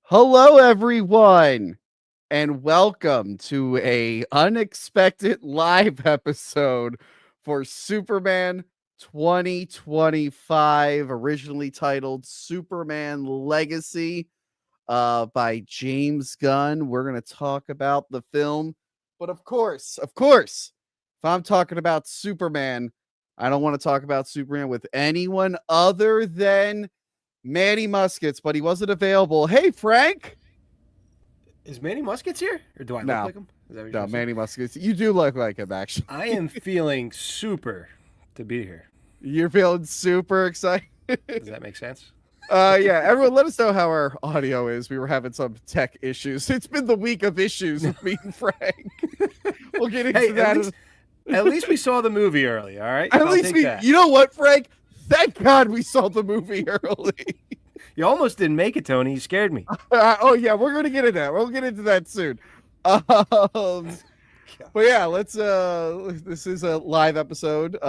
Hello, everyone, and welcome to a unexpected live episode for Superman 2025, originally titled Superman Legacy, by James Gunn. We're going to talk about the film, but of course, if I'm talking about Superman, I don't want to talk about Superman with anyone other than Manny Muskets, but he wasn't available. Hey, Frank. Is Manny Muskets here? Or do I look No, like him? Is that what you're no, trying to say? Manny Muskets. You do look like him, actually. I am feeling super to be here. You're feeling super excited. Does that make sense? Yeah, everyone, let us know how our audio is. We were having some tech issues. It's been the week of issues with me and Frank. We'll get into Hey, that. at least we saw the movie early, all right? At I'll least take we, that. you know what, Frank? Thank God we saw the movie early. You almost didn't make it, Tony. You scared me. Oh yeah, we're gonna get into that. We'll get into that soon. But yeah, let's. This is a live episode.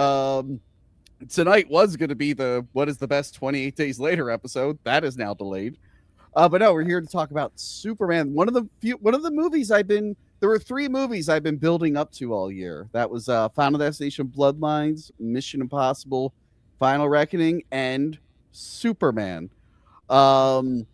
Tonight was going to be the what is the best 28 days later episode. That is now delayed. But no, we're here to talk about Superman. One of the movies I've been. There were 3 movies I've been building up to all year. That was Final Destination: Bloodlines, Mission Impossible: Final Reckoning, and Superman. Um,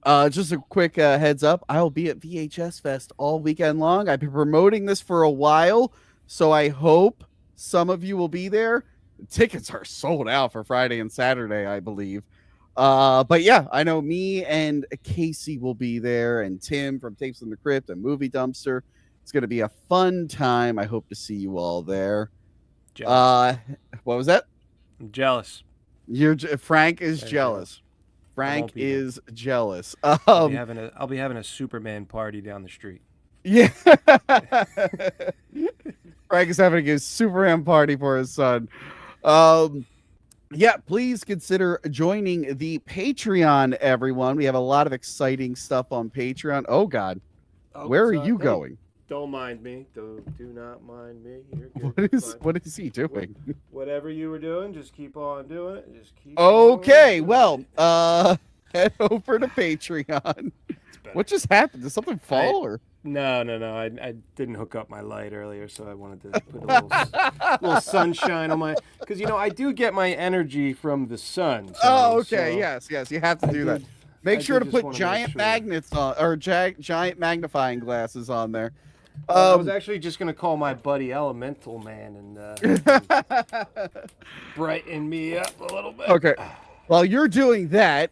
just a quick heads up. I'll be at VHS Fest all weekend long. I've been promoting this for a while, so I hope some of you will be there. Tickets are sold out for Friday and Saturday, I believe. But yeah, I know me and Casey will be there, and Tim from Tapes in the Crypt and Movie Dumpster. It's going to be a fun time. I hope to see you all there. Jealous. What was that? I'm jealous. Frank is Very jealous. I Frank won't be there. is jealous. I'll be having a Superman party down the street. Yeah. Frank is having a Superman party for his son. Yeah, please consider joining the Patreon, everyone. We have a lot of exciting stuff on Patreon. Oh, God. Where are you going? Don't mind me. Do not mind me. You're good. What is he doing? Whatever you were doing, just keep on doing it. Just keep Okay, on well, doing it. head over to Patreon. What just happened? Did something fall or? No. I didn't hook up my light earlier, so I wanted to put a little sunshine on my. Because I do get my energy from the sun. Oh, okay. So Yes. You have to do that. Make sure to put giant magnets on, or giant magnifying glasses on there. I was actually just gonna call my buddy Elemental Man and brighten me up a little bit. Okay. While you're doing that,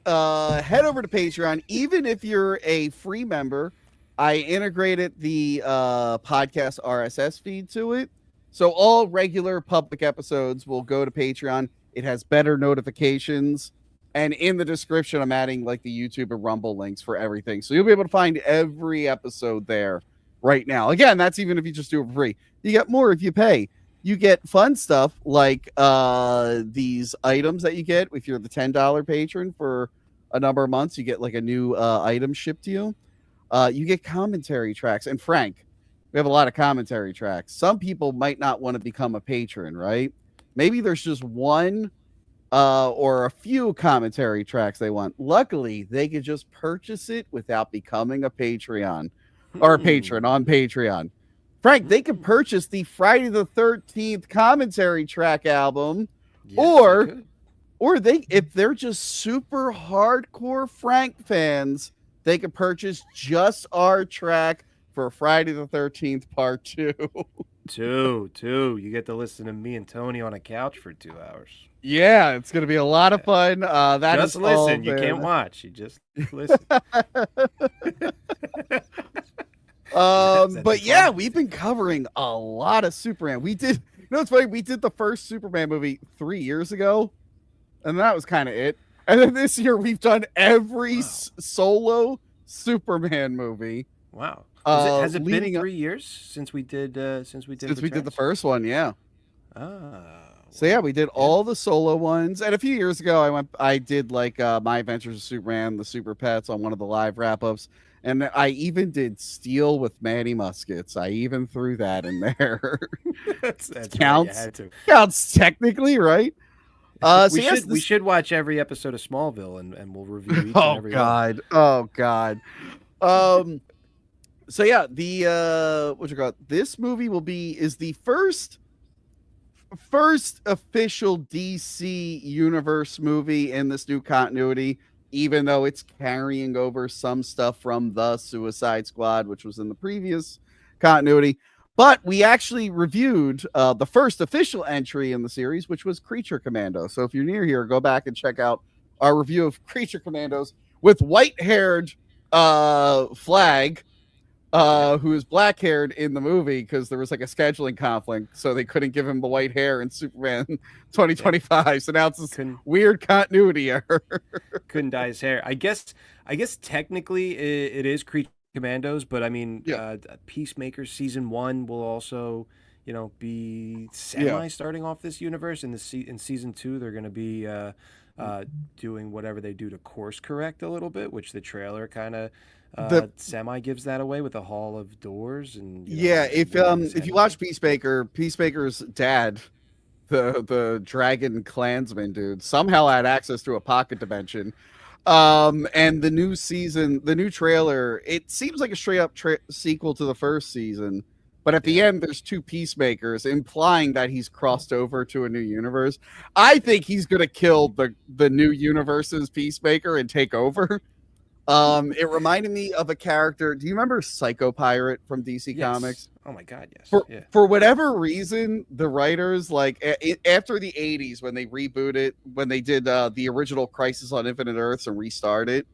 head over to Patreon. Even if you're a free member, I integrated the podcast RSS feed to it. So all regular public episodes will go to Patreon. It has better notifications. And in the description, I'm adding like the YouTube and Rumble links for everything. So you'll be able to find every episode there right now. Again, that's even if you just do it for free. You get more if you pay. You get fun stuff like these items that you get if you're the $10 patron for a number of months. You get like a new item shipped to you. You get commentary tracks. And Frank, we have a lot of commentary tracks. Some people might not want to become a patron, right? Maybe there's just one or a few commentary tracks they want. Luckily, they could just purchase it without becoming a Patreon or a patron on Patreon. Frank, they can purchase the Friday the 13th commentary track album, Yes, or they, if they're just super hardcore Frank fans, they can purchase just our track for Friday the 13th Part 2. Two. You get to listen to me and Tony on a couch for 2 hours. Yeah, it's gonna be a lot of fun. That just is listen. You can't watch. You just listen. But yeah, we've been covering a lot of Superman. We did, it's funny, we did the first Superman movie 3 years ago, and that was kind of it. And then this year we've done every solo Superman movie. Wow. Has it been leading 3 years since we did since we did the first one? Yeah. Ah. So yeah, we did all the solo ones, and a few years ago, I did like My Adventures of Superman, the Super Pets on one of the live wrap-ups, and I even did Steel with Manny Muskets. I even threw that in there. That's counts. Right, you had to. Counts technically, right? So yes, We should watch every episode of Smallville and we'll review each and oh every one. god, oh god. Um, so yeah, the what you call it? This movie is the first official DC universe movie in this new continuity, even though it's carrying over some stuff from the Suicide Squad, which was in the previous continuity. But we actually reviewed the first official entry in the series, which was Creature Commando. So if you're near here, go back and check out our review of Creature Commandos with white-haired Flag, who is black haired in the movie because there was like a scheduling conflict, so they couldn't give him the white hair in Superman 2025. So now it's this weird continuity error. Couldn't dye his hair. I guess technically it is Creature Commandos, but I mean, Peacemaker season 1 will also, be semi starting off this universe. In season 2, they're going to be doing whatever they do to course correct a little bit, which the trailer kind of semi gives that away with a hall of doors. And if you watch Peacemaker's dad, the dragon clansman dude, somehow had access to a pocket dimension. And the new trailer, it seems like a straight up sequel to the first season, but at the end there's 2 Peacemakers, implying that he's crossed over to a new universe. I think he's gonna kill the new universe's Peacemaker and take over. It reminded me of a character. Do you remember Psycho Pirate from DC Comics? Oh my god, yes. For whatever reason, the writers, like after the 80s when they rebooted, when they did the original Crisis on Infinite Earths and restarted,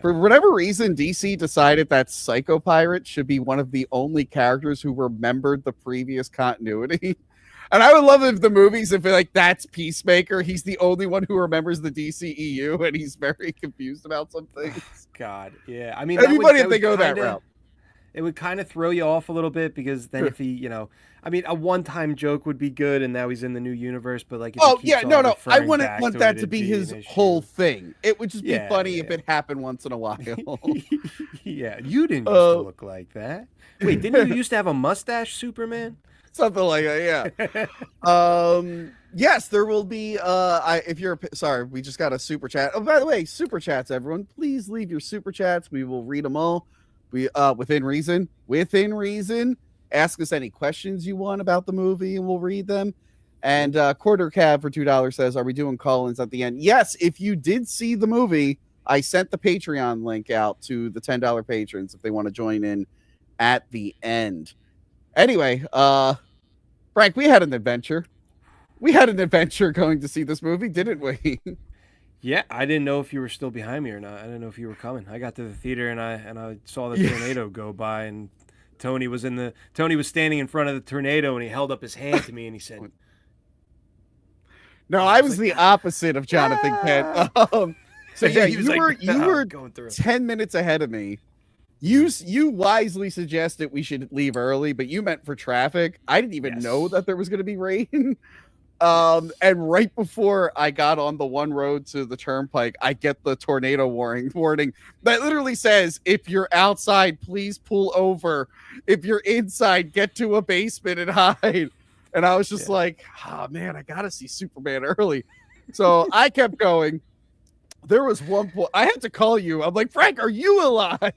for whatever reason, DC decided that Psycho Pirate should be one of the only characters who remembered the previous continuity. And I would love if the movies, if like that's Peacemaker, he's the only one who remembers the DCEU and he's very confused about some things. God, yeah. I mean, anybody if they go that route. It would kind of throw you off a little bit because then if he, I mean, a one-time joke would be good, and now he's in the new universe. But like, if I wouldn't want that to be his whole thing. It would just be funny if it happened once in a while. Yeah, you didn't used to look like that. Wait, didn't you used to have a mustache, Superman? Something like that, yeah. Yes, there will be. Sorry, we just got a super chat. Oh, by the way, super chats, everyone, please leave your super chats. We will read them all. We within reason. Ask us any questions you want about the movie, and we'll read them. And Quarter Cab for $2 says, "Are we doing call-ins at the end?" Yes, if you did see the movie, I sent the Patreon link out to the $10 patrons if they want to join in at the end. Anyway, Frank, we had an adventure. We had an adventure going to see this movie, didn't we? Yeah, I didn't know if you were still behind me or not. I didn't know if you were coming. I got to the theater and I saw the tornado go by, and Tony was standing in front of the tornado, and he held up his hand to me and he said, "No, I was the opposite of Jonathan Kent." So yeah, you were going through 10 minutes ahead of me. You wisely suggested we should leave early, but you meant for traffic. I didn't even know that there was going to be rain. And right before I got on the one road to the turnpike, I get the tornado warning that literally says, "If you're outside, please pull over. If you're inside, get to a basement and hide." And I was just like, "Oh man, I gotta see Superman early." So I kept going. There was one point I had to call you. I'm like, "Frank, are you alive?"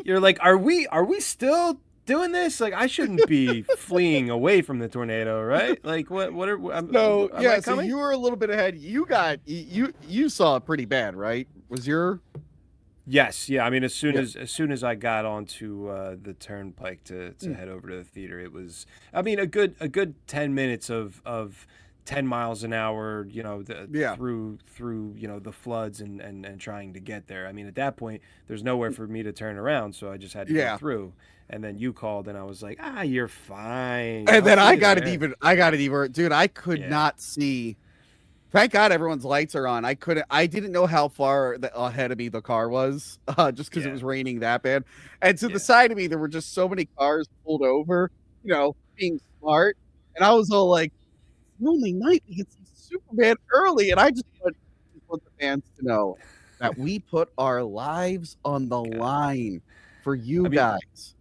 You're like, "Are we still doing this? Like, I shouldn't be fleeing away from the tornado, right? Like, what are so you were a little bit ahead. You saw it pretty bad, right? Was your Yes, yeah. I mean, as soon as I got onto the turnpike to head over to the theater, it was, I mean, a good 10 minutes of 10 miles an hour, through the floods and trying to get there. I mean, at that point, there's nowhere for me to turn around, so I just had to go through. And then you called, and I was like, "You're fine." And then I got it even, dude. I could not see. Thank God everyone's lights are on. I didn't know how far ahead of me the car was, just because it was raining that bad. And to the side of me, there were just so many cars pulled over, being smart. And I was all like, "The only night we can see Superman early." And I just want the fans to know that we put our lives on the line for you guys.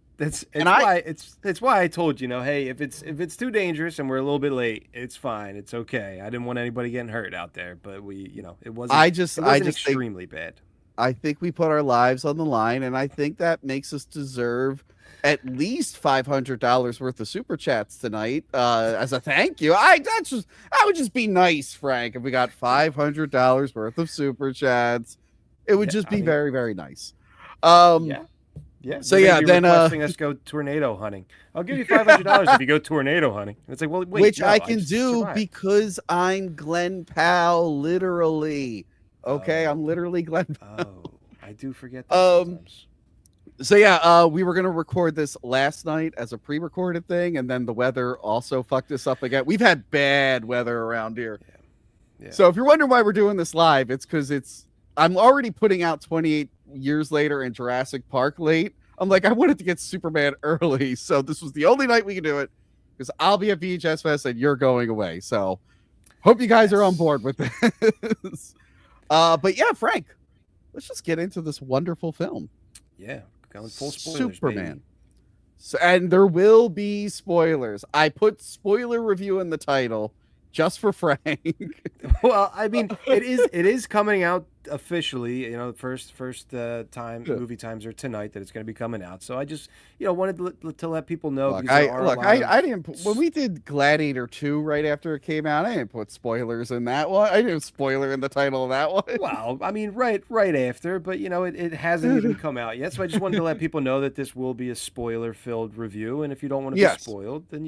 And I it's why I told you, hey, if it's too dangerous and we're a little bit late, it's fine, it's okay. I didn't want anybody getting hurt out there, but it wasn't it wasn't extremely bad. I think we put our lives on the line, and I think that makes us deserve at least $500 worth of super chats tonight as a thank you. That would just be nice, Frank, if we got $500 worth of super chats. It would just be very, very nice. Yeah. So then requesting us go tornado hunting. I'll give you $500 if you go tornado hunting. It's like, well, wait, which I can do because I'm Glenn Powell, literally. Okay, I'm literally Glenn Powell. Oh, I do forget that sometimes. So we were gonna record this last night as a pre-recorded thing, and then the weather also fucked us up again. We've had bad weather around here. Yeah. So if you're wondering why we're doing this live, it's because I'm already putting out 28 years later and Jurassic Park late. I'm like, I wanted to get Superman early, so this was the only night we could do it because I'll be at VHS Fest and you're going away. So hope you guys are on board with this. But yeah, Frank, let's just get into this wonderful film. Yeah, going full spoilers, Superman. baby. So, and there will be spoilers. I put spoiler review in the title just for Frank. Well, I mean, it is coming out officially. First time movie times are tonight that it's going to be coming out. So I just wanted to let people know. I didn't when we did Gladiator 2 right after it came out. I didn't put spoilers in that one. I didn't spoiler in the title of that one. Well, I mean, right after, but it hasn't even come out yet. So I just wanted to let people know that this will be a spoiler-filled review, and if you don't want to be spoiled, then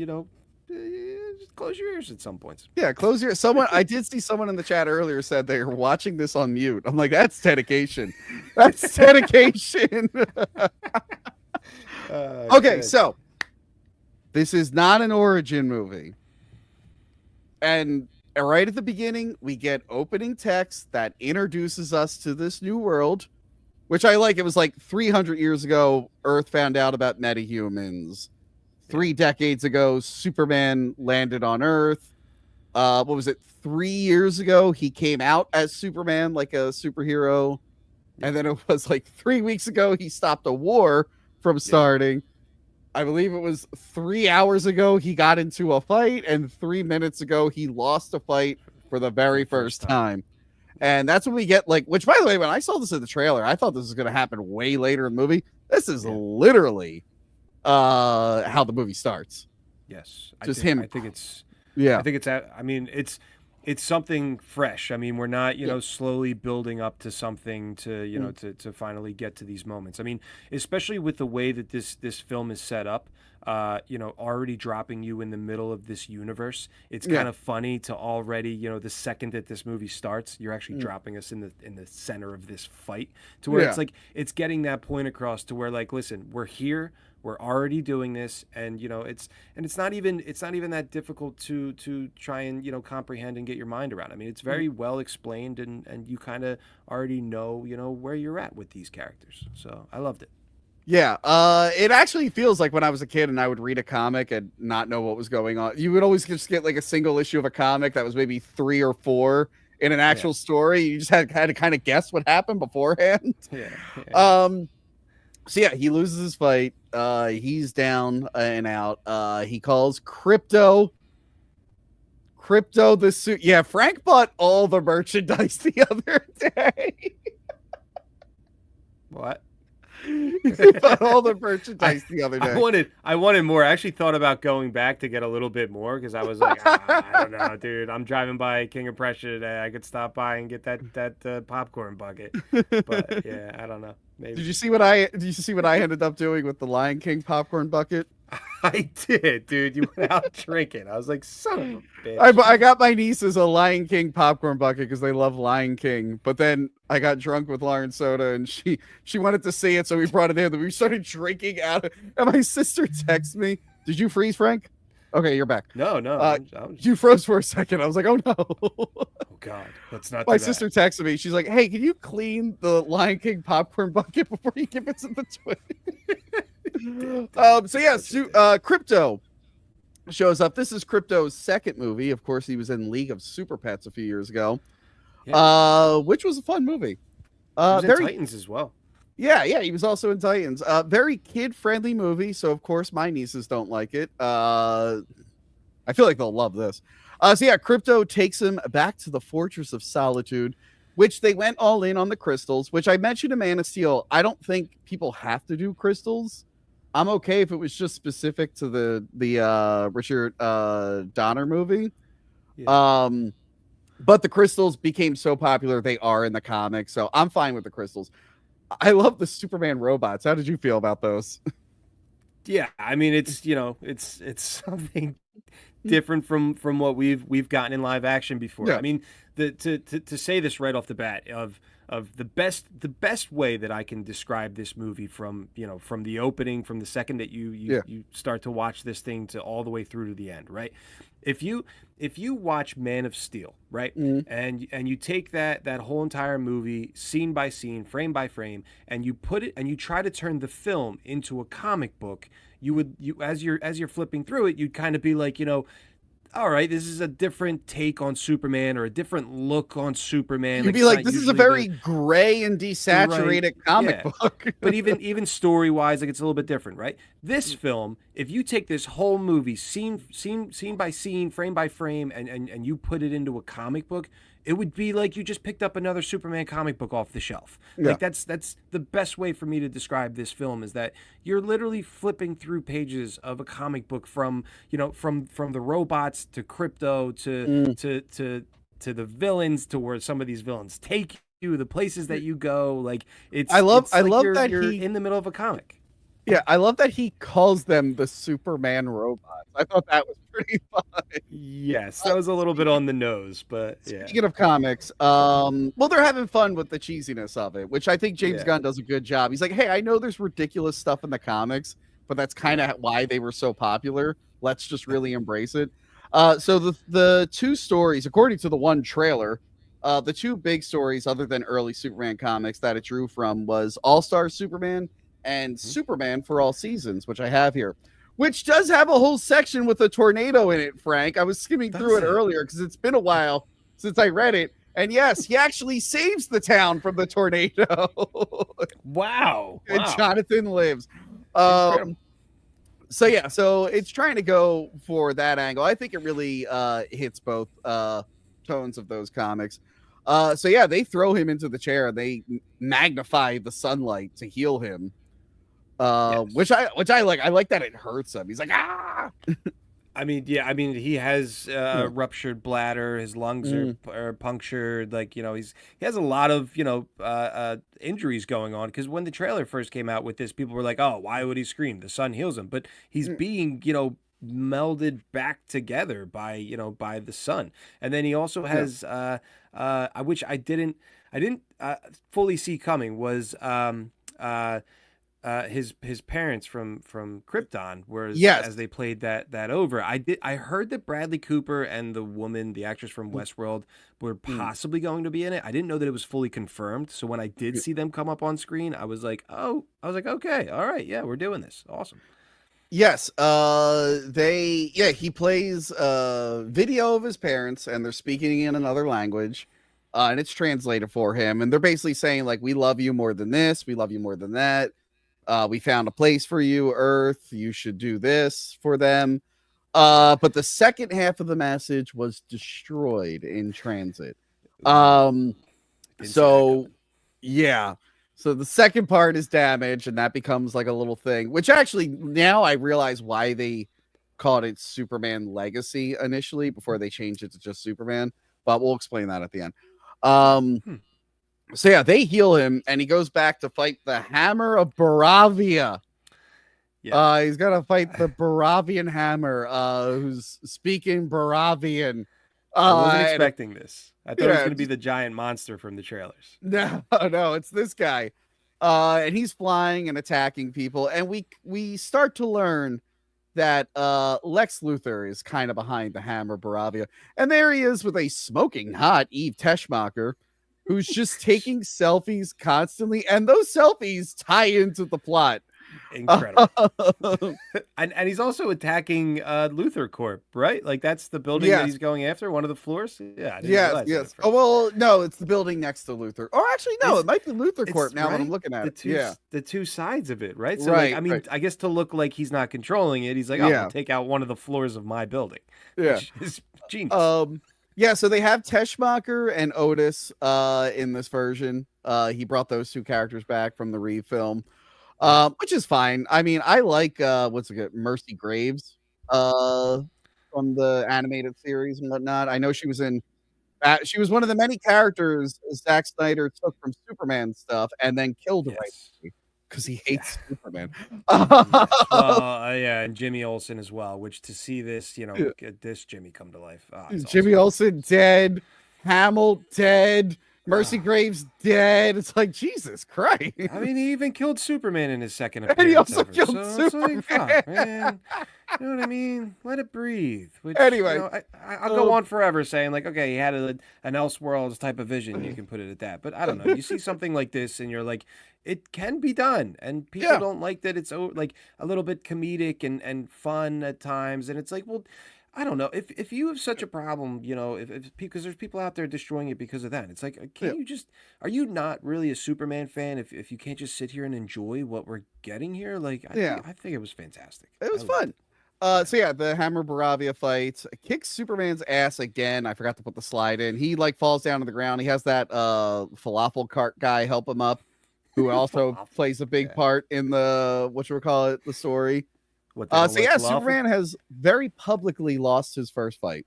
just close your ears at some points. Yeah, close your. I did see someone in the chat earlier said they were watching this on mute. I'm like, that's dedication. That's dedication. Okay, so this is not an origin movie, and right at the beginning we get opening text that introduces us to this new world, which I like. It was like 300 years ago, Earth found out about metahumans. 3 decades ago, Superman landed on Earth. What was it? 3 years ago, he came out as Superman, like a superhero. And then it was like 3 weeks ago, he stopped a war from starting. I believe it was 3 hours ago, he got into a fight. And 3 minutes ago, he lost a fight for the very first time. And that's when we get which, by the way, when I saw this in the trailer, I thought this was going to happen way later in the movie. This is literally how the movie starts. Yes, I think it's something fresh. I mean, we're not slowly building up to something to to finally get to these moments. I mean, especially with the way that this film is set up, already dropping you in the middle of this universe. It's kind of funny to already, the second that this movie starts, you're actually dropping us in the center of this fight to where it's like it's getting that point across to where listen, we're here. We're already doing this, and it's not even that difficult to try and comprehend and get your mind around. I mean, it's very well explained, and you kind of already know where you're at with these characters. So I loved it. Yeah, it actually feels like when I was a kid and I would read a comic and not know what was going on. You would always just get a single issue of a comic that was maybe 3 or 4 in an actual story. You just had to kind of guess what happened beforehand. So yeah, he loses his fight. He's down and out. He calls Crypto the suit. Yeah, Frank bought all the merchandise the other day. What? He bought all the merchandise the other day. I wanted more. I actually thought about going back to get a little bit more because I was like, I don't know, dude. I'm driving by King of Prussia today. I could stop by and get that popcorn bucket. But yeah, I don't know. Maybe. Did you see what I ended up doing with the Lion King popcorn bucket? I did, dude. You went out drinking. I was like, son of a bitch. I got my nieces a Lion King popcorn bucket because they love Lion King. But then I got drunk with Lauren Soda, and she wanted to see it, so we brought it in. And we started drinking out. And my sister texted me, "Did you freeze, Frank?" Okay, you're back. No. You froze for a second. I was like, "Oh no." Oh God, let's not. My sister texted me. She's like, "Hey, can you clean the Lion King popcorn bucket before you give it to the twins?" So yeah, Crypto shows up. This is Crypto's second movie. Of course, he was in League of Super Pets a few years ago, which was a fun movie. He was in Titans as well. Yeah, he was also in Titans. Very kid-friendly movie, so of course my nieces don't like it. I feel like they'll love this. So yeah, Crypto takes him back to the Fortress of Solitude, which they went all in on the crystals, which I mentioned in Man of Steel. I don't think people have to do crystals. I'm okay if it was just specific to the Richard Donner movie. Yeah. But the crystals became so popular, they are in the comics, so I'm fine with the crystals. I love the Superman robots. How did you feel about those? Yeah, I mean it's something different from what we've gotten in live action before. Yeah. I mean, to say this right off the bat of the best way that I can describe this movie from from the opening, from the second that you start to watch this thing to all the way through to the end, right? If you watch Man of Steel, right, and you take that whole entire movie scene by scene, frame by frame, and you put it and you try to turn the film into a comic book, you as you're flipping through it, you'd kind of be like, all right, this is a different take on Superman or a different look on Superman. You'd be it's like, not this is a usually very gray and right, desaturated comic yeah. book. But even story wise, like it's a little bit different, right? This film, if you take this whole movie scene by scene, frame by frame, and you put it into a comic book, it would be like you just picked up another Superman comic book off the shelf. Yeah. Like that's the best way for me to describe this film is that you're literally flipping through pages of a comic book from from the robots to Crypto to the villains, to where some of these villains take you, the places that you go. Like I love like that you're he in the middle of a comic. Yeah, I love that he calls them the Superman robots. I thought that was pretty fun. Yes, that was a little bit on the nose, but yeah. Speaking of comics, well, they're having fun with the cheesiness of it, which I think James Yeah. Gunn does a good job. He's like, hey, I know there's ridiculous stuff in the comics, but that's kind of why they were so popular. Let's just really embrace it. So the two stories, according to the one trailer, the two big stories other than early Superman comics that it drew from was All-Star Superman and Superman for All Seasons, which I have here, which does have a whole section with a tornado in it, Frank. I was skimming through it earlier because it's been a while since I read it. And yes, he actually saves the town from the tornado. Wow. And Wow. Jonathan lives. So yeah, so it's trying to go for that angle. I think it really hits both tones of those comics. So yeah, they throw him into the chair and they magnify the sunlight to heal him. Yes. Which I like. I like that it hurts him. He's like, ah. I mean, yeah. I mean, he has ruptured bladder. His lungs are punctured. Like he has a lot of injuries going on. Because when the trailer first came out with this, people were like, "Oh, why would he scream? The sun heals him." But he's being melded back together by the sun. And then he also has which I didn't fully see coming was his parents from Krypton, whereas as they played that over, I heard that Bradley Cooper and the woman, the actress from Westworld, were possibly going to be in it. I didn't know that it was fully confirmed. So when I did see them come up on screen, I was like, okay, all right, yeah, we're doing this. Awesome. Yes, he plays a video of his parents and they're speaking in another language. And it's translated for him, and they're basically saying like, we love you more than this, we love you more than that. We found a place for you, Earth. You should do this for them. But the second half of the message was destroyed in transit. So yeah. So the second part is damaged, and that becomes like a little thing, which actually now I realize why they called it Superman Legacy initially before they changed it to just Superman. But we'll explain that at the end. So yeah, they heal him, and he goes back to fight the Hammer of Baravia. Yeah. He's got to fight the Baravian Hammer, who's speaking Baravian. I wasn't expecting this. I thought it was going to be the giant monster from the trailers. No, it's this guy. And he's flying and attacking people, and we start to learn that Lex Luthor is kind of behind the Hammer Baravia. And there he is with a smoking hot Eve Teschmacher, who's just taking selfies constantly, and those selfies tie into the plot. Incredible. And he's also attacking Luthor Corp, right? Like that's the building that he's going after, one of the floors. Yeah, I didn't realize that at Oh well, no, it's the building next to Luthor. Or actually, no, it might be Luthor Corp now that I'm looking at it. The two sides of it, right? So like, I mean, I guess to look like he's not controlling it, he's like, oh, I'll take out one of the floors of my building. Yeah, which is genius. Yeah, so they have Teschmacher and Otis in this version. He brought those two characters back from the Reeve film. Which is fine. I mean, I like Mercy Graves from the animated series and whatnot. I know she was in she was one of the many characters Zack Snyder took from Superman stuff and then killed right because he hates Superman. Well, yeah, and Jimmy Olsen as well, which to see this, this Jimmy come to life. Jimmy Olsen dead, Hamill dead, Mercy Graves dead. It's like, Jesus Christ. I mean, he even killed Superman in his second appearance. And he also killed Superman. It's like, fuck, man. You know what I mean? Let it breathe. Which, anyway, I'll go on forever saying, like, okay, he had an Elseworlds type of vision. You can put it at that. But I don't know. You see something like this and you're like, it can be done. And people don't like that it's like a little bit comedic and fun at times. And it's like, well, I don't know if you have such a problem, if because there's people out there destroying it because of that. It's like, are you not really a Superman fan if you can't just sit here and enjoy what we're getting here? Like, I think it was fantastic. It was fun. So yeah, the Hammer Baravia fight kicks Superman's ass again. I forgot to put the slide in. He like falls down to the ground. He has that falafel cart guy help him up, who also plays a big part in the the story. Superman has very publicly lost his first fight.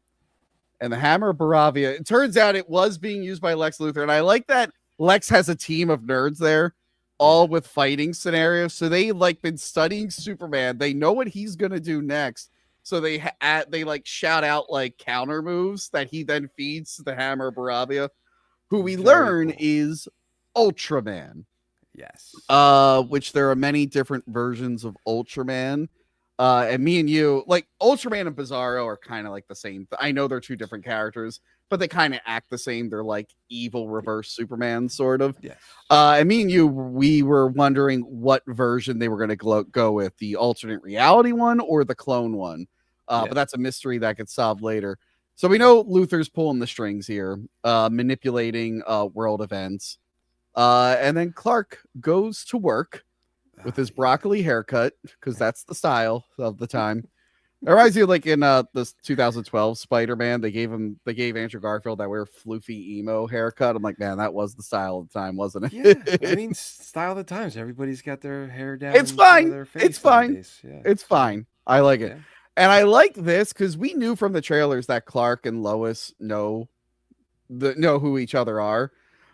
And the Hammer Baravia, it turns out it was being used by Lex Luthor. And I like that Lex has a team of nerds there, all with fighting scenarios. So they like been studying Superman. They know what he's going to do next. So they like shout out like counter moves that he then feeds to the Hammer Baravia, who we learn is Ultraman. Yes. Which there are many different versions of Ultraman. And me and you, like Ultraman and Bizarro are kind of like the same. I know they're two different characters, but they kind of act the same. They're like evil reverse Superman, sort of. Yes. And me and you, we were wondering what version they were going to go with, the alternate reality one or the clone one. But that's a mystery that gets solved later. So we know Luthor's pulling the strings here, manipulating world events. And then Clark goes to work with his broccoli haircut, because that's the style of the time. It reminds you like in this 2012 Spider-Man, they gave Andrew Garfield that weird floofy emo haircut. I'm like, man, that was the style of the time, wasn't it? Yeah, I mean, style of the times. Everybody's got their hair down. It's fine. Their face it's fine. Yeah. It's fine. I like it. And I like this because we knew from the trailers that Clark and Lois know who each other are.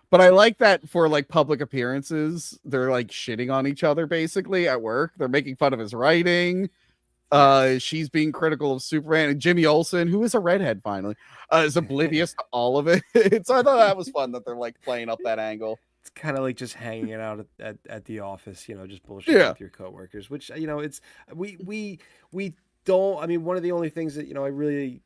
But I like that for like public appearances, they're like shitting on each other basically at work. They're making fun of his writing. She's being critical of Superman, and Jimmy Olsen, who is a redhead finally, is oblivious to all of it. So I thought that was fun that they're like playing up that angle. It's kind of like just hanging it out at the office, just bullshit with your coworkers, which, it's we don't. I mean, one of the only things that, I really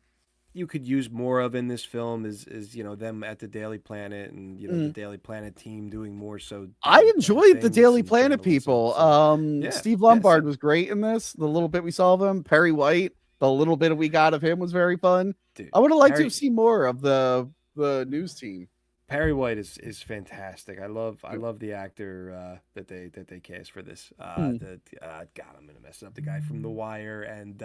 you could use more of in this film is them at the Daily Planet and the Daily Planet team doing more. So I enjoyed the Daily Planet people. Steve Lombard was great in this. The little bit we saw of him, Perry White, the little bit we got of him was very fun. Dude, I would have liked to see more of the news team. Perry White is fantastic. I love the actor that they cast for this. God, I'm gonna mess up the guy from The Wire and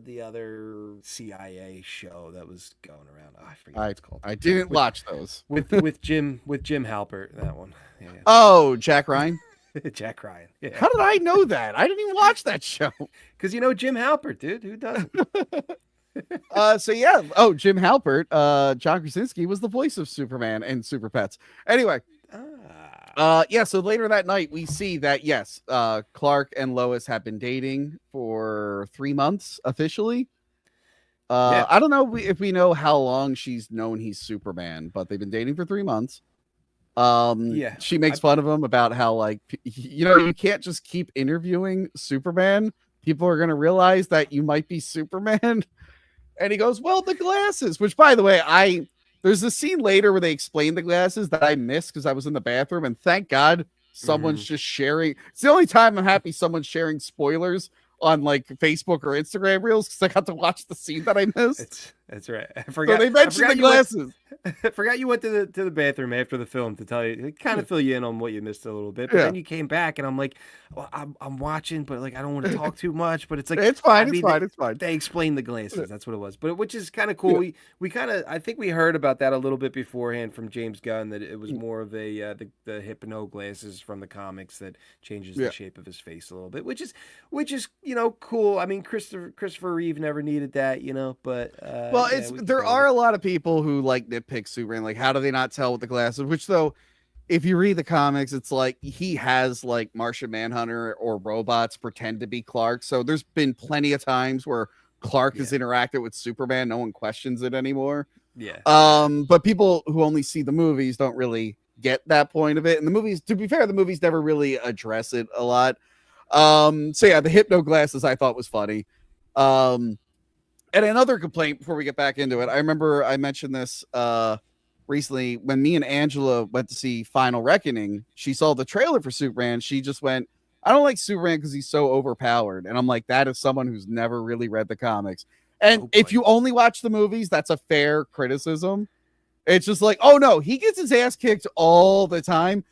the other CIA show that was going around. I forget what it's called. I didn't watch those. with Jim Halpert, that one. Yeah. Oh, Jack Ryan. Jack Ryan. Yeah. How did I know that? I didn't even watch that show. Because Jim Halpert, dude. Who doesn't? Jim Halpert, John Krasinski was the voice of Superman and Super Pets. Anyway. So later that night we see that yes, Clark and Lois have been dating for 3 months officially. I don't know if we know how long she's known he's Superman, but they've been dating for 3 months. She makes fun of him about how like you can't just keep interviewing Superman. People are gonna realize that you might be Superman. And he goes, well, the glasses, which by the way, there's a scene later where they explain the glasses that I missed because I was in the bathroom, and thank God someone's just sharing. It's the only time I'm happy someone's sharing spoilers on like Facebook or Instagram reels because I got to watch the scene that I missed. That's right. I So they mentioned the glasses. I forgot you went to the bathroom after the film to tell you, kind of fill you in on what you missed a little bit. But then you came back, and I'm like, well, I'm watching, but like I don't want to talk too much. But it's like it's fine. It's fine. They explained the glasses. That's what it was. But which is kind of cool. We kind of I think we heard about that a little bit beforehand from James Gunn, that it was more of a the hypno glasses from the comics that changes the shape of his face a little bit, which is cool. I mean, Christopher Reeve never needed that, but well, there are a lot of people who like nitpick Superman, like how do they not tell with the glasses? Which though, if you read the comics, it's like he has like Martian Manhunter or robots pretend to be Clark. So there's been plenty of times where Clark has interacted with Superman. No one questions it anymore. Yeah. But people who only see the movies don't really get that point of it. And the movies, to be fair, the movies never really address it a lot. So yeah, the hypno glasses I thought was funny. And another complaint before we get back into it, I remember I mentioned this recently when me and Angela went to see Final Reckoning. She saw the trailer for Superman. She just went, I don't like Superman because he's so overpowered. And I'm like, that is someone who's never really read the comics. And if you only watch the movies, that's a fair criticism. It's just like, oh no, he gets his ass kicked all the time.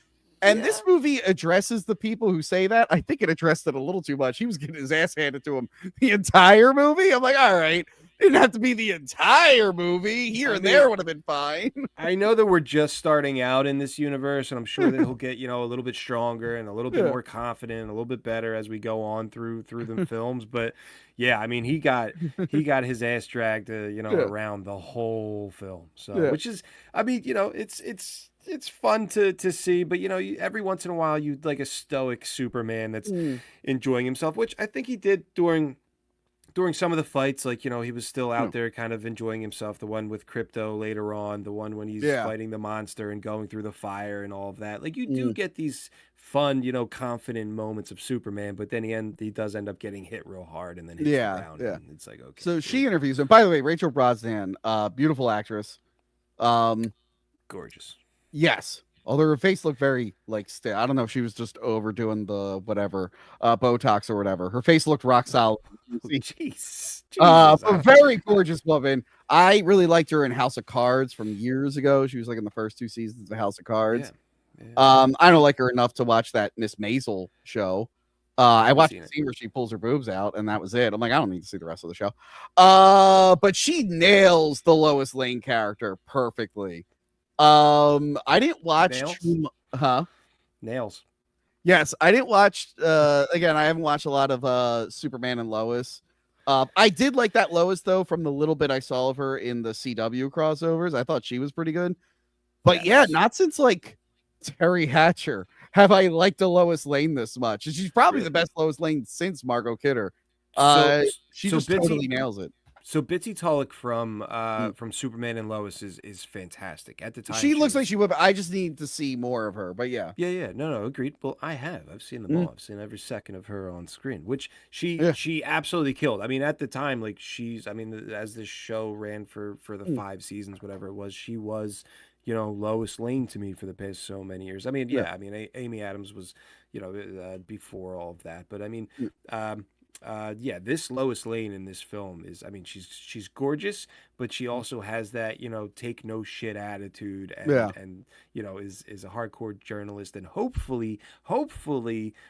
And this movie addresses the people who say that. I think it addressed it a little too much. He was getting his ass handed to him the entire movie. I'm like, all right, didn't have to be the entire movie. Here and there would have been fine. I know that we're just starting out in this universe, and I'm sure that he'll get, a little bit stronger and a little bit more confident, a little bit better as we go on through the films. But yeah, I mean, he got his ass dragged, around the whole film. So, which is, I mean, it's fun to see, but every once in a while you'd like a stoic Superman that's enjoying himself, which I think he did during some of the fights. Like, he was still out there kind of enjoying himself. The one with Crypto later on, the one when he's fighting the monster and going through the fire and all of that. Like, you do get these fun, confident moments of Superman, but then he does end up getting hit real hard and then hits the ground. And it's like, okay. So she interviews him. By the way, Rachel Brosnahan, beautiful actress. Gorgeous. Yes. Although her face looked very like I don't know if she was just overdoing the whatever Botox or whatever. Her face looked rock solid. Jeez. A very gorgeous woman. I really liked her in House of Cards from years ago. She was like in the first 2 seasons of House of Cards. Yeah. I don't like her enough to watch that Miss Maisel show. I watched the scene where she pulls her boobs out, and that was it. I'm like, I don't need to see the rest of the show. But she nails the Lois Lane character perfectly. I didn't watch Nails. Yes, I didn't watch again, I haven't watched a lot of Superman and Lois. I did like that Lois though from the little bit I saw of her in the CW crossovers. I thought she was pretty good. But not since like Terry Hatcher have I liked a Lois Lane this much. And she's probably the best Lois Lane since Margot Kidder. She just totally nails it. So Bitsy Tulloch from Superman and Lois is fantastic. At the time, she looks like she would. I just need to see more of her. But yeah, no, agreed. Well, I've seen them all. I've seen every second of her on screen, which she absolutely killed. I mean, at the time, like as this show ran for the 5 seasons, whatever it was, she was, Lois Lane to me for the past so many years. I mean, Amy Adams was, before all of that, but I mean, this Lois Lane in this film is, I mean, she's gorgeous, but she also has that, take no shit attitude and is a hardcore journalist. And hopefully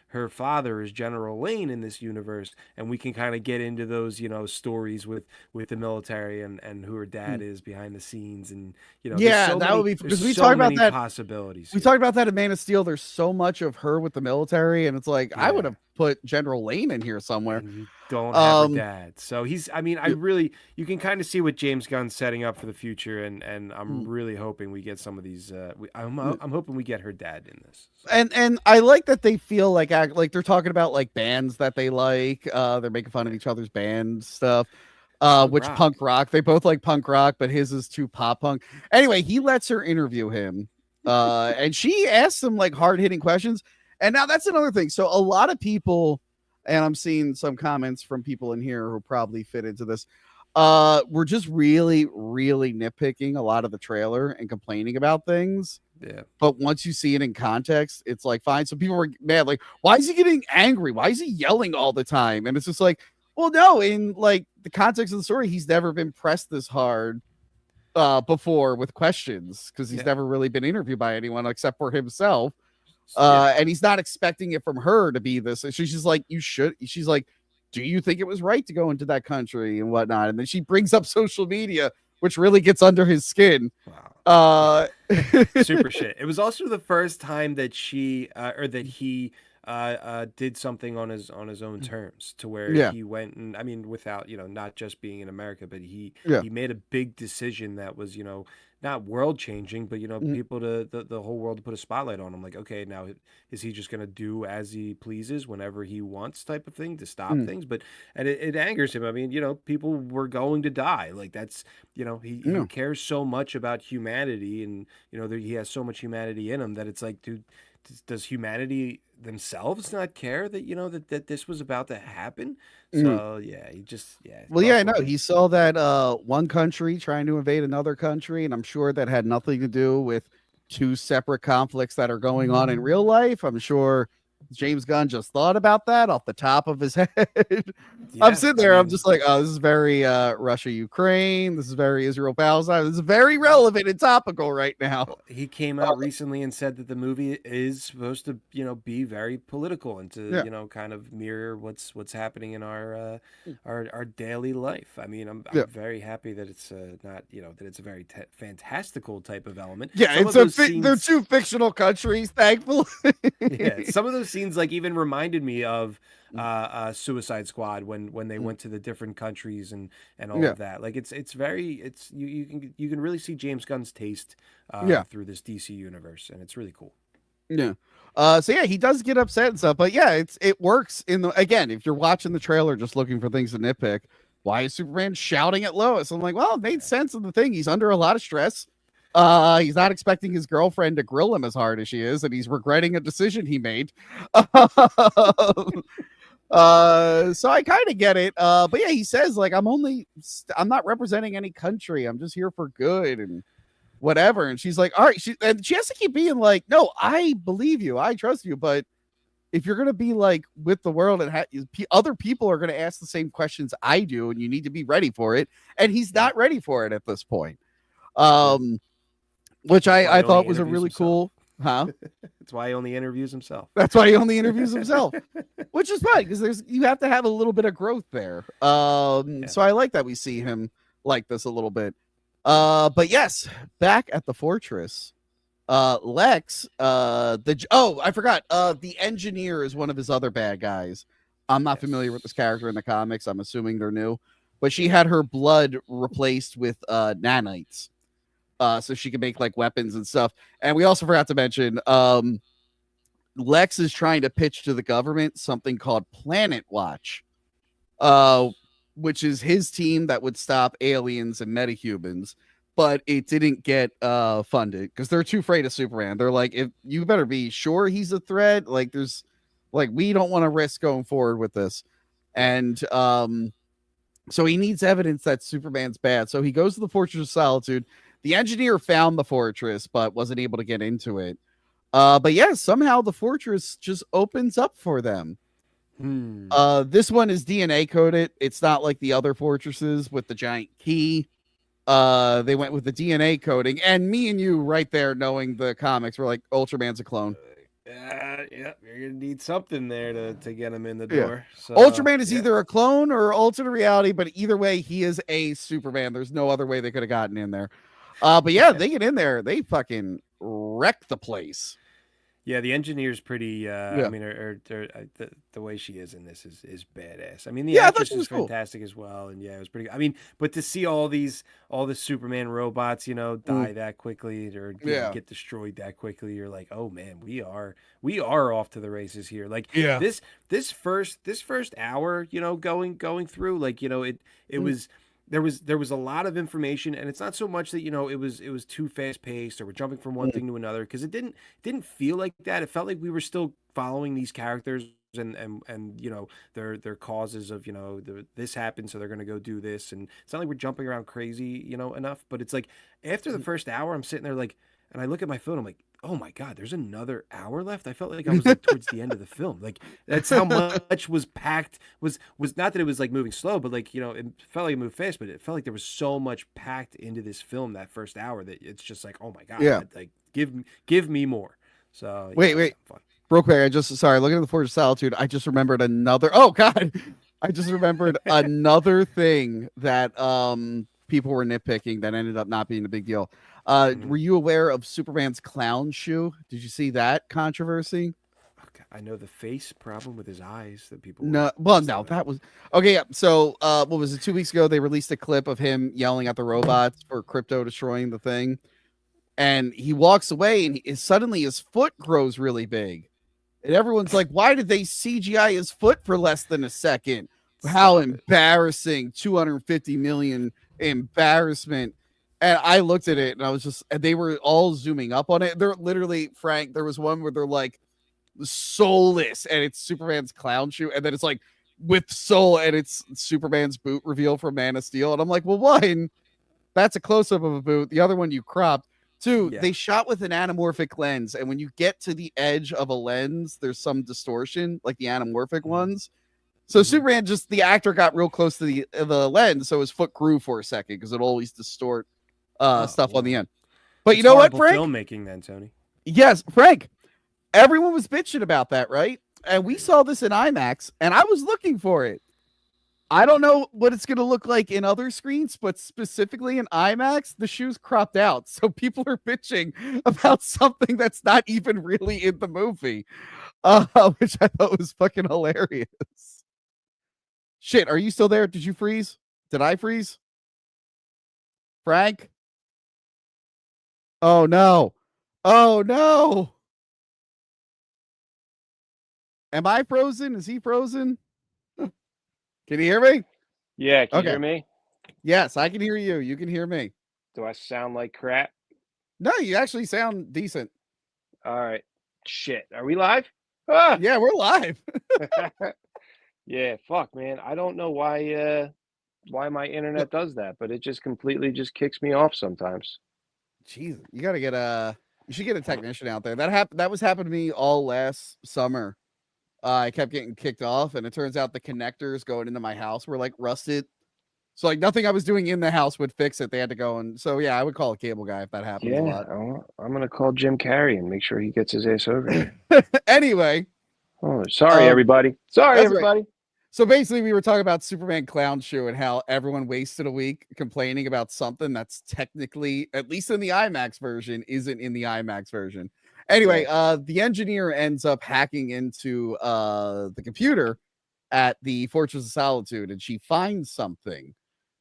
her father is General Lane in this universe. And we can kind of get into those, stories with the military and who her dad is behind the scenes. And, that would be, because we talked about that possibilities. We talked about that in Man of Steel. There's so much of her with the military. And it's like, I would have put General Lane in here somewhere. And you don't have her dad. So you can kind of see what James Gunn's setting up for the future, and I'm really hoping we get some of these. I'm hoping we get her dad in this. So. And I like that they feel like they're talking about like bands that they like. They're making fun of each other's band stuff. Punk rock. They both like punk rock, but his is too pop punk. Anyway, he lets her interview him, and she asks him like hard hitting questions. And now that's another thing. So a lot of people, and I'm seeing some comments from people in here who probably fit into this. We're just really, really nitpicking a lot of the trailer and complaining about things. Yeah. But once you see it in context, it's like fine. So people were mad, like, why is he getting angry? Why is he yelling all the time? And it's just like, well, no, in like the context of the story, he's never been pressed this hard before with questions because he's Yeah. never really been interviewed by anyone except for himself. Yeah. And he's not expecting it from her to be this. And she's just like, you should. She's like, do you think it was right to go into that country and whatnot? And then she brings up social media, which really gets under his skin. Wow. Uh, Super shit. It was also the first time that she or that he did something on his own terms, to where yeah, he went and, I mean, without, not just being in America, but yeah, he made a big decision that was, not world changing, but mm, people to the whole world to put a spotlight on him. Like, okay, now is he just gonna do as he pleases whenever he wants, type of thing, to stop mm, things? But and it angers him. I mean, people were going to die. Like, that's, he yeah. cares so much about humanity, and he has so much humanity in him, that it's like, dude, does humanity themselves not care that that this was about to happen? Mm. So yeah, he just, yeah, Well, yeah, crossed I the know. line. He saw that one country trying to invade another country, and I'm sure that had nothing to do with two separate conflicts that are going on in real life. I'm sure James Gunn just thought about that off the top of his head. I'm Yeah, sitting I there, I'm mean, just like, oh, this is very Russia Ukraine. This is very Israel Palestine. This is very relevant and topical right now. he came Uh, out recently and said that the movie is supposed to, be very political, and to, yeah, kind of mirror what's happening in our daily life. I mean, I'm yeah. very happy that it's not, that it's a very fantastical type of element. Yeah, Some it's of those they're scenes, two fictional countries, thankfully. yeah, some of those scenes, like, even reminded me of Suicide Squad, when they went to the different countries, and all Yeah, of that. Like, it's very, you can really see James Gunn's taste yeah. through this DC universe, and it's really cool. Yeah. So yeah, he does get upset and stuff, but yeah, it works in the again, if you're watching the trailer just looking for things to nitpick, why is Superman shouting at Lois? I'm like, well, it made sense of the thing. He's under a lot of stress. He's not expecting his girlfriend to grill him as hard as she is, and he's regretting a decision he made. So I kind of get it. But yeah, he says, like, I'm not representing any country. I'm just here for good and whatever. And she's like, all right. And she has to keep being like, no, I believe you. I trust you. But if you're going to be like with the world, and other people are going to ask the same questions I do, and you need to be ready for it. And he's Yeah, not ready for it at this point. yeah. Which That's why I he only thought was a interviews really himself. cool, huh? That's why he only interviews himself. That's why he only interviews himself, which is fine because you have to have a little bit of growth there. Yeah. So I like that we see him like this a little bit. But yes, back at the fortress, Lex, I forgot, the engineer is one of his other bad guys. I'm not familiar with Yes. this character in the comics. I'm assuming they're new, but she had her blood replaced with nanites, so she can make like weapons and stuff. And we also forgot to mention, Lex is trying to pitch to the government something called Planet Watch, uh, which is his team that would stop aliens and metahumans. But it didn't get funded because they're too afraid of Superman. They're like, if you better be sure he's a threat. Like, we don't want to risk going forward with this. Yeah. And so he needs evidence that Superman's bad. So he goes to the Fortress of Solitude. The engineer found the fortress, but wasn't able to get into it. But yeah, somehow the fortress just opens up for them. Hmm. This one is DNA coded. It's not like the other fortresses with the giant key. They went with the DNA coding, and me and you right there, knowing the comics, were like, Ultraman's a clone. Yeah, you're gonna need something there to get him in the Yeah, door. So Ultraman is yeah, either a clone or alternate reality, but either way, he is a Superman. There's no other way they could have gotten in there. But yeah, yeah. they get in there, they fucking wreck the place. Yeah, the engineer's pretty. I Yeah, mean, the way she is in this is badass. I mean, the yeah, I thought actress she is was cool. fantastic as well, and yeah, it was pretty. I mean, but to see all the Superman robots, Mm, die that quickly, or yeah, get destroyed that quickly, you're like, oh man, we are off to the races here. Like, yeah. this first hour, going through, like, it Mm, was. There was a lot of information, and it's not so much that, it was too fast paced, or we're jumping from one mm, thing to another, because it didn't feel like that. It felt like we were still following these characters, and their causes of, this happened, so they're going to go do this, and it's not like we're jumping around crazy, enough. But it's like, after the mm, first hour, I'm sitting there, like, and I look at my phone, I'm like, oh my God, there's another hour left. I felt like I was like towards the end of the film. Like that's how much was packed. Was not that it was like moving slow, but like it felt like it moved fast, but it felt like there was so much packed into this film that first hour that it's just like, oh my God, Yeah. like give me more. So Wait, wait. fun. Real quick, sorry, looking at the Forge of Solitude, I just remembered another. Oh God, I just remembered another thing that people were nitpicking that ended up not being a big deal. Were you aware of Superman's clown shoe? Did you see that controversy? Okay, I know the face problem with his eyes that people. No, well, no, that was okay. Yeah, so what was it? 2 weeks ago, they released a clip of him yelling at the robots for Crypto destroying the thing, and he walks away, and suddenly his foot grows really big. And everyone's like, why did they CGI his foot for less than a second? How embarrassing. 250 million embarrassment. And I looked at it and I was just, and they were all zooming up on it. They're literally, Frank, there was one where they're like, soulless, and it's Superman's clown shoe. And then it's like, with soul, and it's Superman's boot reveal from Man of Steel. And I'm like, well, one, that's a close up of a boot. The other one you cropped. Two, they shot with an anamorphic lens, and when you get to the edge of a lens, there's some distortion, like the anamorphic ones. So Superman, just the actor got real close to the lens, so his foot grew for a second because it always distort stuff on the end. But you know what, Frank? Filmmaking, then, Tony. Yes, Frank. Everyone was bitching about that, right? And we saw this in IMAX, and I was looking for it. I don't know what it's going to look like in other screens, but specifically in IMAX, the shoe's cropped out. So people are bitching about something that's not even really in the movie, which I thought was fucking hilarious. Shit, are you still there? Did you freeze? Did I freeze? Frank? Oh, no. Oh, no. Am I frozen? Is he frozen? Can you hear me? Yeah, can you hear me? Yes, I can hear you. You can hear me. Do I sound like crap? No, you actually sound decent. All right. Shit. Are we live? Ah! Yeah, we're live. Yeah, fuck, man. I don't know why my internet does that, but it just completely just kicks me off sometimes. Jeez, you got to get you should get a technician out there. That was happened to me all last summer. I kept getting kicked off, and it turns out the connectors going into my house were like rusted. So like nothing I was doing in the house would fix it. They had to go, and so yeah, I would call a cable guy if that happens a lot. I'm gonna call Jim Carrey and make sure he gets his ass over here. Anyway. Oh, sorry everybody. Sorry everybody. Right. So basically, we were talking about Superman clown shoe and how everyone wasted a week complaining about something that's technically, at least in the IMAX version, isn't in the IMAX version. Anyway, the engineer ends up hacking into the computer at the Fortress of Solitude, and she finds something.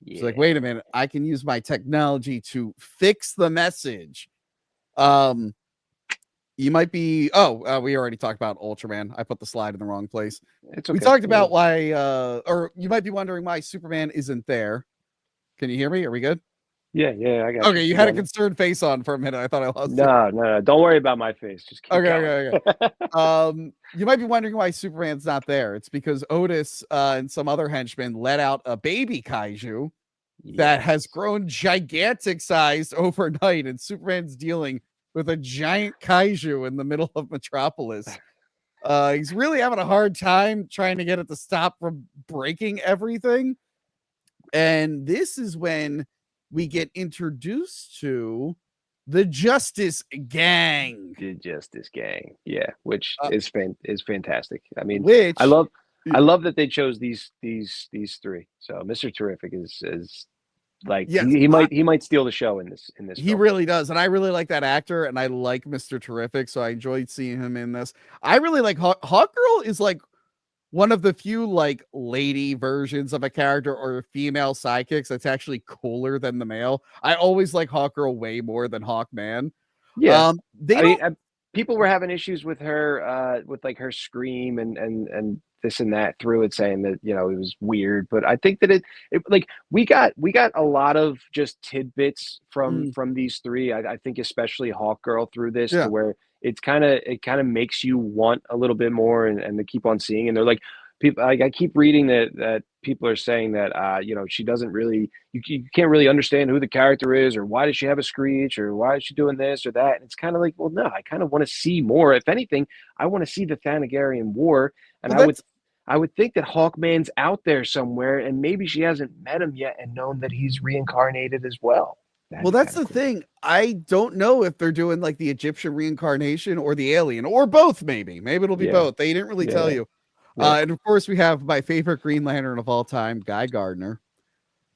Yeah. She's like, wait a minute, I can use my technology to fix the message. You might be. We already talked about Ultraman. I put the slide in the wrong place. It's okay. We talked about why, or you might be wondering why Superman isn't there. Can you hear me? Are we good? Yeah, I got. Okay, you had a concerned face on for a minute. I thought I lost. No. Don't worry about my face. Just keep okay. You might be wondering why Superman's not there. It's because Otis and some other henchmen let out a baby kaiju that has grown gigantic sized overnight, and Superman's dealing with a giant kaiju in the middle of Metropolis. He's really having a hard time trying to get it to stop from breaking everything. And this is when we get introduced to the Justice Gang. The Justice Gang, yeah, which is fantastic. I mean, I love that they chose these three. So Mr. Terrific is like he might steal the show in this. He film. really does, and I really like that actor, and I like Mr. Terrific, so I enjoyed seeing him in this. I really like Hawkgirl is like one of the few like lady versions of a character or female sidekicks that's actually cooler than the male. I always like Hawkgirl way more than Hawkman. Yeah, people were having issues with her, with like her scream and this and that through it, saying that it was weird. But I think that it like we got a lot of just tidbits from these three. I think especially Hawkgirl through this, to where it kind of makes you want a little bit more and to keep on seeing. And they're like, people, I keep reading that people are saying that she doesn't really, you can't really understand who the character is, or why does she have a screech, or why is she doing this or that. And it's kind of like, well, no, I kind of want to see more. If anything, I want to see the Thanagarian War, and Well, I would think that Hawkman's out there somewhere, and maybe she hasn't met him yet and known that he's reincarnated as well. that's the thing. I don't know if they're doing like the Egyptian reincarnation or the alien or both. Maybe it'll be both. They didn't really tell you. And of course, we have my favorite Green Lantern of all time, Guy Gardner.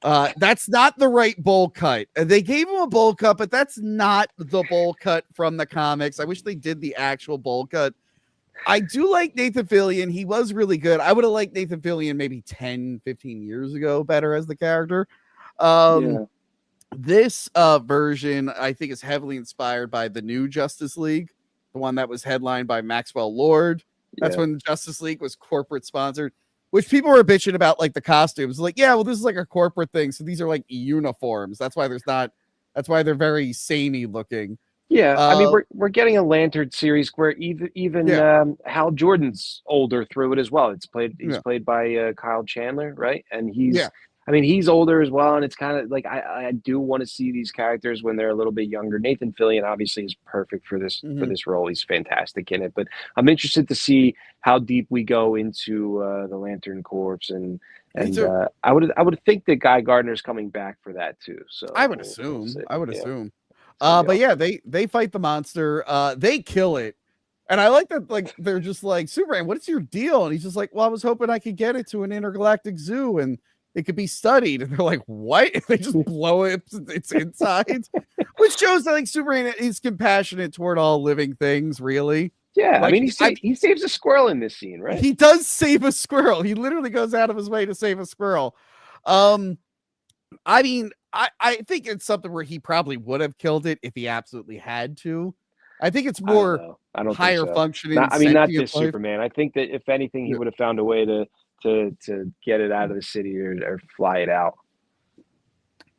That's not the right bowl cut. They gave him a bowl cut, but that's not the bowl cut from the comics. I wish they did the actual bowl cut. I do like Nathan Fillion. He was really good. I would have liked Nathan Fillion maybe 10, 15 years ago better as the character. This version, I think, is heavily inspired by the new Justice League, the one that was headlined by Maxwell Lord. That's when Justice League was corporate sponsored, which people were bitching about, like the costumes. Like, yeah, well, this is like a corporate thing, so these are like uniforms. That's why they're very samey looking. Yeah, I mean, we're getting a Lantern series where even Hal Jordan's older through it as well. He's played by Kyle Chandler, right? And he's older as well, and it's kind of like I do want to see these characters when they're a little bit younger. Nathan Fillion obviously is perfect for this role. He's fantastic in it, but I'm interested to see how deep we go into the Lantern Corps, and I would think that Guy Gardner's coming back for that too. So I would assume. But yeah, they fight the monster. They kill it. And I like that, like, they're just like, Superman, what's your deal? And he's just like, well, I was hoping I could get it to an intergalactic zoo and it could be studied. And they're like, what? And they just blow its insides, which shows that, like, Superman is compassionate toward all living things, really. Yeah, like, I mean, he saves a squirrel in this scene, right? He does save a squirrel. He literally goes out of his way to save a squirrel. I mean, I think it's something where he probably would have killed it if he absolutely had to. I think it's more I don't higher think so. functioning. Not this life. Superman. I think that if anything, he would have found a way to get it out of the city or fly it out.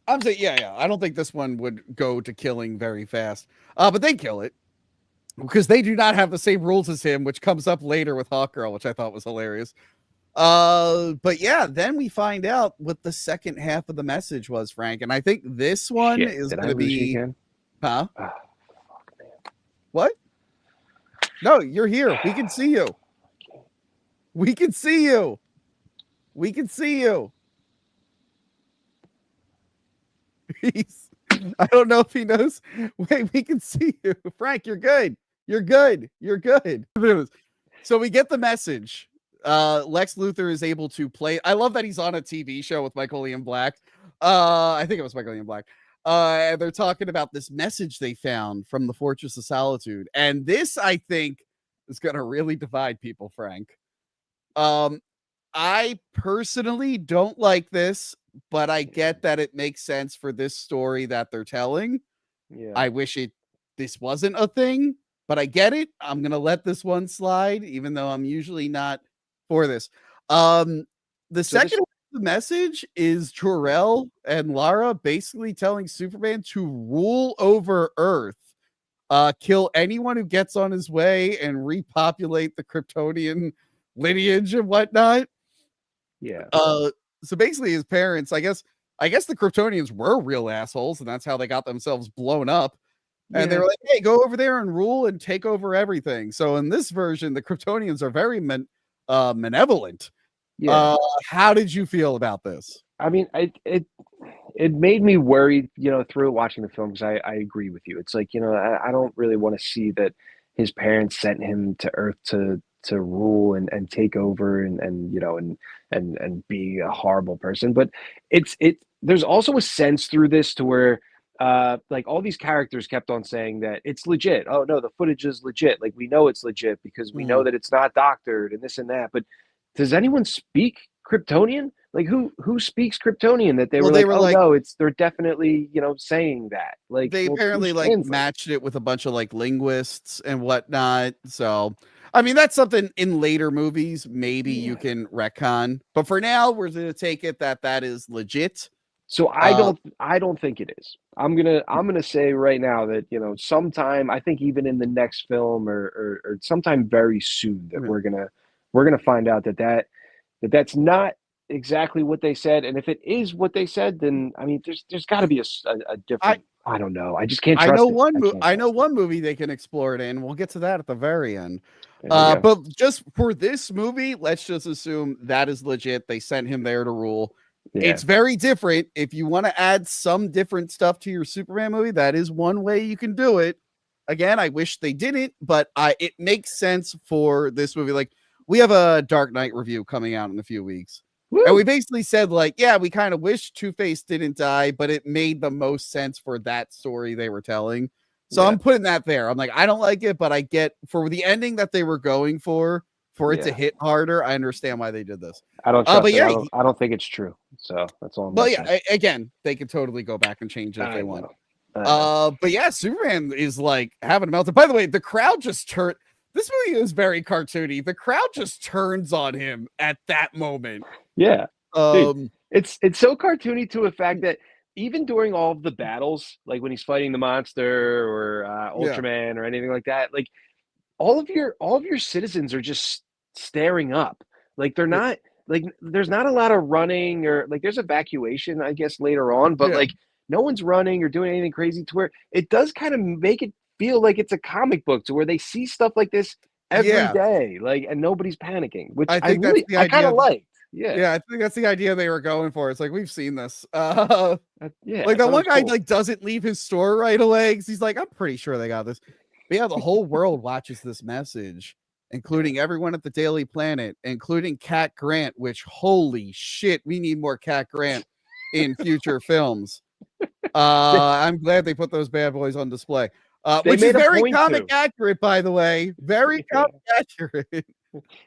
I'm saying, yeah. I don't think this one would go to killing very fast. But they kill it because they do not have the same rules as him, which comes up later with Hawkgirl, which I thought was hilarious. But yeah, then we find out what the second half of the message was, Frank, and I think this one is going to be, huh? Oh, fuck, man. What? No, you're here. We can see you. We can see you. We can see you. I don't know if he knows. Wait, we can see you, Frank. You're good. You're good. You're good. So we get the message. Lex Luthor is able to play. I love that he's on a TV show with Michael Ian Black. I think it was Michael Ian Black. And they're talking about this message they found from the Fortress of Solitude. And this, I think, is going to really divide people, Frank. I personally don't like this, but I get that it makes sense for this story that they're telling. Yeah. I wish this wasn't a thing, but I get it. I'm going to let this one slide, even though I'm usually not for this. The second message is Jor-El and Lara basically telling Superman to rule over Earth, kill anyone who gets on his way, and repopulate the Kryptonian lineage and whatnot. Yeah. So basically, his parents, I guess the Kryptonians were real assholes, and that's how they got themselves blown up. And they were like, "Hey, go over there and rule and take over everything." So in this version, the Kryptonians are very malevolent. Yeah. How did you feel about this? I mean, it made me worried, through watching the film, because I agree with you. It's like, I don't really want to see that his parents sent him to Earth to rule and take over and be a horrible person. But there's also a sense through this to where like all these characters kept on saying that it's legit. Oh no, the footage is legit. Like, we know it's legit because we know that it's not doctored and this and that. But does anyone speak Kryptonian? Like, who speaks Kryptonian? That they were like, no, they're definitely saying that. Like, they apparently matched it with a bunch of like linguists and whatnot. So I mean, that's something in later movies maybe you can retcon, but for now we're going to take it that is legit. So I don't think it is. I'm gonna say right now that sometime, I think even in the next film or sometime very soon, that we're gonna find out that that's not exactly what they said. And if it is what they said, then I mean, there's got to be a different. I don't know. I just can't trust it. I know one movie they can explore it in. We'll get to that at the very end. There you go. But just for this movie, let's just assume that is legit. They sent him there to rule. Yeah. It's very different. If you want to add some different stuff to your Superman movie, that is one way you can do it. Again, I wish they didn't, but it makes sense for this movie. Like, we have a Dark Knight review coming out in a few weeks. Woo! And we basically said, like, yeah, we kind of wish Two-Face didn't die, but it made the most sense for that story they were telling. So I'm putting that there. I'm like, I don't like it, but I get for the ending that they were going for it to hit harder. I understand why they did this. I don't trust it. I don't think it's true. So that's all. But yeah, again, they could totally go back and change it if they want. But yeah, Superman is like having a meltdown. By the way, the crowd just turned. This movie is very cartoony. The crowd just turns on him at that moment. Yeah. Dude, it's so cartoony to a fact that even during all of the battles, like when he's fighting the monster or Ultraman or anything like that, like all of your citizens are just staring up. Like they're not like there's not a lot of running or like there's evacuation, I guess, later on, but like no one's running or doing anything crazy to where it does kind of make it feel like it's a comic book to where they see stuff like this every day, like, and nobody's panicking, which I kind of liked. Yeah, I think that's the idea they were going for. It's like, we've seen this. Like that one guy like doesn't leave his store right away because he's like, I'm pretty sure they got this. But yeah, the whole world watches this message, including everyone at the Daily Planet, including Cat Grant, which holy shit, we need more Cat Grant in future films. I'm glad they put those bad boys on display. Which is very comic accurate, by the way. Very comic accurate.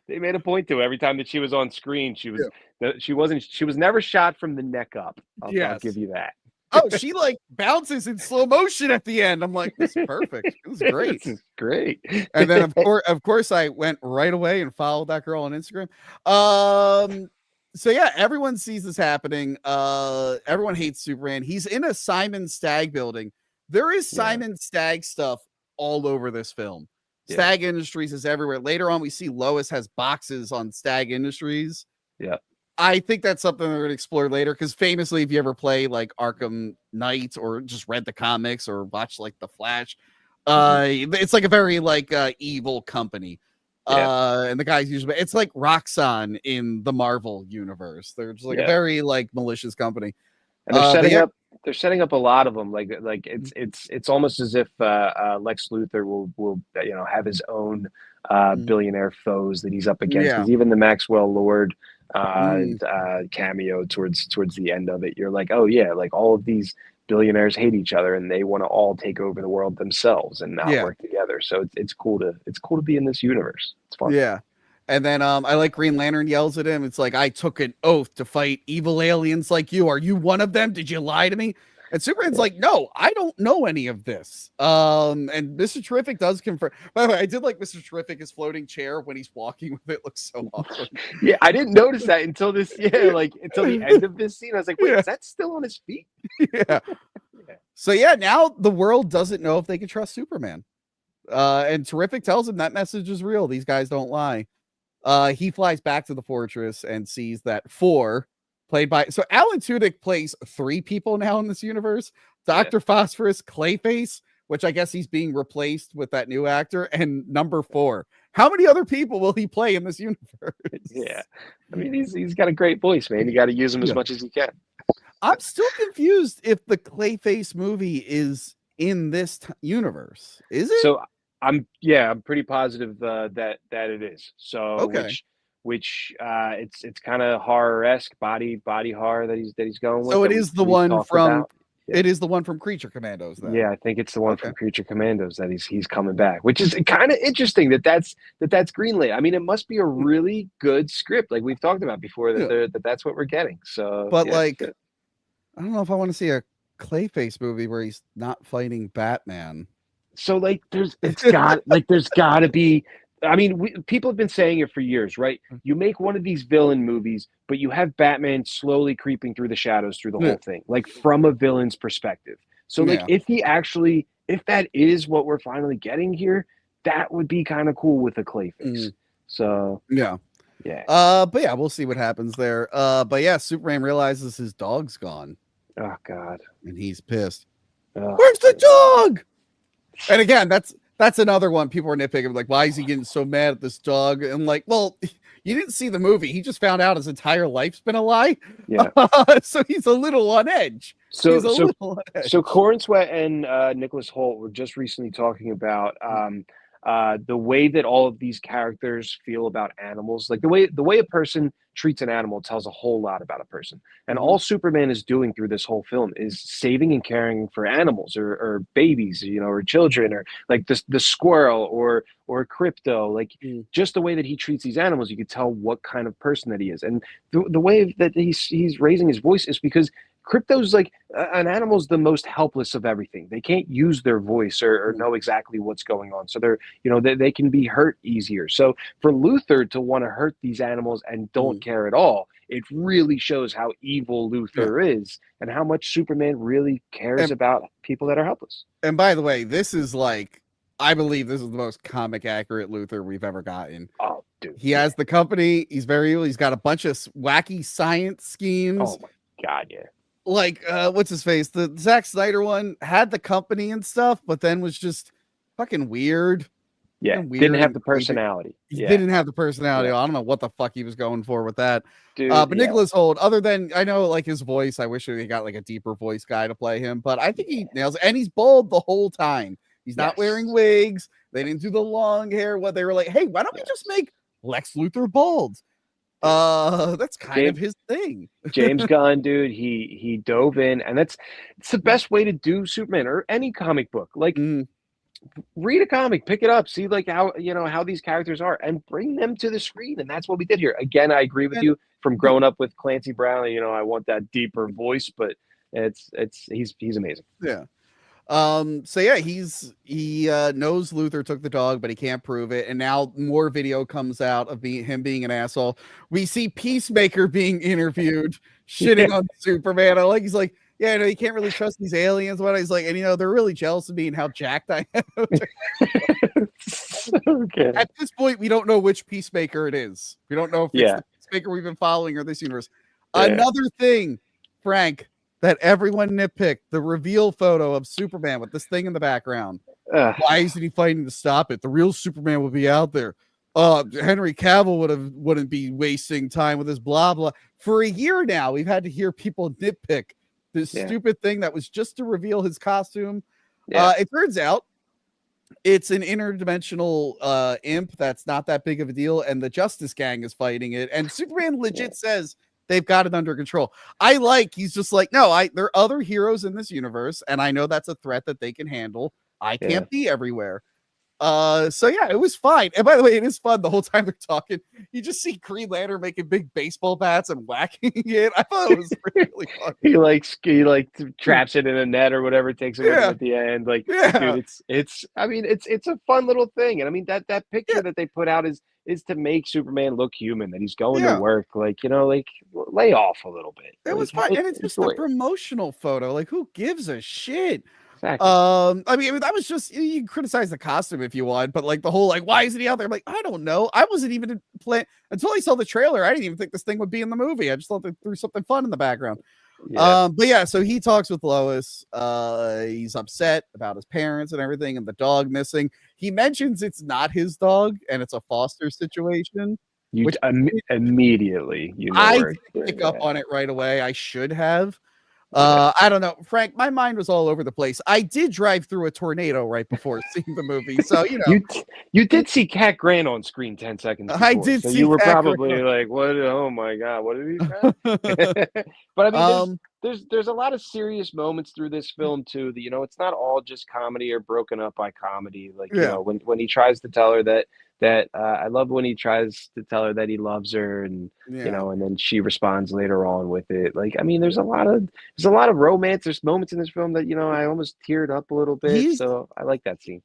They made a point to every time that she was on screen. She was never shot from the neck up. I'll give you that. Oh, she like bounces in slow motion at the end. I'm like, this is perfect. This is great. This is great. And then of course, I went right away and followed that girl on Instagram. So yeah, everyone sees this happening. Everyone hates Superman. He's in a Simon Stagg building. There is Simon Stagg stuff all over this film. Stagg Industries is everywhere. Later on, we see Lois has boxes on Stagg Industries. Yeah. I think that's something we're going to explore later because famously, if you ever play like Arkham Knight or just read the comics or watch like The Flash, it's like a very like evil company. And the guys usually, it's like Roxxon in the Marvel universe. They're just like a very like malicious company. And they're setting up a lot of them. Like it's almost as if Lex Luthor will have his own billionaire foes that he's up against. Because even the Maxwell Lord cameo towards the end of it, you're like, oh yeah, like all of these billionaires hate each other and they want to all take over the world themselves and not work together. So it's cool to be in this universe. It's fun. Yeah. And then I like Green Lantern yells at him. It's like, I took an oath to fight evil aliens like you. Are you one of them? Did you lie to me? And Superman's like, no, I don't know any of this. And Mr. Terrific does confirm. By the way, I did like Mr. Terrific, his floating chair when he's walking with it looks so awesome. Yeah, I didn't notice that until this. Yeah, like until the end of this scene. I was like, wait, is that still on his feet? Yeah. So yeah, now the world doesn't know if they can trust Superman. And Terrific tells him that message is real. These guys don't lie. He flies back to the fortress and sees that 4 played by Alan Tudyk plays 3 people now in this universe. Dr. Phosphorus, Clayface, which I guess he's being replaced with that new actor, and number 4. How many other people will he play in this universe? Yeah. I mean, he's got a great voice, man. You got to use him as much as you can. I'm still confused if the Clayface movie is in this universe. Is it? So I'm pretty positive that it is. So which it's kind of horror-esque body horror that he's going with. So it is the one from it is the one from Creature Commandos then. Yeah, I think it's the one from Creature Commandos that he's coming back, which is kind of interesting that's greenlit. I mean, it must be a really good script like we've talked about before that's what we're getting. So but like I don't know if I want to see a Clayface movie where he's not fighting Batman. So like there's got to be. I mean, people have been saying it for years, right? You make one of these villain movies, but you have Batman slowly creeping through the shadows through the whole thing, like from a villain's perspective. So like if that is what we're finally getting here, that would be kind of cool with a Clayface. So yeah. Yeah. But yeah, we'll see what happens there. But yeah, Superman realizes his dog's gone. Oh God. And he's pissed. Oh, Where's the dog? And again, that's another one. People are nitpicking, like, why is he getting so mad at this dog? And like, well, you didn't see the movie. He just found out his entire life's been a lie. Yeah. So he's a little on edge. So Corn Sweat and Nicholas Hoult were just recently talking about the way that all of these characters feel about animals. Like the way a person treats an animal tells a whole lot about a person. And all Superman is doing through this whole film is saving and caring for animals or babies, or children, or like the squirrel or Crypto. Like just the way that he treats these animals, you could tell what kind of person that he is. And the way that he's raising his voice is because Crypto's like an animal's the most helpless of everything. They can't use their voice or know exactly what's going on. So they can be hurt easier. So for Luthor to want to hurt these animals and don't care at all, it really shows how evil Luthor is and how much Superman really cares about people that are helpless. And by the way, this is like, I believe this is the most comic accurate Luthor we've ever gotten. Oh, dude. He has the company. He's very evil. He's got a bunch of wacky science schemes. Oh my God, yeah. Like, what's his face? The Zack Snyder one had the company and stuff, but then was just fucking weird. Yeah, didn't have the personality. He didn't have the personality. I don't know what the fuck he was going for with that. Dude, but Nicholas Hoult, other than, I know, like, his voice, I wish he got like a deeper voice guy to play him, but I think he nails it. And he's bald the whole time. He's not wearing wigs. They didn't do the long hair. What they were like, hey, why don't we just make Lex Luthor bald? That's kind of his thing. James Gunn, dude, he dove in, and it's the best way to do Superman or any comic book. Like, read a comic, pick it up, see like how these characters are, and bring them to the screen. And that's what we did here. Again, I agree with you. From growing up with Clancy Brown, I want that deeper voice, but he's amazing. Yeah. So yeah, he knows Luthor took the dog, but he can't prove it. And now more video comes out of him being an asshole. We see Peacemaker being interviewed, shitting on Superman. He's like, yeah, you can't really trust these aliens. What he's like, and they're really jealous of me and how jacked I am. Okay. At this point, we don't know which Peacemaker it is. We don't know if it's the Peacemaker we've been following or this universe. Yeah. Another thing, Frank, that everyone nitpicked, the reveal photo of Superman with this thing in the background. Why isn't he fighting to stop it? The real Superman would be out there. Henry Cavill wouldn't be wasting time with his blah blah. For a year now, we've had to hear people nitpick this stupid thing that was just to reveal his costume. It turns out it's an interdimensional imp that's not that big of a deal, and the Justice Gang is fighting it. And Superman legit says they've got it under control. He's just like, no, there are other heroes in this universe, and I know that's a threat that they can handle. I can't be everywhere. So yeah, it was fine. And by the way, it is fun the whole time they're talking. You just see Green Lantern making big baseball bats and whacking it. I thought it was really fun. he traps it in a net or whatever, takes it with him at the end. Like, dude, it's a fun little thing. And I mean that picture that they put out is to make Superman look human, that he's going to work, lay off a little bit. It was fun, and it's just a promotional photo. Like, who gives a shit? Exactly. I mean, that was just, you can criticize the costume if you want, but like the whole, like, why isn't he out there? I'm like, I don't know. I wasn't even playing until I saw the trailer. I didn't even think this thing would be in the movie. I just thought they threw something fun in the background. But yeah, so he talks with Lois. He's upset about his parents and everything and the dog missing. He mentions it's not his dog and it's a foster situation. Which immediately, I didn't pick up on it right away. I should have. I don't know, Frank, my mind was all over the place. I did drive through a tornado right before seeing the movie, so you did see Cat Grant on screen 10 seconds before, I did so see you were Cat probably Grant. like, what? Oh my God, what did he say? But I mean, there's a lot of serious moments through this film too, that it's not all just comedy or broken up by comedy. Like, when he tries to tell her that I love when he tries to tell her that he loves her, and and then she responds later on with it. Like, I mean, there's a lot of romance. There's moments in this film that I almost teared up a little bit. So I like that scene.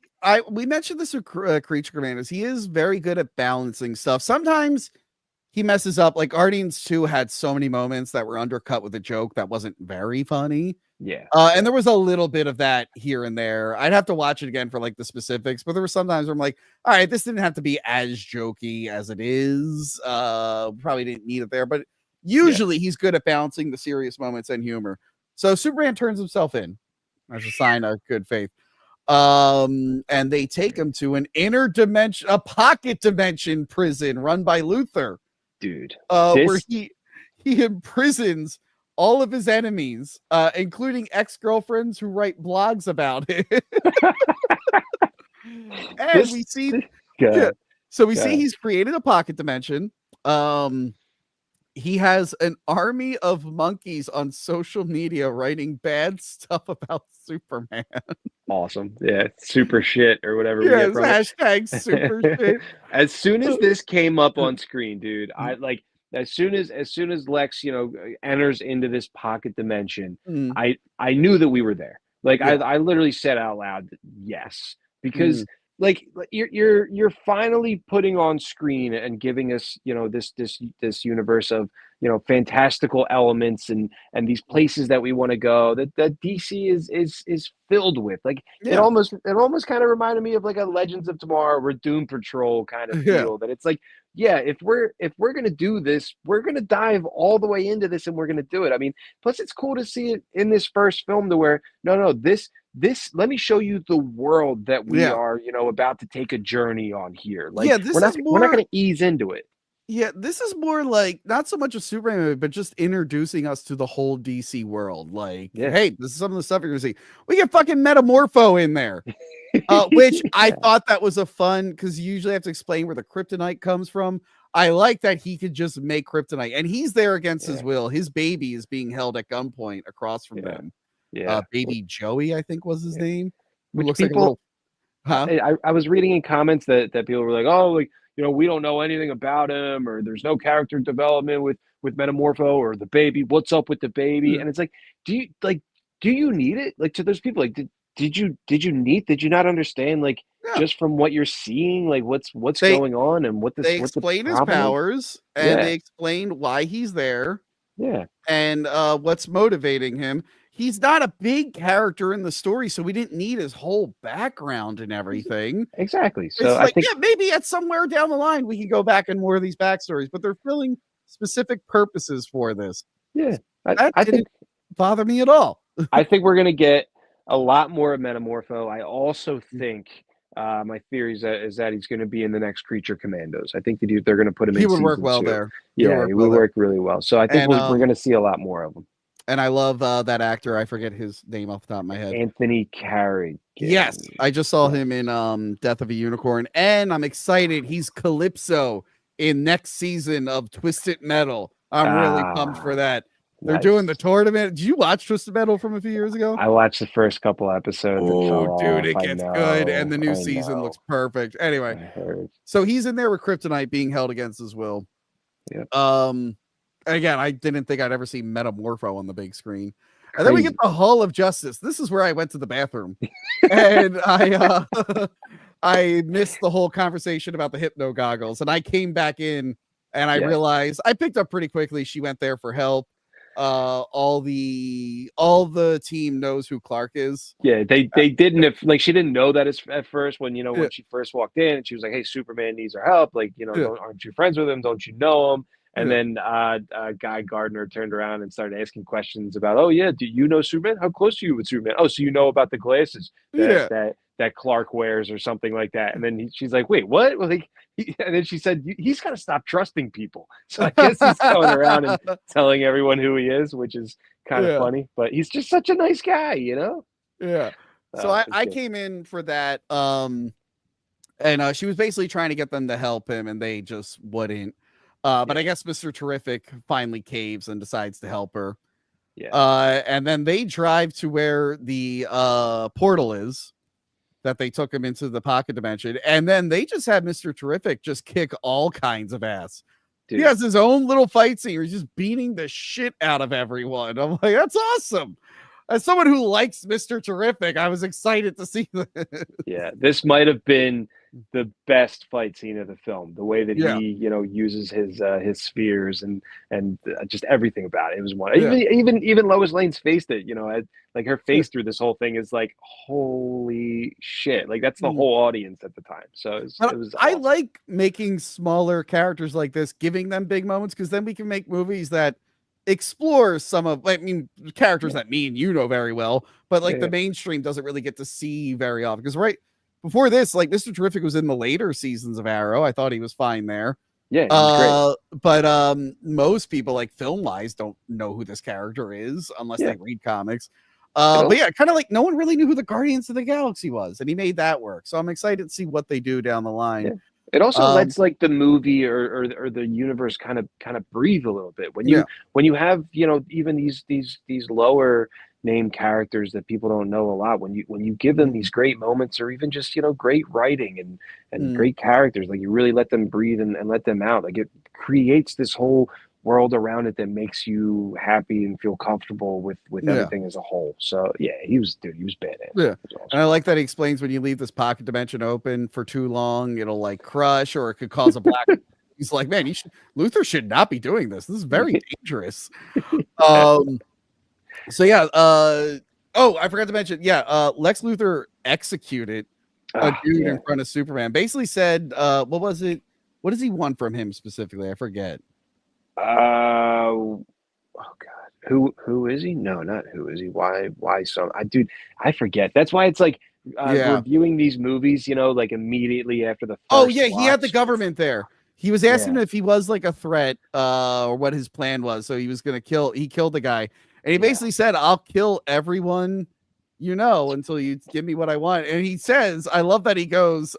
We mentioned this with Creature Commanders. He is very good at balancing stuff. Sometimes he messes up. Like Guardians 2 had so many moments that were undercut with a joke that wasn't very funny. Yeah. And there was a little bit of that here and there. I'd have to watch it again for like the specifics, but there were some times where I'm like, all right, this didn't have to be as jokey as it is. Probably didn't need it there, but usually he's good at balancing the serious moments and humor. So Superman turns himself in as a sign of good faith. And they take him to an a pocket dimension prison run by Luthor. Dude. Where he imprisons all of his enemies, including ex-girlfriends who write blogs about it. And we see he's created a pocket dimension. He has an army of monkeys on social media writing bad stuff about Superman. Awesome. Yeah, super shit or whatever. Yeah, hashtag super shit. As soon as this came up on screen, dude, I like as soon as Lex, enters into this pocket dimension, I knew that we were there. Like I literally said out loud, yes, because like you're finally putting on screen and giving us this universe of fantastical elements and these places that we want to go that DC is filled with. Like it almost kind of reminded me of like a Legends of Tomorrow or Doom Patrol kind of feel, that it's like, yeah, if we're gonna do this, we're gonna dive all the way into this and we're gonna do it. I mean, plus it's cool to see it in this first film to where this let me show you the world that we are about to take a journey on here. Like we're not gonna ease into it. Yeah, this is more like not so much a Superman movie, but just introducing us to the whole DC world. Like, hey, this is some of the stuff you're gonna see. We get fucking Metamorpho in there, which I thought that was a fun, because you usually have to explain where the kryptonite comes from. I like that he could just make kryptonite, and he's there against his will. His baby is being held at gunpoint across from them. Yeah, baby Joey, I think was his name. Which looks people, like a little. I was reading in comments that people were like, oh, like, we don't know anything about him, or there's no character development with Metamorpho or the baby. What's up with the baby? And it's like, do you need it? Like, to those people, like, did you not understand, like, just from what you're seeing, like what's going on and what this, they explain his powers and they explain why he's there. Yeah. And what's motivating him. He's not a big character in the story, so we didn't need his whole background and everything. Exactly. So it's like, I think maybe at somewhere down the line we can go back and more of these backstories, but they're filling specific purposes for this. Yeah, I didn't bother me at all. I think we're gonna get a lot more of Metamorpho. I also think my theory is that he's going to be in the next Creature Commandos. I think that they're going to put him in. He would work season well 2. there. Yeah, he would work really well. So I think we're going to see a lot more of him. And I love that actor. I forget his name off the top of my head. Anthony Carrigan. Yes, I just saw him in Death of a Unicorn, and I'm excited. He's Calypso in next season of Twisted Metal. I'm really pumped for that. They're doing the tournament. Did you watch Twisted Metal from a few years ago? I watched the first couple episodes. Oh, dude, it gets good, and the new season looks perfect. Anyway, so he's in there with kryptonite being held against his will. Yeah. Again, I didn't think I'd ever see Metamorpho on the big screen. And then we get the Hall of Justice. This is where I went to the bathroom. And I missed the whole conversation about the hypno goggles. And I came back in and I realized I picked up pretty quickly. She went there for help. All the team knows who Clark is. Yeah, they didn't she didn't know that at first when when she first walked in and she was like, hey, Superman needs our help. Like, aren't you friends with him? Don't you know him? And then Guy Gardner turned around and started asking questions about, oh, yeah, do you know Superman? How close are you with Superman? Oh, so you know about the glasses that Clark wears or something like that. And then she's like, wait, what? Well, and then she said, he's got to stop trusting people. So I guess he's going around and telling everyone who he is, which is kind of funny. But he's just such a nice guy, Yeah. So I came in for that. And she was basically trying to get them to help him, and they just wouldn't. But I guess Mr. Terrific finally caves and decides to help her. Yeah. And then they drive to where the portal is that they took him into the pocket dimension. And then they just had Mr. Terrific just kick all kinds of ass. Dude. He has his own little fight scene where he's just beating the shit out of everyone. I'm like, that's awesome. As someone who likes Mr. Terrific, I was excited to see this. Yeah, this might have been the best fight scene of the film. The way that he, uses his spheres and just everything about it. It was one. Yeah. Even Lois Lane's face that like her face through this whole thing is like, holy shit! Like that's the whole audience at the time. So it was. I awesome. like making smaller characters like this, giving them big moments, because then we can make movies that explore some of, characters that me and you know very well, but like the mainstream doesn't really get to see very often. Because right before this, like Mr. Terrific was in the later seasons of Arrow. I thought he was fine there. Yeah, he was great. But most people, like film wise, don't know who this character is unless they read comics. But yeah, kind of like no one really knew who the Guardians of the Galaxy was, and he made that work. So I'm excited to see what they do down the line. Yeah. It also lets like the movie or the universe kind of breathe a little bit when you have even these lower name characters that people don't know a lot, when you give them these great moments, or even just great writing and great characters, like you really let them breathe and let them out, like it creates this whole world around it that makes you happy and feel comfortable with everything as a whole. So yeah, he was badass. Yeah, awesome. And I like that he explains when you leave this pocket dimension open for too long, it'll like crush, or it could cause a black. He's like, man, Luthor should not be doing this. This is very dangerous. So yeah, I forgot to mention, Lex Luthor executed a dude in front of Superman. Basically said, what was it? What does he want from him specifically? I forget. Oh God, who is he? No, not who is he? Why so? I forget. That's why it's like reviewing these movies, like immediately after the first he had the government there. He was asking if he was like a threat, or what his plan was. So he was gonna he killed the guy, and he basically said, "I'll kill everyone, until you give me what I want." And he says, I love that he goes,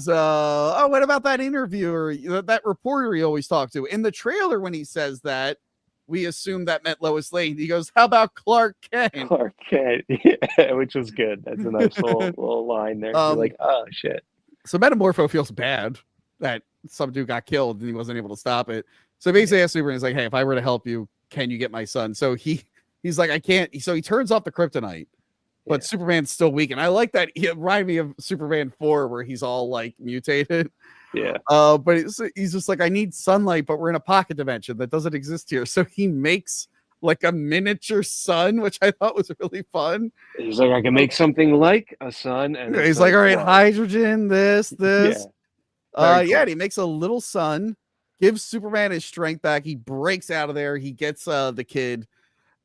what about that interviewer, that reporter he always talked to? In the trailer, when he says that, we assume that meant Lois Lane. He goes, how about Clark Kent? Clark Kent, yeah, which was good. That's a nice little line there. You're like, oh shit. So Metamorpho feels bad that some dude got killed and he wasn't able to stop it. So basically asked Superman, he's like, hey, if I were to help you, can you get my son? So he's like, I can't. So he turns off the kryptonite. But Superman's still weak, and I like that. He reminded me of Superman 4, where he's all like mutated. Yeah. But he's just like, I need sunlight, but we're in a pocket dimension that doesn't exist here. So he makes like a miniature sun, which I thought was really fun. He's like, I can make something like a sun, and he's like, all right, hydrogen, this. Cool. And he makes a little sun, gives Superman his strength back. He breaks out of there. He gets the kid.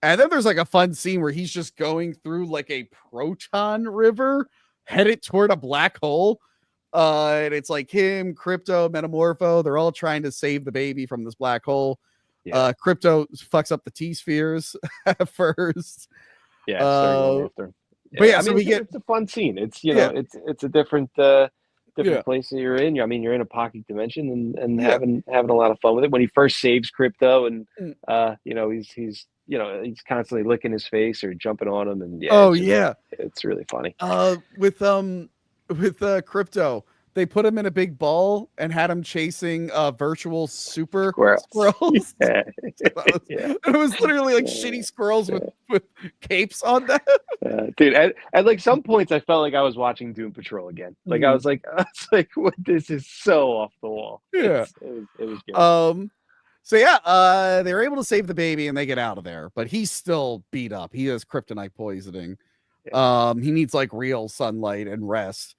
And then there's like a fun scene where he's just going through like a proton river headed toward a black hole. And it's like him, Crypto, Metamorpho. They're all trying to save the baby from this black hole. Crypto fucks up the T-spheres at first. But it's a fun scene. It's it's a different place that you're in. I mean, you're in a pocket dimension and having a lot of fun with it. When he first saves Crypto, and he's constantly licking his face or jumping on him, and it's really funny. With Crypto, they put him in a big ball and had him chasing virtual super squirrels. It was literally like shitty squirrels with capes on them. Dude, at like some points I felt like I was watching Doom Patrol again. Like I was like, what, this is so off the wall. It was good. So they were able to save the baby and they get out of there, but he's still beat up. He has kryptonite poisoning. He needs like real sunlight and rest.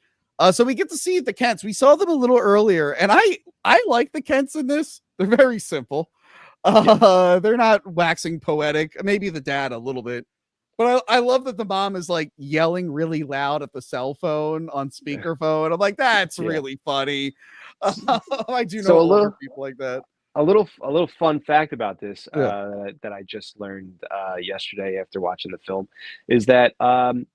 So we get to see the Kents. We saw them a little earlier, and I like the Kents in this. They're very simple. They're not waxing poetic. Maybe the dad a little bit, but I love that the mom is like yelling really loud at the cell phone on speakerphone. I'm like, that's really funny. I do know older people like that. A little fun fact about this that I just learned yesterday after watching the film is that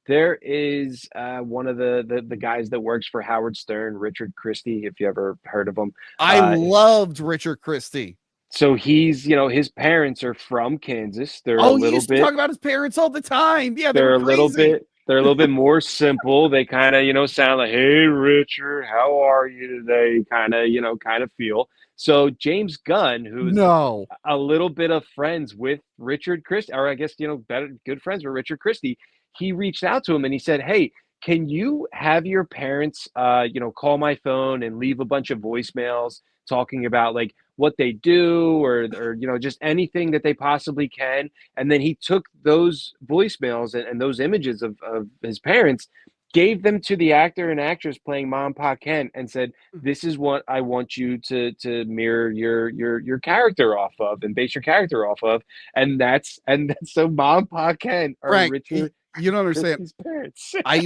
there is one of the guys that works for Howard Stern, Richard Christie, if you ever heard of him. I loved Richard Christie. So he's, his parents are from Kansas. They're he used to talk about his parents all the time. Yeah, they're a little bit more simple. They kind of, sound like, hey, Richard, how are you today? Kind of feel. So James Gunn, who's a little bit of friends with Richard Christie, or I guess, good friends with Richard Christie, he reached out to him and he said, hey, can you have your parents, call my phone and leave a bunch of voicemails talking about like what they do or just anything that they possibly can. And then he took those voicemails and those images of his parents, gave them to the actor and actress playing Mom and Pa Kent, and said, "This is what I want you to mirror your character off of and base your character off of." And that's so Mom and Pa Kent are Frank, Richard. you don't understand. Christie's parents. I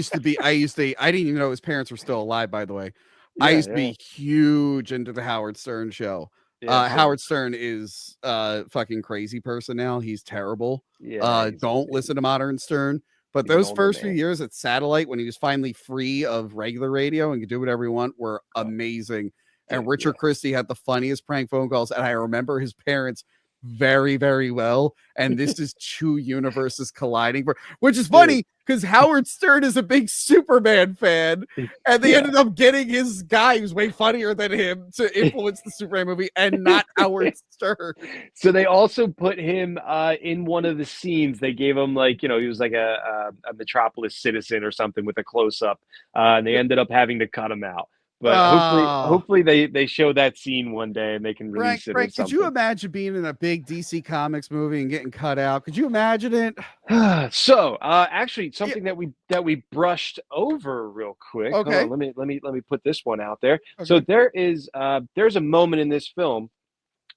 didn't even know his parents were still alive, by the way. I Yeah, used to be huge into the Howard Stern show. Yeah, same. Howard Stern is a fucking crazy person now. He's terrible. Yeah, Don't listen to modern Stern. But He's an those older first few man. years at Satellite, when he was finally free of regular radio and could do whatever he want, were amazing. And Richard Christie had the funniest prank phone calls. And I remember his parents very, very well. And this is two universes colliding, which is funny because Howard Stern is a big Superman fan. And they ended up getting his guy who's way funnier than him to influence the Superman movie and not Howard Stern. So they also put him in one of the scenes. They gave him he was like a Metropolis citizen or something with a close up. And they ended up having to cut him out. But hopefully they show that scene one day and they can release it. Frank, could you imagine being in a big DC Comics movie and getting cut out? Could you imagine it? So, actually, something that we brushed over real quick. Okay, let me put this one out there. Okay. So there's a moment in this film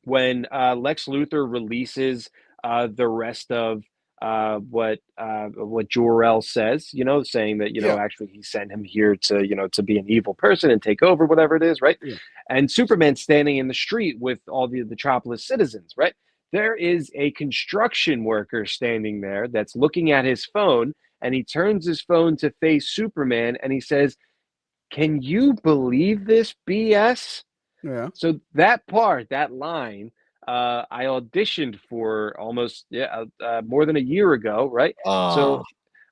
when Lex Luthor releases the rest of what Jor-El says, saying that actually he sent him here to be an evil person and take over whatever it is, right? Yeah. And Superman's standing in the street with all the Metropolis citizens, right? There is a construction worker standing there that's looking at his phone, and he turns his phone to face Superman and he says, "Can you believe this BS?" Yeah. So that line, I auditioned for almost more than a year ago, right? So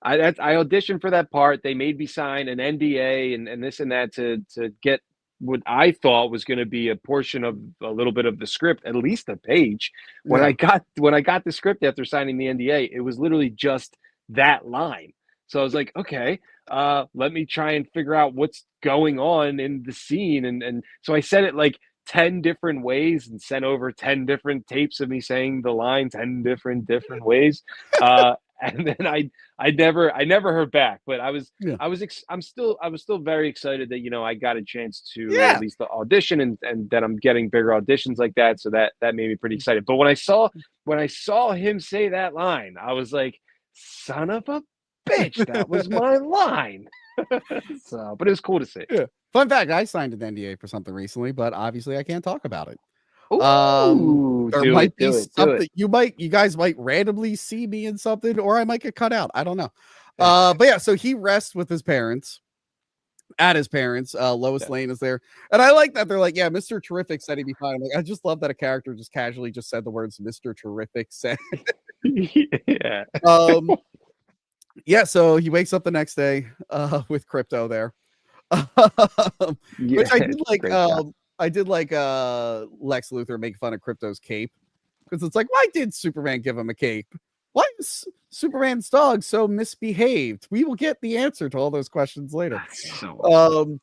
I auditioned for that part. They made me sign an NDA and this and that to get what I thought was going to be a portion of a little bit of the script, at least a page. When I got the script after signing the NDA, it was literally just that line. So I was like, okay, let me try and figure out what's going on in the scene. And so I said it like 10 different ways and sent over 10 different tapes of me saying the line 10 different ways. And then I never heard back, but I was still very excited that, I got a chance to at least the audition and that I'm getting bigger auditions like that. So that made me pretty excited. But when I saw him say that line, I was like, son of a bitch, that was my line. So, but it was cool to see. Yeah. Fun fact, I signed an NDA for something recently, but obviously I can't talk about it. Ooh, there might be something you guys might randomly see me in something, or I might get cut out. I don't know. But yeah, so he rests with his parents. At his parents, Lois Lane is there, and I like that they're like, yeah, Mr. Terrific said he'd be fine. I'm like, I just love that a character just casually just said the words Mr. Terrific said. Yeah. Yeah, so he wakes up the next day with Crypto there. Which I did like. I did like Lex Luthor make fun of Crypto's cape, because it's like, why did Superman give him a cape? Why is Superman's dog so misbehaved? We will get the answer to all those questions later. So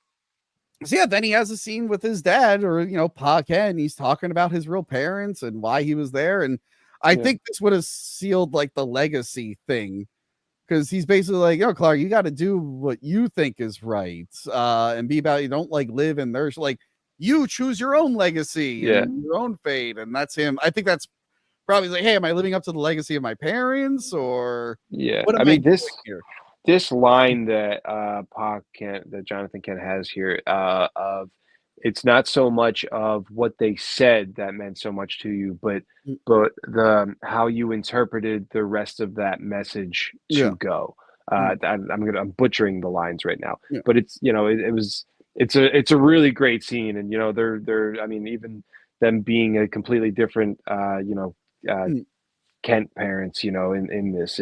yeah, then he has a scene with his dad, or Pa Ken. He's talking about his real parents and why he was there, and I think this would have sealed like the legacy thing. Because he's basically like, Clark, you got to do what you think is right, and be about. You don't like live in their you choose your own legacy and your own fate, and that's him. I think that's probably like, hey, am I living up to the legacy of my parents, or what? I mean, this line that that Jonathan Kent has here of it's not so much of what they said that meant so much to you, but the how you interpreted the rest of that message to go. I'm butchering the lines right now, but it's it's a really great scene, and they're I mean, even them being a completely different Kent parents, in this,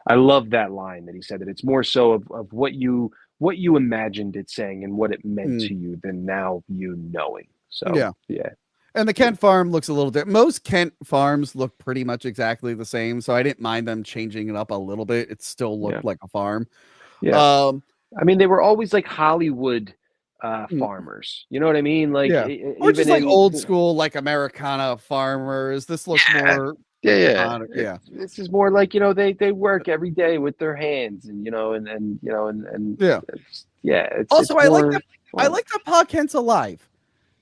I love that line that he said, that it's more so of what you imagined it saying and what it meant to you than now knowing. So yeah. And the Kent farm looks a little different. Most Kent farms look pretty much exactly the same, so I didn't mind them changing it up a little bit. It still looked like a farm. Yeah. I mean, they were always like Hollywood farmers. You know what I mean? Like, or even just like old school, like Americana farmers. This looks more. This is more like, they work every day with their hands, and Also, I I like that Pa Kent's alive.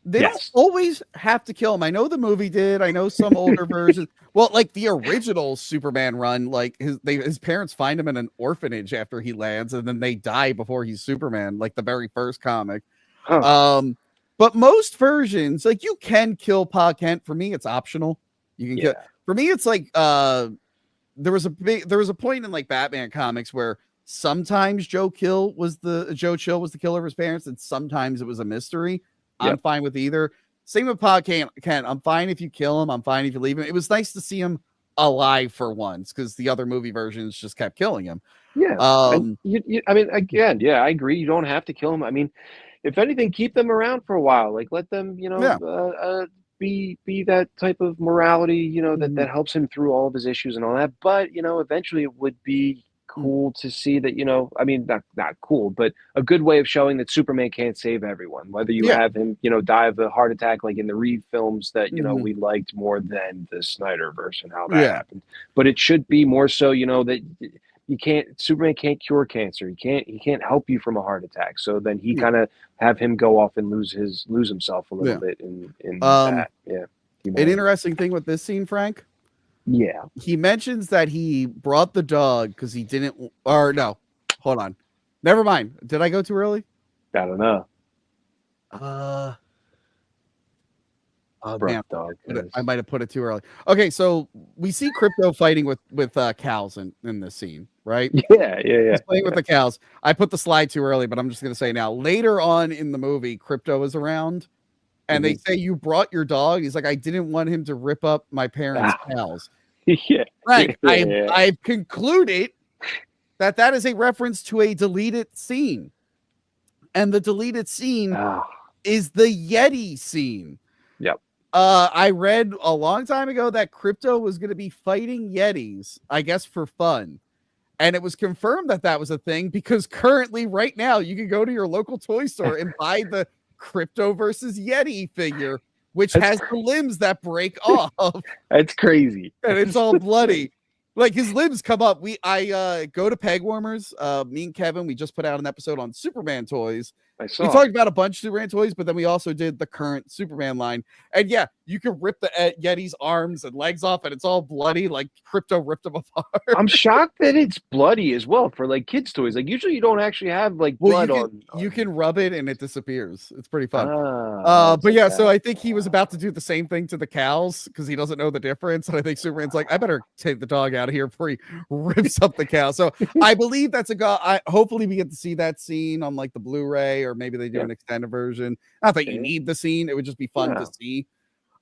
They don't always have to kill him. I know the movie did. I know some older versions. Well, like the original Superman run, like his parents find him in an orphanage after he lands, and then they die before he's Superman, like the very first comic. But most versions, like you can kill Pa Kent. For me, it's optional. You can kill. For me, it's like there was a point in like Batman comics where sometimes Joe Chill was the killer of his parents, and sometimes it was a mystery. I'm fine with either. Same with Pa Kent. I'm fine if you kill him. I'm fine if you leave him. It was nice to see him alive for once, because the other movie versions just kept killing him. Yeah. I mean, again, I agree. You don't have to kill him. I mean, if anything, keep them around for a while. Like, let them, be that type of morality, that helps him through all of his issues and all that. But, eventually it would be cool to see that, I mean, not cool, but a good way of showing that Superman can't save everyone, whether you have him, die of a heart attack, like in the Reeve films that, we liked more than the Snyder version, how that happened. But it should be more so, that Superman can't cure cancer. He can't help you from a heart attack. So then he kind of have him go off and lose himself a little bit in that. Yeah. An interesting thing with this scene, Frank. Yeah. He mentions that he brought the dog because he didn't, or no, hold on. Never mind. Did I go too early? I don't know. Man, dog. I might have put it too early. Okay, so we see Krypto fighting with cows in this scene, right? Yeah. He's playing with the cows. I put the slide too early, but I'm just going to say now, later on in the movie, Krypto is around, and they say, you brought your dog. He's like, I didn't want him to rip up my parents' cows. Frank, I've concluded that is a reference to a deleted scene. And the deleted scene is the Yeti scene. Yep. I read a long time ago that Krypto was going to be fighting Yetis, I guess for fun. And it was confirmed that was a thing, because currently, right now, you can go to your local toy store and buy the Krypto versus Yeti figure, which has the limbs that break off. That's crazy. And it's all bloody. Like, his limbs come up. I go to Peg Warmers. Me and Kevin, we just put out an episode on Superman toys. We talked about a bunch of Superman toys, but then we also did the current Superman line. And yeah, you can rip the Yeti's arms and legs off, and it's all bloody, like Krypto ripped them apart. I'm shocked that it's bloody as well for like kids' toys. Like, usually you don't actually have like blood on. You can rub it and it disappears. It's pretty fun. But yeah, so I think he was about to do the same thing to the cows because he doesn't know the difference. And I think Superman's like, I better take the dog out of here before he rips up the cow. So I believe that's hopefully we get to see that scene on like the Blu-ray, or maybe they do an extended version. Not that you need the scene. It would just be fun to see.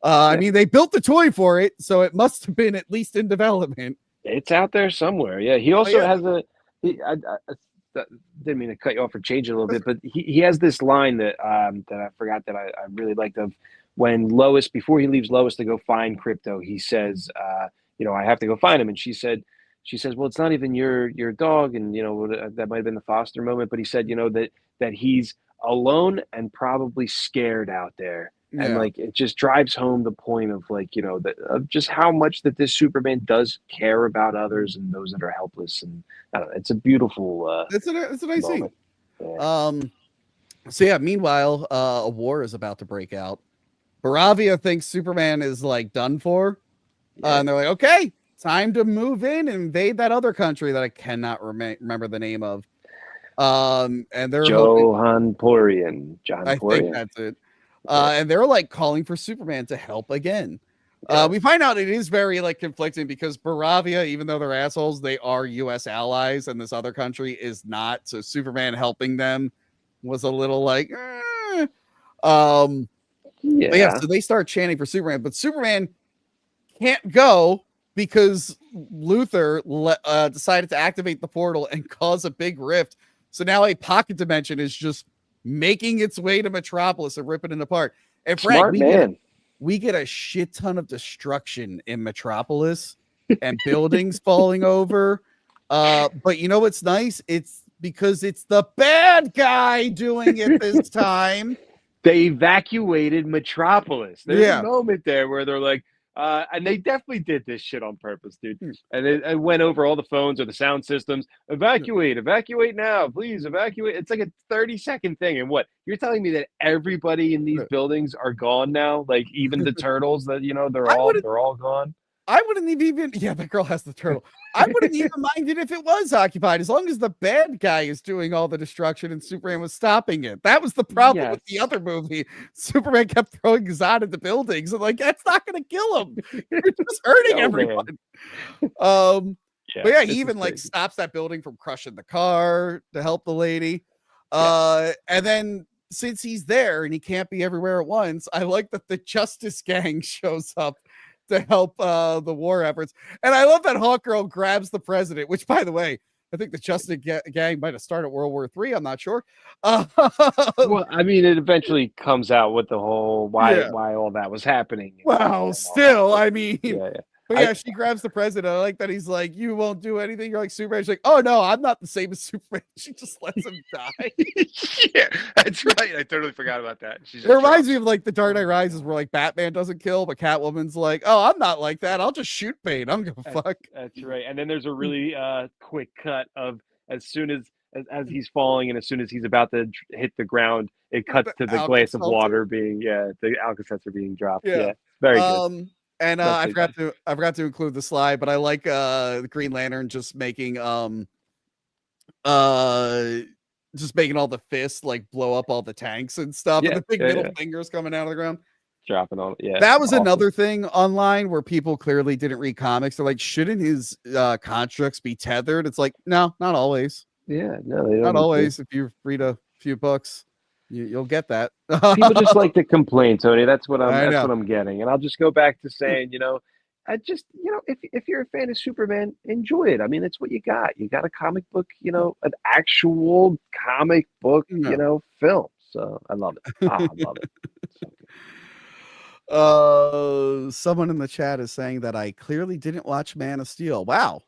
I mean, they built the toy for it, so it must have been at least in development. It's out there somewhere. Yeah. He also has I didn't mean to cut you off or change it a little bit, but he has this line that I forgot that I really liked, of when Lois, before he leaves Lois to go find Krypto, he says, I have to go find him. And she says, well, it's not even your dog. And, that might've been the Foster moment, but he said, that he's alone and probably scared out there. Yeah. And like, it just drives home the point of like, of just how much that this Superman does care about others and those that are helpless. And I don't know, it's a beautiful, it's a nice scene. Yeah. So yeah, meanwhile, a war is about to break out. Baravia thinks Superman is like done for. And they're like, okay, time to move in and invade that other country that I cannot remember the name of. And they're John Porian. I think that's it. And they're like calling for Superman to help again. We find out it is very like conflicting because Baravia, even though they're assholes, they are U.S. allies, and this other country is not. So Superman helping them was a little like, But yeah, so they start chanting for Superman, but Superman can't go because Luthor decided to activate the portal and cause a big rift. So now a pocket dimension is just making its way to Metropolis and ripping it apart. And Frank, we get a shit ton of destruction in Metropolis and buildings falling over. But you know what's nice? It's because it's the bad guy doing it this time. They evacuated Metropolis. There's a moment there where they're like, and they definitely did this shit on purpose, dude. And it went over all the phones or the sound systems. Evacuate now, please evacuate. It's like a 30-second thing. And what? You're telling me that everybody in these buildings are gone now? Like even the turtles that they're all gone. I wouldn't even. Yeah, that girl has the turtle. I wouldn't even mind it if it was occupied, as long as the bad guy is doing all the destruction and Superman was stopping it. That was the problem with the other movie. Superman kept throwing Zod into buildings, and that's not going to kill him. You're just hurting everyone. But yeah, he even stops that building from crushing the car to help the lady. And then since he's there and he can't be everywhere at once, I like that the Justice Gang shows up to help the war efforts. And I love that Hawkgirl grabs the president, which, by the way, I think the Justice Gang might have started World War III. I'm not sure. Well, I mean, it eventually comes out with the whole why all that was happening. Well, still, I mean, but yeah, she grabs the president. I like that he's like, you won't do anything. You're like Superman. She's like, oh no, I'm not the same as Superman. She just lets him die. Yeah, that's right. I totally forgot about that. It reminds me of the Dark Knight Rises, where Batman doesn't kill, but Catwoman's like, oh, I'm not like that. I'll just shoot Bane. I'm gonna fuck. That's right. And then there's a really quick cut of as soon as he's falling and as soon as he's about to hit the ground, it cuts to the glass of water being the Alka-Seltzer being dropped. Yeah, very good. And I forgot to include the slide, but I like the Green Lantern just making all the fists blow up all the tanks and stuff, and the big middle fingers coming out of the ground. Dropping all that was awesome. Another thing online where people clearly didn't read comics. They're like, shouldn't his constructs be tethered? It's like, no, not always. Yeah, no, they don't not always. If you read a few books, you'll get that. People just like to complain, Tony. That's what I'm getting. And I'll just go back to saying, if you're a fan of Superman, enjoy it. I mean, it's what you got. You got a comic book, an actual comic book, film. So I love it. I love it. So good. Someone in the chat is saying that I clearly didn't watch Man of Steel. Wow.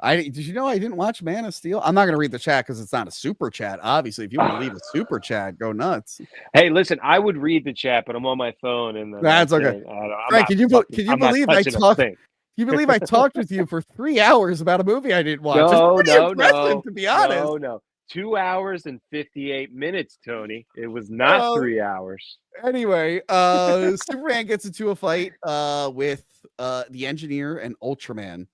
Did you know I didn't watch Man of Steel? I'm not going to read the chat because it's not a super chat. Obviously, if you want to leave a super chat, go nuts. Hey, listen, I would read the chat, but I'm on my phone, and that's okay. Frank, can you believe I talked? You believe I talked with you for 3 hours about a movie I didn't watch? No, to be honest. No. 2 hours and 58 minutes, Tony. It was not 3 hours. Anyway, Superman gets into a fight with the Engineer and Ultraman.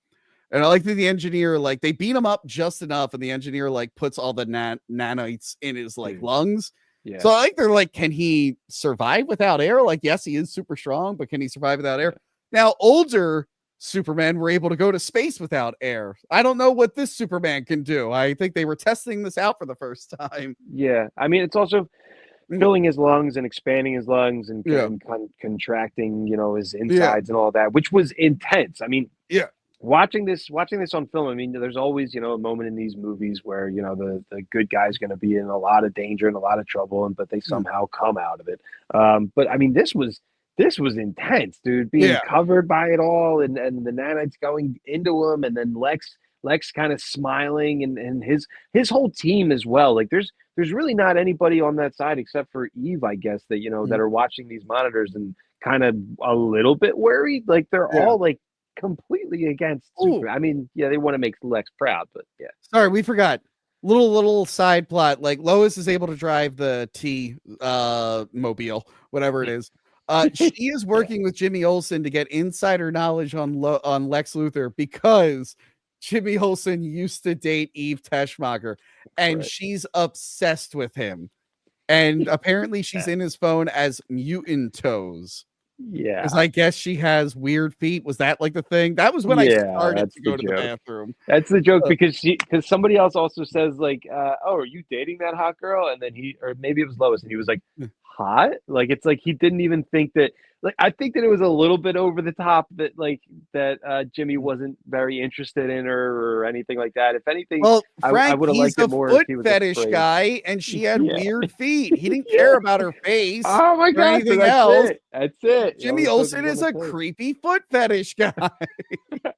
And I like that the Engineer, they beat him up just enough, and the Engineer puts all the nanites in his lungs. Yeah. So they're can he survive without air? Yes, he is super strong, but can he survive without air? Now, older Supermen were able to go to space without air. I don't know what this Superman can do. I think they were testing this out for the first time. Yeah, I mean, it's also filling his lungs and expanding his lungs and contracting, his insides and all that, which was intense. I mean, Watching this on film, I mean, there's always, a moment in these movies where, the good guy's going to be in a lot of danger and a lot of trouble, but they somehow come out of it. But I mean, this was intense, dude, being covered by it all and the nanites going into him, and then Lex kind of smiling and his whole team as well. There's really not anybody on that side except for Eve, I guess, that, that are watching these monitors and kind of a little bit worried. They're all completely against Superman. I mean, they want to make Lex proud, but sorry, we forgot little side plot. Lois is able to drive the T mobile, whatever it is. She is working with Jimmy Olsen to get insider knowledge on Lex Luthor, because Jimmy Olsen used to date Eve Teschmacher, and she's obsessed with him, and apparently she's in his phone as Mutant Toes. Yeah, because I guess she has weird feet. Was that the thing? That was when I started to go to the bathroom. That's the joke, because somebody else also says oh, are you dating that hot girl? And then or maybe it was Lois, and he was like, hot? It's he didn't even think that. I think that it was a little bit over the top that Jimmy wasn't very interested in her or anything like that. If anything, Frank, I would have liked it more if he was fetish afraid. Guy, and she had weird feet. He didn't care about her face. Oh my god, anything else. That's it. Jimmy Olsen is a creepy foot fetish guy.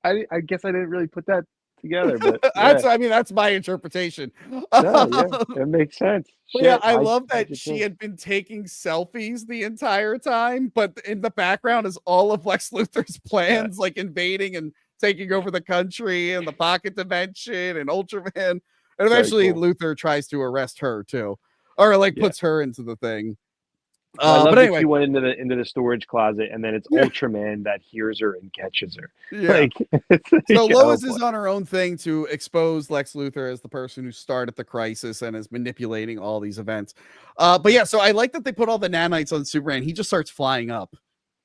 I guess I didn't really put that together. But that's my interpretation. It makes sense. Well, yeah, I love that she had been taking selfies the entire time, but in the background is all of Lex Luthor's plans, like invading and taking over the country and the pocket dimension and Ultraman. And eventually Luthor tries to arrest her too, or like puts her into the thing. I love that she went into the storage closet, and then it's Ultraman that hears her and catches her. Yeah. So Lois is on her own thing to expose Lex Luthor as the person who started the crisis and is manipulating all these events. But yeah, so I like that they put all the nanites on Superman. He just starts flying up.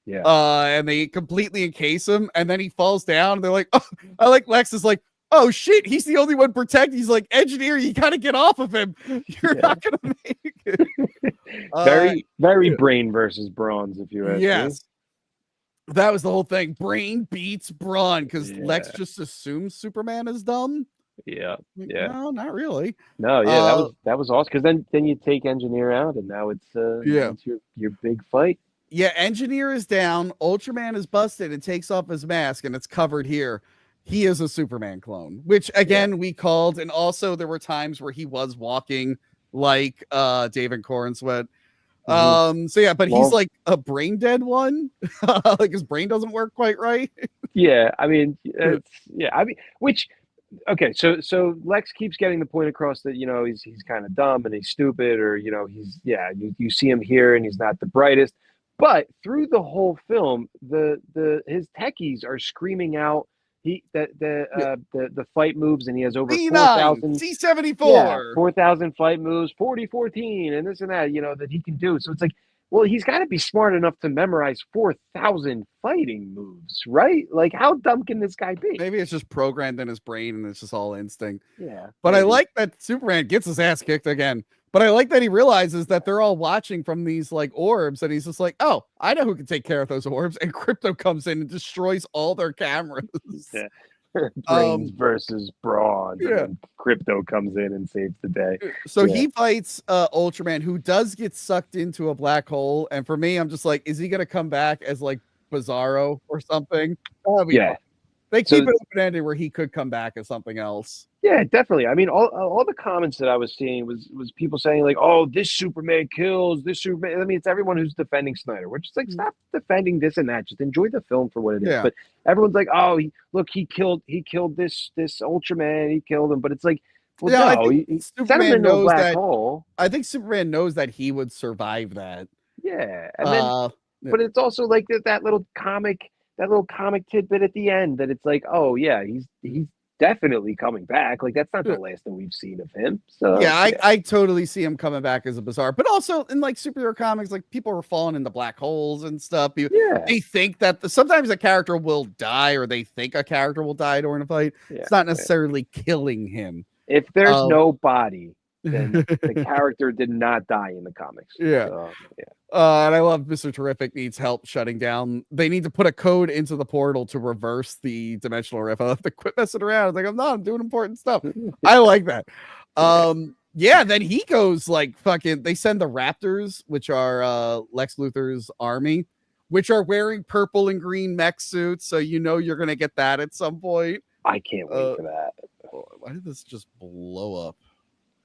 Yeah. And they completely encase him, and then he falls down. And they're like, oh, I like Lex is like, oh shit, he's the only one protected. He's like, engineer, you gotta get off of him. You're not gonna make it. Very brain versus bronze, if you ask me. That was the whole thing. Brain beats brawn because Lex just assumes Superman is dumb. Yeah. No, not really. No, that was awesome. Because then you take engineer out, and now it's your big fight. Yeah, engineer is down. Ultraman is busted and takes off his mask, and it's covered here. He is a Superman clone, which again we called, and also there were times where he was walking like David Cornsweat. So yeah, but he's like a brain dead one. Like his brain doesn't work quite right. So Lex keeps getting the point across that he's kind of dumb and he's stupid, or he's you see him here and he's not the brightest. But through the whole film, his techies are screaming out the fight moves, and he has over 4,000 C-74, 4,000 fight moves, 40-14, and this and that, that he can do. So it's like, well, he's got to be smart enough to memorize 4,000 fighting moves, right? Like, how dumb can this guy be? Maybe it's just programmed in his brain, and it's just all instinct. Yeah, but maybe. I like that Superman gets his ass kicked again. But I like that he realizes that they're all watching from these like orbs, and he's just like, "Oh, I know who can take care of those orbs." And Crypto comes in and destroys all their cameras. Brains versus brawn. Yeah. And Crypto comes in and saves the day. So he fights Ultraman, who does get sucked into a black hole. And for me, I'm just like, is he gonna come back as like Bizarro or something? They keep it open-ended where he could come back as something else. Yeah, definitely. I mean, all the comments that I was seeing was people saying like, "Oh, this Superman kills, this Superman." I mean, it's everyone who's defending Snyder. We're just like, stop defending this and that. Just enjoy the film for what it is. But everyone's like, "Oh, he killed this Ultraman. He killed him." But it's like, well, no, Superman knows black hole. I think Superman knows that he would survive that. Yeah, and then, but it's also like that little comic tidbit at the end that it's like, oh yeah, he's definitely coming back. Like, that's not the last that we've seen of him. So I totally see him coming back as a Bizarre, but also in like superhero comics, like people are falling into black holes and stuff. They think that sometimes a character will die, or they think a character will die during a fight. It's not necessarily killing him. If there's no body, then the character did not die in the comics. And I love Mr. Terrific needs help shutting down. They need to put a code into the portal to reverse the dimensional rift. I have to quit messing around. It's like, I'm doing important stuff. I like that. Then he goes like fucking. They send the Raptors, which are Lex Luthor's army, which are wearing purple and green mech suits. So you're gonna get that at some point. I can't wait for that. Why did this just blow up?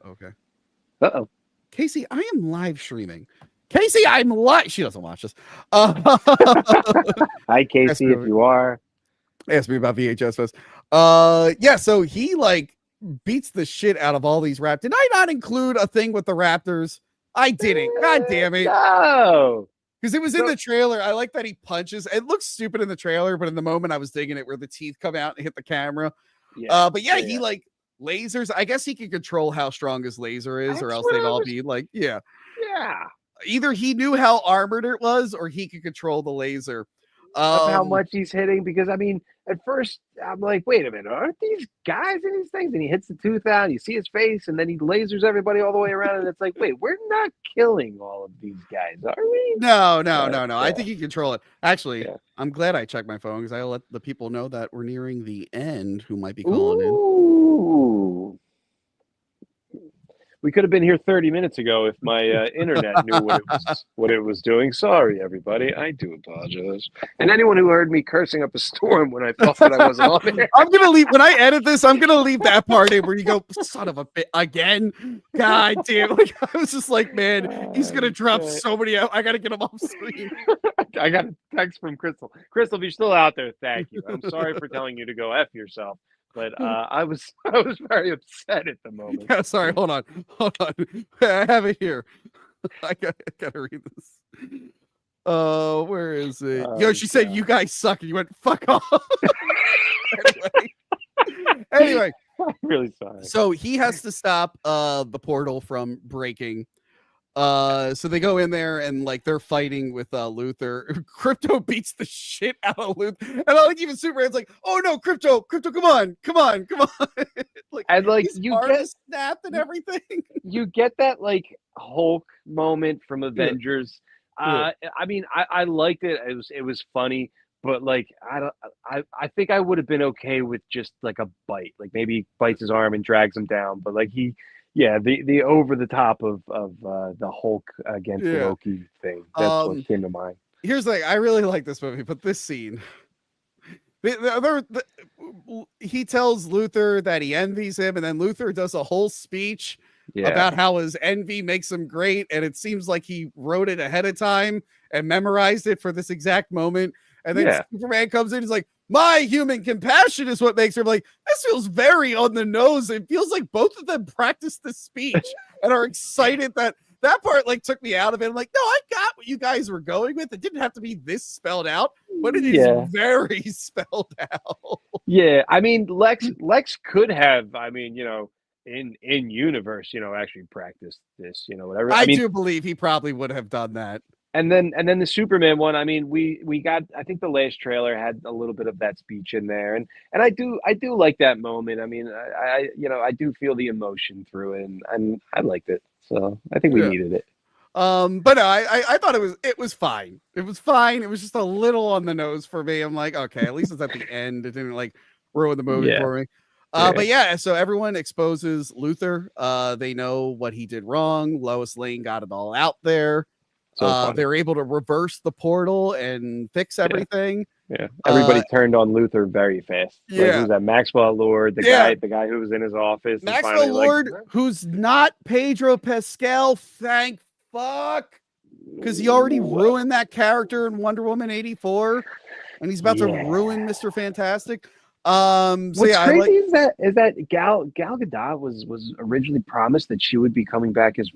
Okay. Uh-oh. Casey, I am live streaming. Casey, I'm live. She doesn't watch this. Hi, Casey, if you are. Ask me about VHS Fest. So he like beats the shit out of all these Raptors. Did I not include a thing with the Raptors? I didn't. God damn it. No. Because it was in the trailer. I like that he punches. It looks stupid in the trailer, but in the moment I was digging it where the teeth come out and hit the camera. He like lasers. I guess he can control how strong his laser is, or else they'd all be like, either he knew how armored it was, or he could control the laser. Of how much he's hitting, because I mean, at first I'm like, wait a minute, aren't these guys in these things? And he hits the tooth out, and you see his face, and then he lasers everybody all the way around, and it's like, wait, we're not killing all of these guys, are we? No. I think he can control it. Actually, I'm glad I checked my phone, because I'll let the people know that we're nearing the end who might be calling in. we could have been here 30 minutes ago if my internet knew what it was doing. Sorry, everybody. I do apologize. And anyone who heard me cursing up a storm when I thought that I wasn't on there. I'm gonna leave when I edit this. I'm gonna leave that part in where you go, son of a bit again. God damn! Like, I was just like, man, he's gonna drop so many. I gotta get him off screen. I got a text from Crystal. Crystal, if you're still out there, thank you. I'm sorry for telling you to go F yourself. But I was very upset at the moment. Yeah, sorry, hold on. I have it here. I gotta read this. Where is it? Yo, she said you guys suck, and you went fuck off. Anyway, I'm really sorry. So he has to stop the portal from breaking. So they go in there and like they're fighting with Luthor. Crypto beats the shit out of Luthor, and I like even Superman's like, "Oh no, Crypto, come on!" Like, and like you get snapped and everything. You get that like Hulk moment from Avengers. I mean, I liked it. It was funny, but like I think I would have been okay with just like a bite, like maybe bites his arm and drags him down, but like the over the top of the Hulk against Loki thing. That's what came to mind. Here's the thing: I really like this movie, but this scene, he tells Luthor that he envies him, and then Luthor does a whole speech about how his envy makes him great, and it seems like he wrote it ahead of time and memorized it for this exact moment. And then Superman comes in, he's like, "My human compassion is what makes her." Like, this feels very on the nose. It feels like both of them practiced the speech and are excited that part like took me out of it. I'm like, no, I got what you guys were going with. It didn't have to be this spelled out, but it is very spelled out. Yeah, I mean, Lex could have, I mean, in universe, actually practiced this, whatever. I do believe he probably would have done that. And then the Superman one, I mean, we got, I think the last trailer had a little bit of that speech in there, and I do like that moment. I mean, I do feel the emotion through it, and I liked it. So I think we needed it. But no, I thought it was fine. It was fine. It was just a little on the nose for me. I'm like, okay, at least it's at the end. It didn't like ruin the movie for me. But yeah, so everyone exposes Luthor. They know what he did wrong. Lois Lane got it all out there. So they're able to reverse the portal and fix everything. Yeah, everybody turned on Luthor very fast. Yeah, like, who's that? Maxwell Lord, the guy who was in his office. Maxwell Lord, who's not Pedro Pascal. Thank fuck, because he already ruined that character in Wonder Woman 84, and he's about to ruin Mr. Fantastic. What's crazy is that Gal Gadot was originally promised that she would be coming back as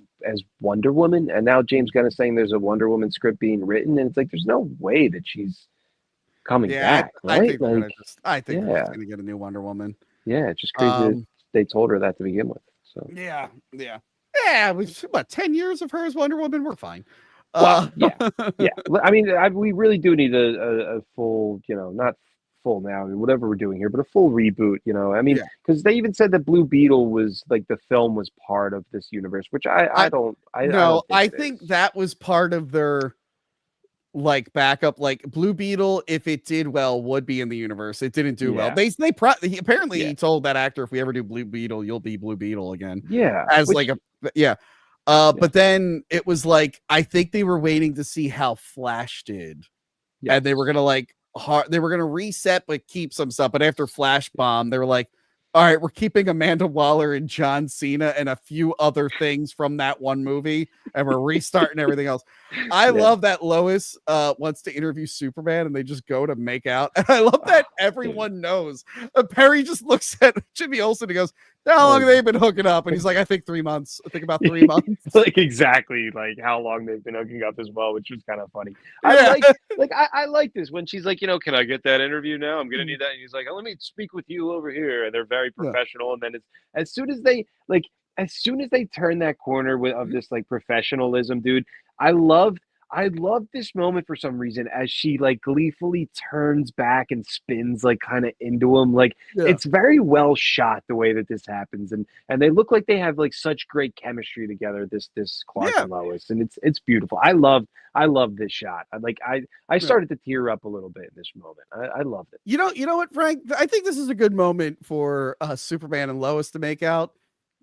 Wonder Woman, and now James Gunn is saying there's a Wonder Woman script being written, and it's like there's no way that she's coming back. Right? I think we're just gonna get a new Wonder Woman. Yeah, it's just crazy that they told her that to begin with. So yeah. We've 10 years of her as Wonder Woman. We're fine. Well, yeah. I mean, we really do need a full, not full now, I mean, whatever we're doing here, but a full reboot, I mean, because they even said that Blue Beetle was like the film was part of this universe, which I don't think that was part of their like backup. Like Blue Beetle, if it did well, would be in the universe. It didn't do well. He told that actor, if we ever do Blue Beetle, you'll be Blue Beetle again. But then it was like, I think they were waiting to see how Flash did, and they were gonna they were going to reset but keep some stuff. But after Flash Bomb, they were like, all right, we're keeping Amanda Waller and John Cena and a few other things from that one movie, and we're restarting everything else. I love that Lois wants to interview Superman, and they just go to make out. And I love that everyone knows. Perry just looks at Jimmy Olsen and goes, how long have they been hooking up? And he's like, I think 3 months. I think about 3 months. Like exactly like how long they've been hooking up as well, which was kind of funny. I like this when she's like, can I get that interview now? I'm gonna need that. And he's like, let me speak with you over here. And they're very professional. And then it's as soon as they turn that corner of this like professionalism, dude, I love this moment for some reason as she like gleefully turns back and spins like kind of into him. Like it's very well shot the way that this happens, and they look like they have like such great chemistry together. This Clark and Lois, and it's beautiful. I love this shot. I started to tear up a little bit in this moment. I loved it. You know what, Frank? I think this is a good moment for Superman and Lois to make out.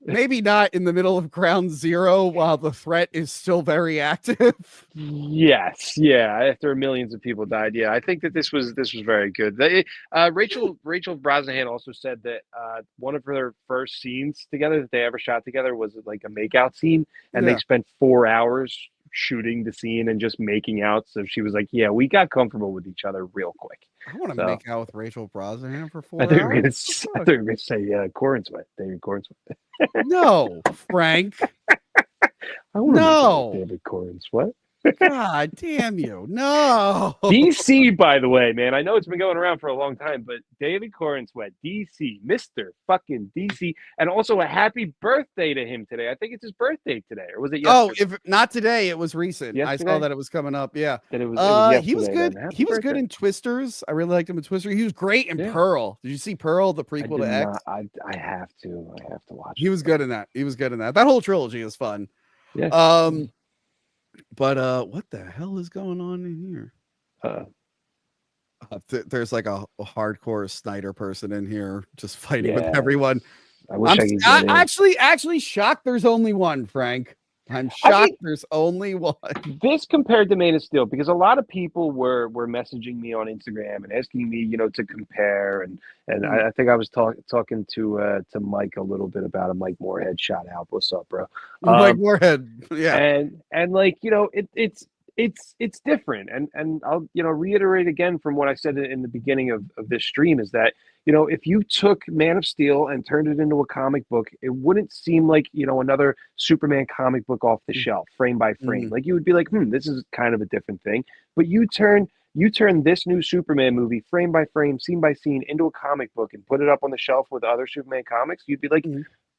maybe not in the middle of ground zero while the threat is still very active. Yes, yeah. After millions of people died, yeah. I think that this was very good. Rachel Brosnahan also said that one of their first scenes together that they ever shot together was like a makeout scene, and they spent 4 hours shooting the scene and just making out. So she was like, "Yeah, we got comfortable with each other real quick." I want to make out with Rachel Brosnahan for 4 I think hours. I think we are gonna say Corn Sweat, David Corn Sweat. No, Frank. I want No, to David Corn Sweat. God damn you. No. DC, by the way, man. I know it's been going around for a long time, but David Corn Sweat, DC, Mr. fucking DC, and also a happy birthday to him today. I think it's his birthday today, or was it yesterday? Oh, if not today, it was recent. Yesterday? I saw that it was coming up. Yeah. That it was He was good. Then. He was good in Twisters. I really liked him in Twisters. He was great in Pearl. Did you see Pearl, the prequel to X? I have to. I have to watch He was good in that. He was good in that. That whole trilogy is fun. Yeah. But what the hell is going on in here? There's like a hardcore Snyder person in here just fighting with everyone. I wish I'm actually shocked there's only one, Frank. I'm shocked there's only one. This compared to Man of Steel, because a lot of people were messaging me on Instagram and asking me, to compare, and I think I was talking to Mike a little bit about it. Mike Moorhead, shout out, what's up, bro? Mike Moorhead, yeah, and like it's different, and I'll reiterate again from what I said in the beginning of this stream is that if you took Man of Steel and turned it into a comic book, it wouldn't seem like another Superman comic book off the shelf, frame by frame. Like you would be like, this is kind of a different thing. But you turn this new Superman movie frame by frame, scene by scene into a comic book and put it up on the shelf with other Superman comics, you'd be like,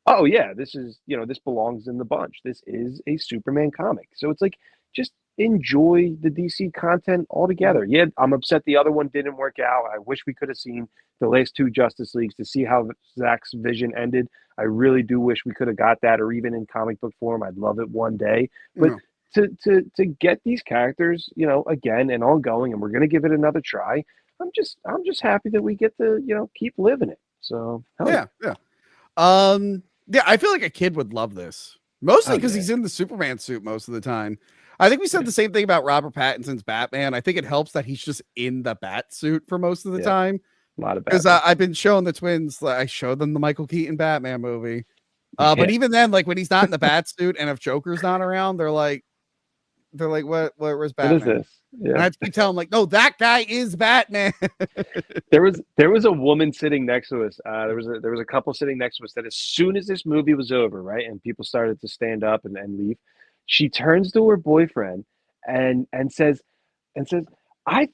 oh yeah, this is this belongs in the bunch. This is a Superman comic. So it's like, just enjoy the DC content altogether. Yeah, I'm upset the other one didn't work out. I wish we could have seen the last two Justice Leagues to see how Zack's vision ended. I really do wish we could have got that, or even in comic book form. I'd love it one day. But to get these characters, again and ongoing, and we're gonna give it another try. I'm just happy that we get to keep living it. So yeah. I feel like a kid would love this, mostly because he's in the Superman suit most of the time. I think we said the same thing about Robert Pattinson's Batman. I think it helps that he's just in the bat suit for most of the time. A lot of because I've been showing the twins. I showed them the Michael Keaton Batman movie, but even then, like when he's not in the bat suit and if Joker's not around, they're like, where's Batman? What is this? Yeah. And I have to keep telling them, like, no, that guy is Batman. There was a woman sitting next to us. There was a couple sitting next to us that as soon as this movie was over, right, and people started to stand up and leave, she turns to her boyfriend and says, I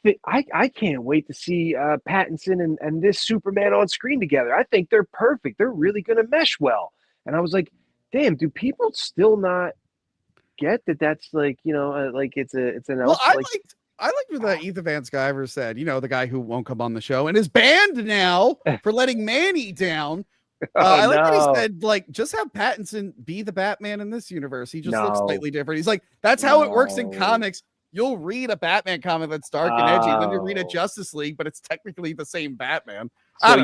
can't wait to see Pattinson and this Superman on screen together. I think they're perfect. They're really going to mesh well. And I was like, damn, do people still not get that? That's like, like it's an. Well, I liked what that Ethan Van Sciver said. The guy who won't come on the show and is banned now for letting Manny down. I like what he said, like, just have Pattinson be the Batman in this universe. He just looks slightly different. He's like, that's how it works in comics. You'll read a Batman comic that's dark and edgy, and then you read a Justice League, but it's technically the same Batman. So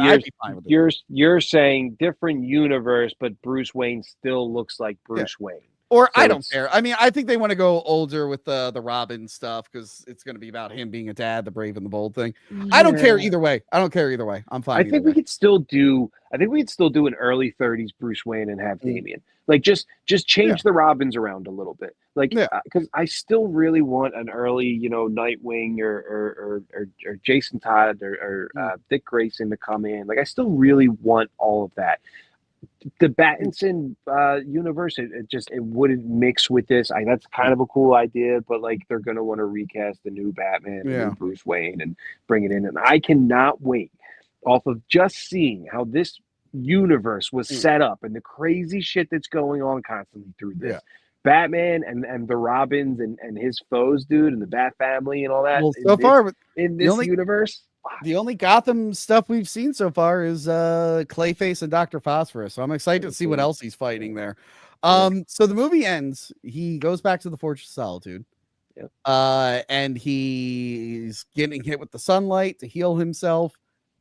you're saying different universe, but Bruce Wayne still looks like Bruce Wayne. Or so I don't care. I mean, I think they want to go older with the Robin stuff because it's going to be about him being a dad, the brave and the bold thing. Yeah. I don't care either way. I'm fine. I think we could still do an early 30s Bruce Wayne and have Damian. Like just change the Robins around a little bit. Like because I still really want an early, Nightwing or Jason Todd or Dick Grayson to come in. Like I still really want all of that. The Pattinson universe, it wouldn't mix with this. That's kind of a cool idea, but like they're gonna want to recast the new Batman, and Bruce Wayne, and bring it in. And I cannot wait off of just seeing how this universe was set up and the crazy shit that's going on constantly through this. Batman and the Robins and his foes, dude, and the Bat family and all that. Well, so far in this universe. The only Gotham stuff we've seen so far is Clayface and Dr. Phosphorus. So I'm excited to see what else he's fighting there. So the movie ends. He goes back to the Fortress of Solitude. And he's getting hit with the sunlight to heal himself.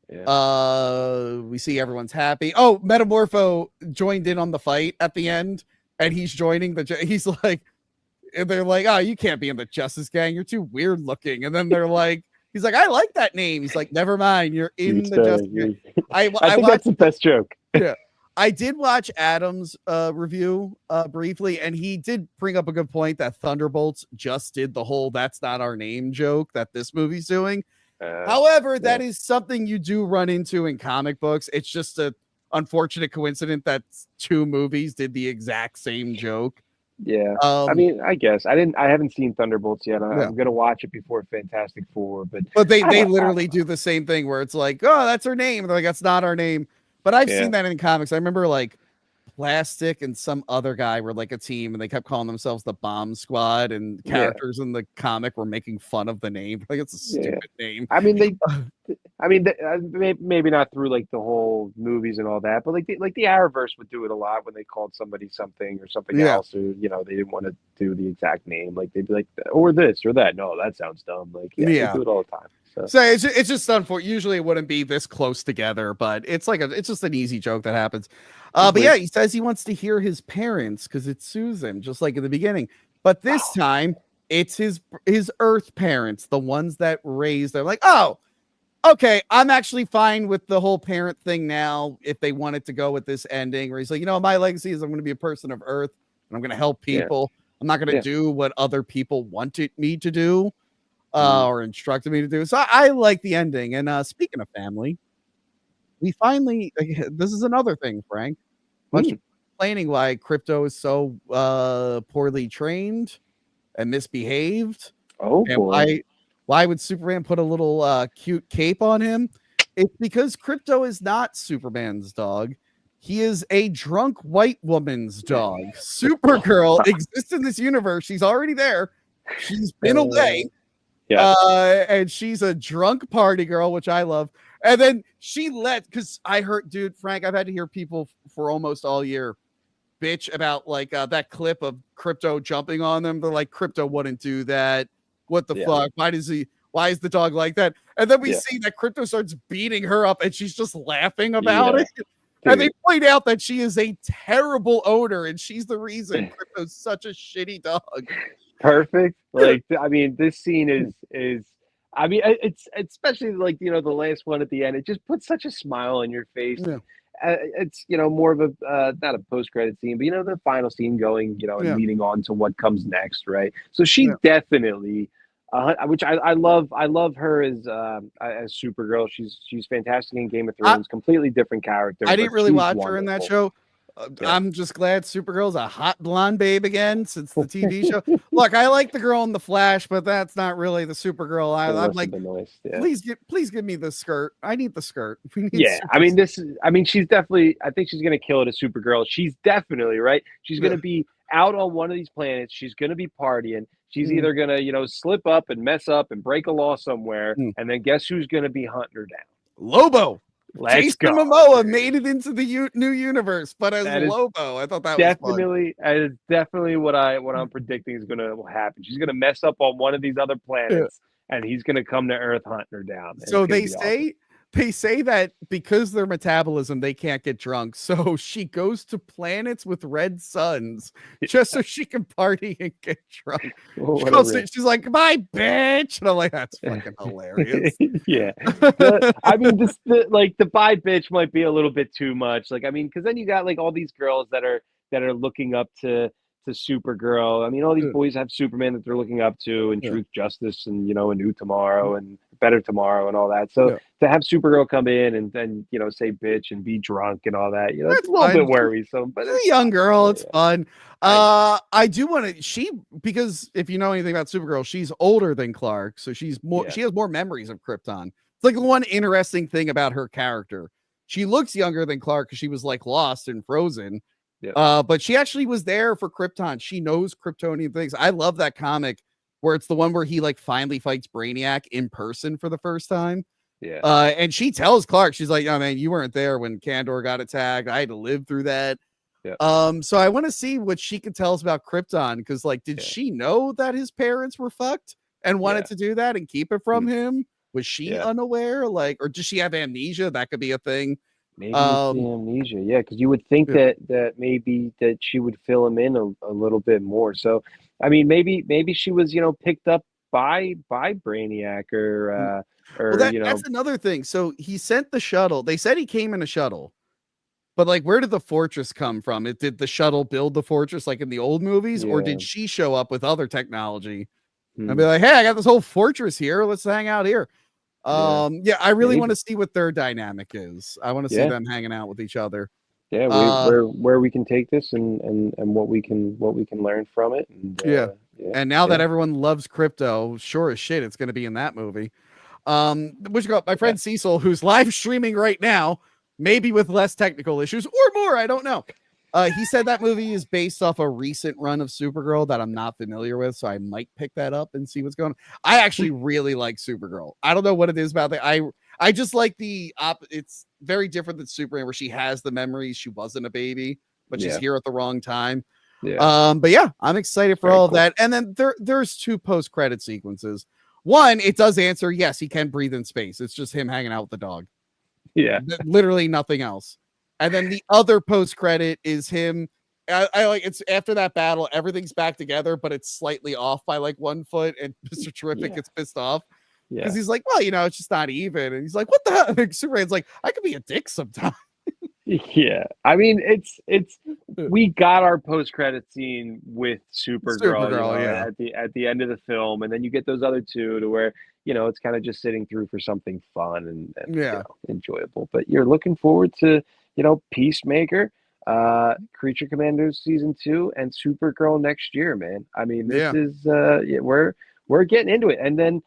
We see everyone's happy. Oh, Metamorpho joined in on the fight at the end, and he's joining he's like, and they're like, oh, you can't be in the Justice Gang, you're too weird looking. And then they're like, he's like, I like that name. He's like, never mind, you're in the Justice Gang. I think that's the best joke. Yeah, I did watch Adam's review briefly, and he did bring up a good point that Thunderbolts just did the whole "that's not our name" joke that this movie's doing. However, that is something you do run into in comic books. It's just a unfortunate coincidence that two movies did the exact same joke. Yeah, I mean, I guess I haven't seen Thunderbolts yet. I'm gonna watch it before Fantastic Four, but they literally do the same thing where it's like, oh, that's her name. They're like, that's not our name. But I've seen that in comics. I remember like Plastic and some other guy were like a team, and they kept calling themselves the Bomb Squad, and characters in the comic were making fun of the name. Like, it's a stupid name. I mean, maybe not through like the whole movies and all that, but like the Arrowverse would do it a lot when they called somebody something or something else, or they didn't want to do the exact name. Like they'd be like, or this or that. No, that sounds dumb. Like they do it all the time. So it's just unfortunate. Usually it wouldn't be this close together, but it's like it's just an easy joke that happens. But yeah, he says he wants to hear his parents because it soothes him, just like in the beginning. But this time it's his Earth parents, the ones that raised. They're like, oh, okay, I'm actually fine with the whole parent thing now. If they wanted to go with this ending, where he's like, my legacy is I'm going to be a person of Earth and I'm going to help people. I'm not going to do what other people wanted me to do. Or instructed me to do. So I like the ending. And speaking of family, we finally, this is another thing, Frank. Much complaining why Crypto is so poorly trained and misbehaved. Oh, and boy. Why would Superman put a little cute cape on him? It's because Crypto is not Superman's dog. He is a drunk white woman's dog. Supergirl exists in this universe. She's already there. She's been away. And she's a drunk party girl, which I love. And then because I heard, dude, Frank, I've had to hear people for almost all year bitch about like that clip of Crypto jumping on them. They're like, Crypto wouldn't do that. What the fuck? Why is the dog like that? And then we see that Crypto starts beating her up and she's just laughing about it. And they point out that she is a terrible owner and she's the reason Crypto's such a shitty dog. Perfect. Like, I mean, this scene is I mean, it's especially like, the last one at the end, it just puts such a smile on your face. It's, more of a not a post-credit scene, but the final scene going, and leading on to what comes next, right? So she definitely which I love her as Supergirl. She's fantastic in Game of Thrones, completely different character. I didn't really watch her in that show. I'm just glad Supergirl's a hot blonde babe again since the TV show. Look, I like the girl in the Flash, but that's not really the Supergirl. I'm like, please give me the skirt. I need the skirt. I mean, she's definitely. I think she's gonna kill it as Supergirl. She's definitely right. She's gonna be out on one of these planets. She's gonna be partying. She's either gonna, slip up and mess up and break a law somewhere, and then guess who's gonna be hunting her down? Lobo. Jason Momoa made it into the new universe, but as Lobo, I thought that was definitely what I'm predicting is going to happen. She's going to mess up on one of these other planets, and he's going to come to Earth hunting her down. So they say that because their metabolism, they can't get drunk. So she goes to planets with red suns just so she can party and get drunk. She's like, "Bye, bitch," and I'm like, "That's fucking hilarious." I mean, the bye bitch might be a little bit too much. Like, I mean, because then you got like all these girls that are looking up to Supergirl. I mean, all these boys have Superman that they're looking up to, and Truth, Justice, and A New Tomorrow, and Better Tomorrow, and all that. So to have Supergirl come in and then say bitch and be drunk and all that, it's a little bit worrisome. But it's a young girl, it's fun. I do want to. Because if you know anything about Supergirl, she's older than Clark, so she's more. She has more memories of Krypton. It's like the one interesting thing about her character. She looks younger than Clark because she was like lost and frozen. But she actually was there for Krypton. She knows Kryptonian things. I love that comic where it's the one where he like finally fights Brainiac in person for the first time. And she tells Clark, she's like, "Oh man, you weren't there when Kandor got attacked. I had to live through that." So I want to see what she can tell us about Krypton, because like, did she know that his parents were fucked and wanted to do that and keep it from him? Was she unaware? Like, or does she have amnesia? That could be a thing. Maybe it's the amnesia, because you would think that maybe that she would fill him in a little bit more. So, I mean, maybe she was picked up by Brainiac or well, that's another thing. So he sent the shuttle. They said he came in a shuttle, but like, where did the fortress come from? Did the shuttle build the fortress like in the old movies, or did she show up with other technology and be like, "Hey, I got this whole fortress here. Let's hang out here." I really want to see what their dynamic is. I want to see them hanging out with each other. Yeah, where we can take this and what we can learn from it. And now that everyone loves crypto, sure as shit, it's going to be in that movie. My friend Cecil, who's live streaming right now, maybe with less technical issues or more, I don't know. He said that movie is based off a recent run of Supergirl that I'm not familiar with, so I might pick that up and see what's going on. I actually really like Supergirl. I don't know what it is about that. I just like it's very different than Superman, where she has the memories. She wasn't a baby, but she's here at the wrong time. But yeah, I'm excited for all of that. And then there's 2 post-credit sequences. One, it does answer, yes, he can breathe in space. It's just him hanging out with the dog. Yeah. Literally nothing else. And then the other post credit is him. I like it's after that battle, everything's back together, but it's slightly off by like 1 foot, and Mr. Terrific gets pissed off because he's like, well, it's just not even. And he's like, what the hell? Like, Superman's like, I could be a dick sometimes. Yeah, I mean, it's we got our post credit scene with Supergirl, at the end of the film, and then you get those other 2 to where it's kind of just sitting through for something fun and enjoyable. But you're looking forward to Peacemaker, Creature Commandos season 2, and Supergirl next year, man. I mean, this is we're getting into it, and then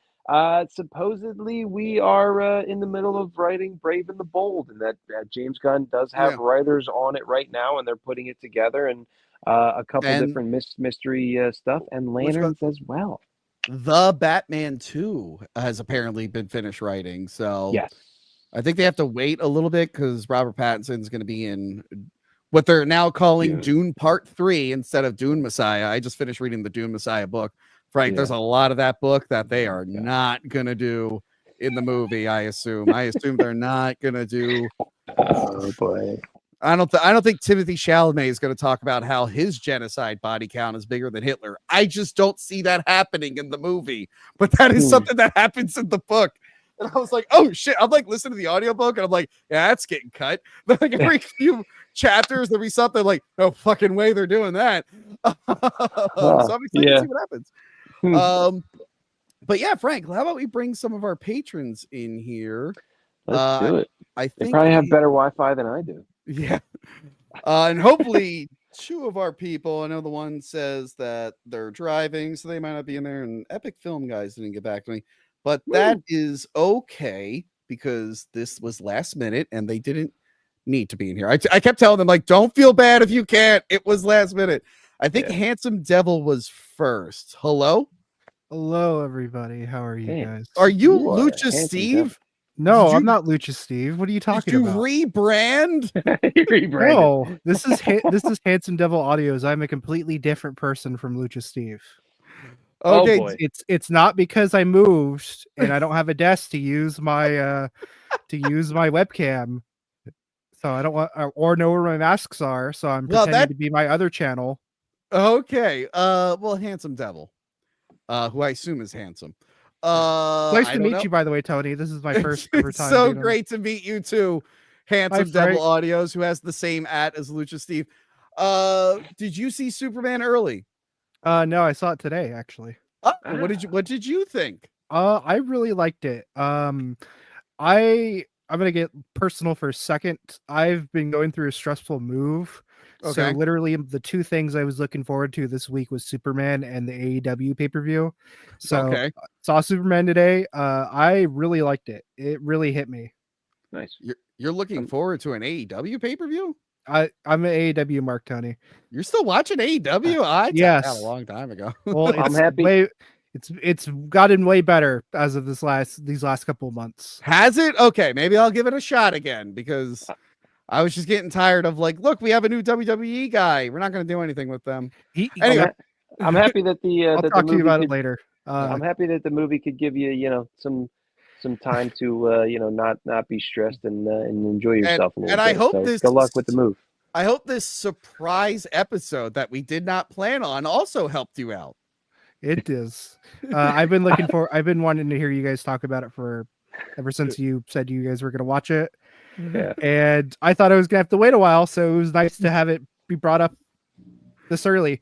supposedly we are in the middle of writing Brave and the Bold, and that James Gunn does have writers on it right now, and they're putting it together, and a couple different mystery stuff, and Lanterns as well. The Batman 2 has apparently been finished writing, so yes. I think they have to wait a little bit because Robert Pattinson's going to be in what they're now calling Dune Part 3 instead of Dune Messiah. I just finished reading the Dune Messiah book. Frank, there's a lot of that book that they are not going to do in the movie, I assume. I assume they're not going to do. Oh, boy. I don't think Timothy Chalamet is going to talk about how his genocide body count is bigger than Hitler. I just don't see that happening in the movie. But that is something that happens in the book. And I was like, oh shit. I'm like listening to the audiobook and I'm like, yeah, that's getting cut. But like every few chapters, there'll be something like, no fucking way they're doing that. So I'm excited to see what happens. But yeah, Frank, how about we bring some of our patrons in here? Let's do it. I think they probably have better Wi-Fi than I do. Yeah. And hopefully 2 of our people, I know the one says that they're driving, so they might not be in there, and Epic Film guys didn't get back to me. But that is okay because this was last minute and they didn't need to be in here. I kept telling them, like, don't feel bad if you can't. It was last minute. I think Handsome Devil was first. Hello? Hello, everybody. How are you guys? Are you Lucha Steve? No, I'm not Lucha Steve. What are you talking about? Rebrand? No, this is Handsome Devil Audios. I'm a completely different person from Lucha Steve. Okay, it's not because I moved and I don't have a desk to use my webcam, so I don't want or know where my masks are. So I'm pretending to be my other channel. Okay, well, Handsome Devil, who I assume is handsome. Nice to meet you, by the way, Tony. This is my first ever time. So great to meet you too, Handsome Devil Audios, who has the same @ as Lucha Steve. Did you see Superman early? No, I saw it today, actually. What did you think? I really liked it. I'm gonna get personal for a second. I've been going through a stressful move. So literally the 2 things I was looking forward to this week was Superman and the AEW pay-per-view. So saw Superman today. I really liked it. It really hit me. Nice. You're looking forward to an AEW pay-per-view? I'm an AEW Mark, Tony. You're still watching AEW? I yes, that a long time ago. Well, I'm happy. It's gotten way better as of these last couple of months. Has it? Okay, maybe I'll give it a shot again because I was just getting tired of like, look, we have a new WWE guy. We're not going to do anything with them. Anyway, I'm happy that the I'll talk to you about it later. I'm happy that the movie could give you, some some time to not be stressed and enjoy yourself a little bit. I hope so this good luck with the move. I hope this surprise episode that we did not plan on also helped you out. It is. I've been wanting to hear you guys talk about it ever since you said you guys were going to watch it. Yeah. And I thought I was going to have to wait a while, so it was nice to have it be brought up this early.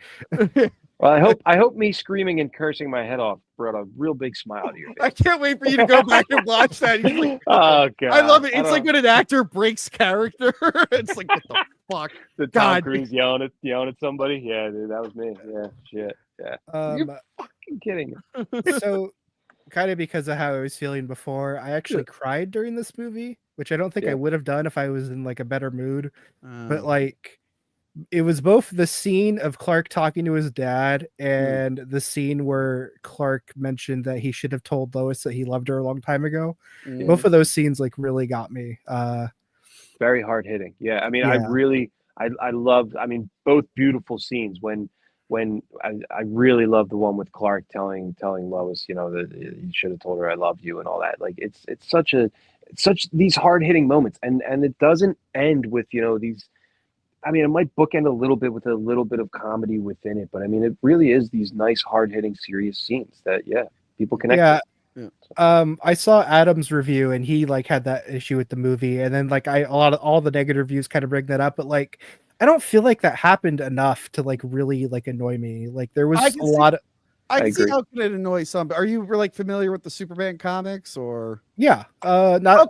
Well, I hope me screaming and cursing my head off brought a real big smile to your face. I can't wait for you to go back and watch that. Like, oh god, I love it. It's like when an actor breaks character. It's like, what the fuck? The Tom Cruise yelling at somebody. Yeah, dude, that was me. Yeah, shit. Yeah. You're fucking kidding me. So, kind of because of how I was feeling before, I actually cried during this movie, which I don't think I would have done if I was in like a better mood. But like, it was both the scene of Clark talking to his dad and the scene where Clark mentioned that he should have told Lois that he loved her a long time ago. Both of those scenes like really got me. Very hard hitting. Yeah. I mean, I loved, both beautiful scenes when I really love the one with Clark telling Lois, that you should have told her I love you and all that. Like it's such these hard hitting moments and it doesn't end with, these, it might bookend a little bit with a little bit of comedy within it, but it really is these nice, hard-hitting, serious scenes that, people connect with. I saw Adam's review and he like had that issue with the movie, and then like all the negative reviews kind of bring that up, but like I don't feel like that happened enough to like really like annoy me. Like there was a lot of. I can see how can it annoy some. Are you like familiar with the Superman comics or? Yeah, not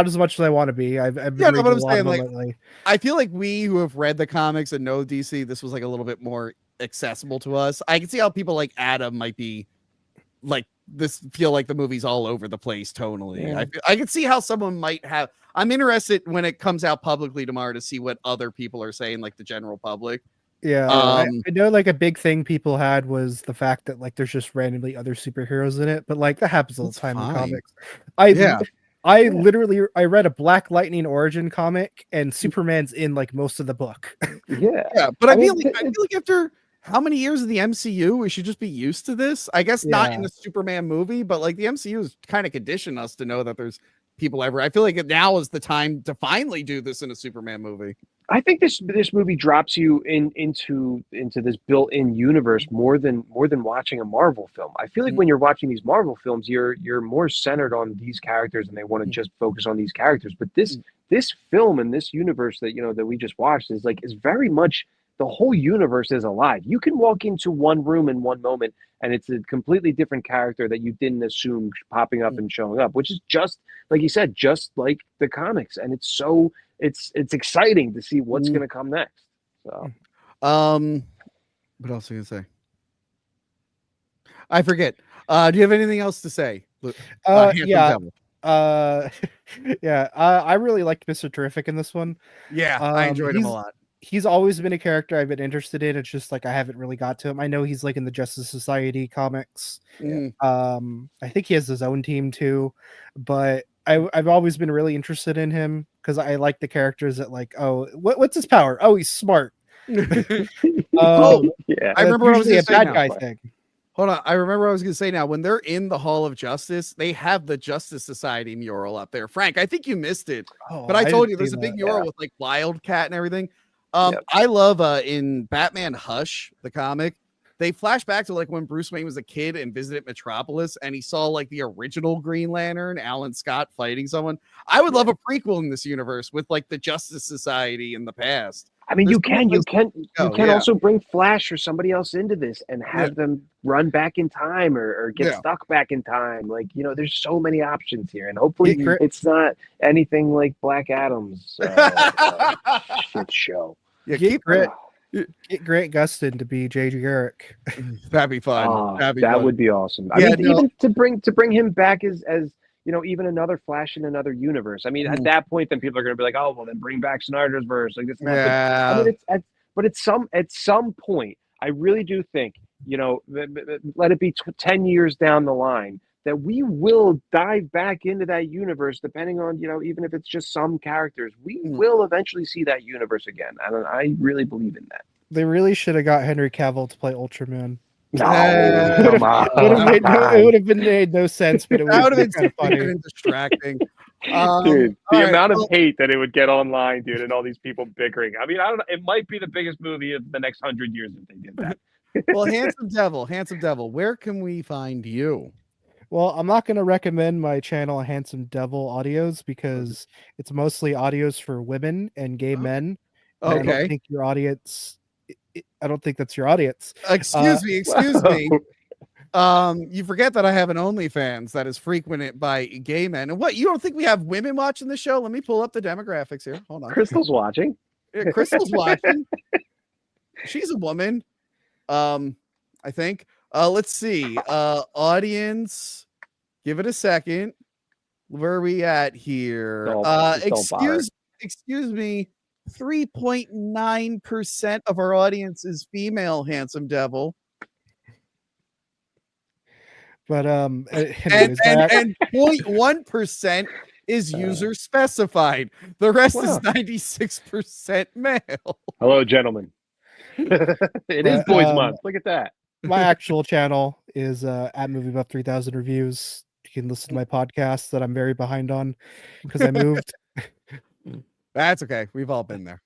as much as I want to be. I've been reading but I'm a lot saying, of them like, lately. I feel like we who have read the comics and know DC, this was like a little bit more accessible to us. I can see how people like Adam might be like this, feel like the movie's all over the place tonally. Yeah. I can see how someone might have. I'm interested when it comes out publicly tomorrow to see what other people are saying, like the general public. Yeah, I know like a big thing people had was the fact that like there's just randomly other superheroes in it, but like that happens all the time in comics. I literally read a Black Lightning origin comic and Superman's in like most of the book. Yeah, but I feel like after how many years in the MCU, we should just be used to this. I guess not in a Superman movie, but like the MCU has kind of conditioned us to know that there's people ever. I feel like now is the time to finally do this in a Superman movie. I think this movie drops you into this built-in universe more than watching a Marvel film. I feel like when you're watching these Marvel films, you're more centered on these characters and they want to just focus on these characters. But this film and this universe that that we just watched is very much the whole universe is alive. You can walk into one room in one moment and it's a completely different character that you didn't assume popping up and showing up, which is just like you said, just like the comics. And it's so it's exciting to see what's going to come next. So, what else are you gonna say? I forget. Do you have anything else to say? Yeah. I really liked Mr. Terrific in this one. Yeah, I enjoyed him a lot. He's always been a character I've been interested in. It's just like I haven't really got to him. I know he's like in the Justice Society comics. I think he has his own team too, but I've always been really interested in him because I like the characters that like, oh, what's his power? Oh, he's smart. I remember what I was a bad now. guy thing. Hold on, I remember what I was going to say now. When they're in the Hall of Justice, they have the Justice Society mural up there. Frank, I think you missed it, but I told you there's a big mural with like Wildcat and everything. I love in Batman Hush, the comic, they flash back to like when Bruce Wayne was a kid and visited Metropolis and he saw like the original Green Lantern, Alan Scott, fighting someone. I would love a prequel in this universe with like the Justice Society in the past. I mean, you can also bring Flash or somebody else into this and have them run back in time or get stuck back in time. Like, there's so many options here, and hopefully it's not anything like Black Adam's shit show. Yeah, get Grant Gustin to be J.J. Garrick. That'd be fun. That would be awesome. Even to bring him back as even another Flash in another universe. I mean, at that point, then people are going to be like, "Oh, well, then bring back Snyder's verse." Like this. Yeah. But at some point, I really do think, let it be 10 years down the line, that we will dive back into that universe, depending on even if it's just some characters, we will eventually see that universe again. And I really believe in that. They really should have got Henry Cavill to play Ultraman. No, come on. It would have been made no sense, but it would have been kind of funny and distracting. Dude, the amount of well, hate that it would get online, dude, and all these people bickering. I mean, I don't know. It might be the biggest movie of the next 100 years if they did that. well, handsome devil, where can we find you? Well, I'm not going to recommend my channel Handsome Devil Audios because it's mostly audios for women and gay men. And Okay. I don't think your audience. I don't think that's your audience. Excuse me. You forget that I have an OnlyFans that is frequented by gay men. And what, you don't think we have women watching the show? Let me pull up the demographics here. Hold on. Crystal's watching. Yeah, Crystal's watching. She's a woman. I think. Let's see. Audience. Give it a second. Where are we at here? Excuse me. 3.9% of our audience is female, handsome devil. But anyways, and 0.1% is user specified. The rest is 96% male. Hello, gentlemen. It is Boys Month. Look at that. My actual channel is at MovieBuff 3000 Reviews. You can listen to my podcast that I'm very behind on because I moved. That's okay. We've all been there.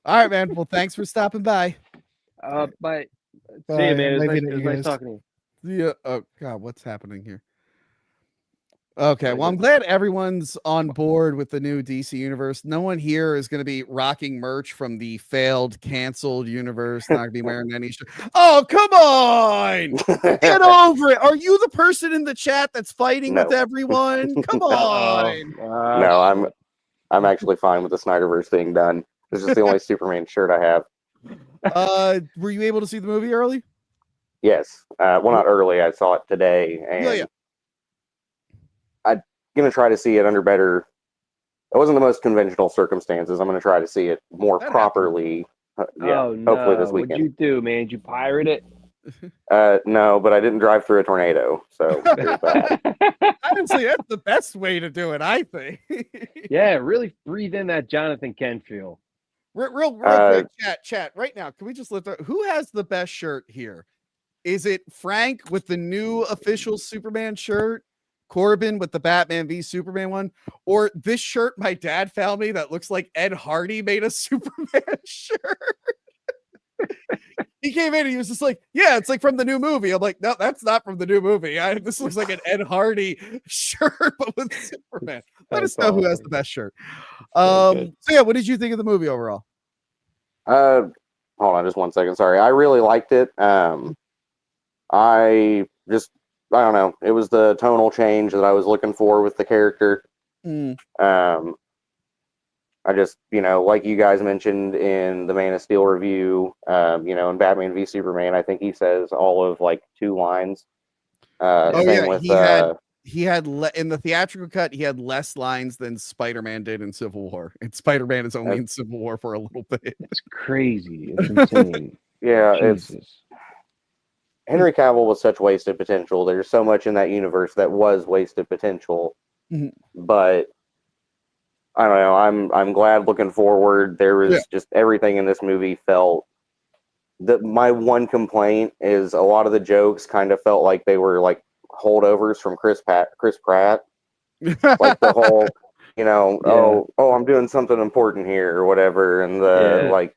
All right, man. Well, thanks for stopping by. Bye. See you, man. It was nice talking to you. Yeah. Oh God, what's happening here? Okay, well, I'm glad everyone's on board with the new DC universe. No one here is going to be rocking merch from the failed, canceled universe. Not going to be wearing any. Oh, come on! Get over it. Are you the person in the chat that's fighting with everyone? Come on. No, I'm actually fine with the Snyderverse thing done. This is the only Superman shirt I have. Were you able to see the movie early? Yes. Well, not early. I saw it today, and I'm gonna try to see it under better. It wasn't the most conventional circumstances. I'm gonna try to see it more properly. Hopefully this weekend. What'd you do, man? Did you pirate it? No, but I didn't drive through a tornado, so there's that. Honestly, that's the best way to do it, I think. Yeah, really breathe in that Jonathan Kent feel. Real quick, chat right now. Can we just lift up? Who has the best shirt here? Is it Frank with the new official Superman shirt? Corbin with the Batman v Superman one? Or this shirt my dad found me that looks like Ed Hardy made a Superman shirt? He came in and he was just like, yeah, it's like from the new movie. I'm like, no, that's not from the new movie. This looks like an Ed Hardy shirt, but with Superman. Let us know who has the best shirt. So yeah, what did you think of the movie overall? Hold on just 1 second. Sorry. I really liked it. I don't know. It was the tonal change that I was looking for with the character. I just, like you guys mentioned in the Man of Steel review, in Batman v Superman, I think he says all of like 2 lines. He had in the theatrical cut, he had less lines than Spider-Man did in Civil War. And Spider-Man is only in Civil War for a little bit. It's crazy. It's insane. Yeah, Henry Cavill was such wasted potential. There's so much in that universe that was wasted potential. But I don't know. I'm glad looking forward. There was just everything in this movie felt that my one complaint is a lot of the jokes kind of felt like they were like holdovers from Chris Pratt. Like the whole, I'm doing something important here or whatever. And like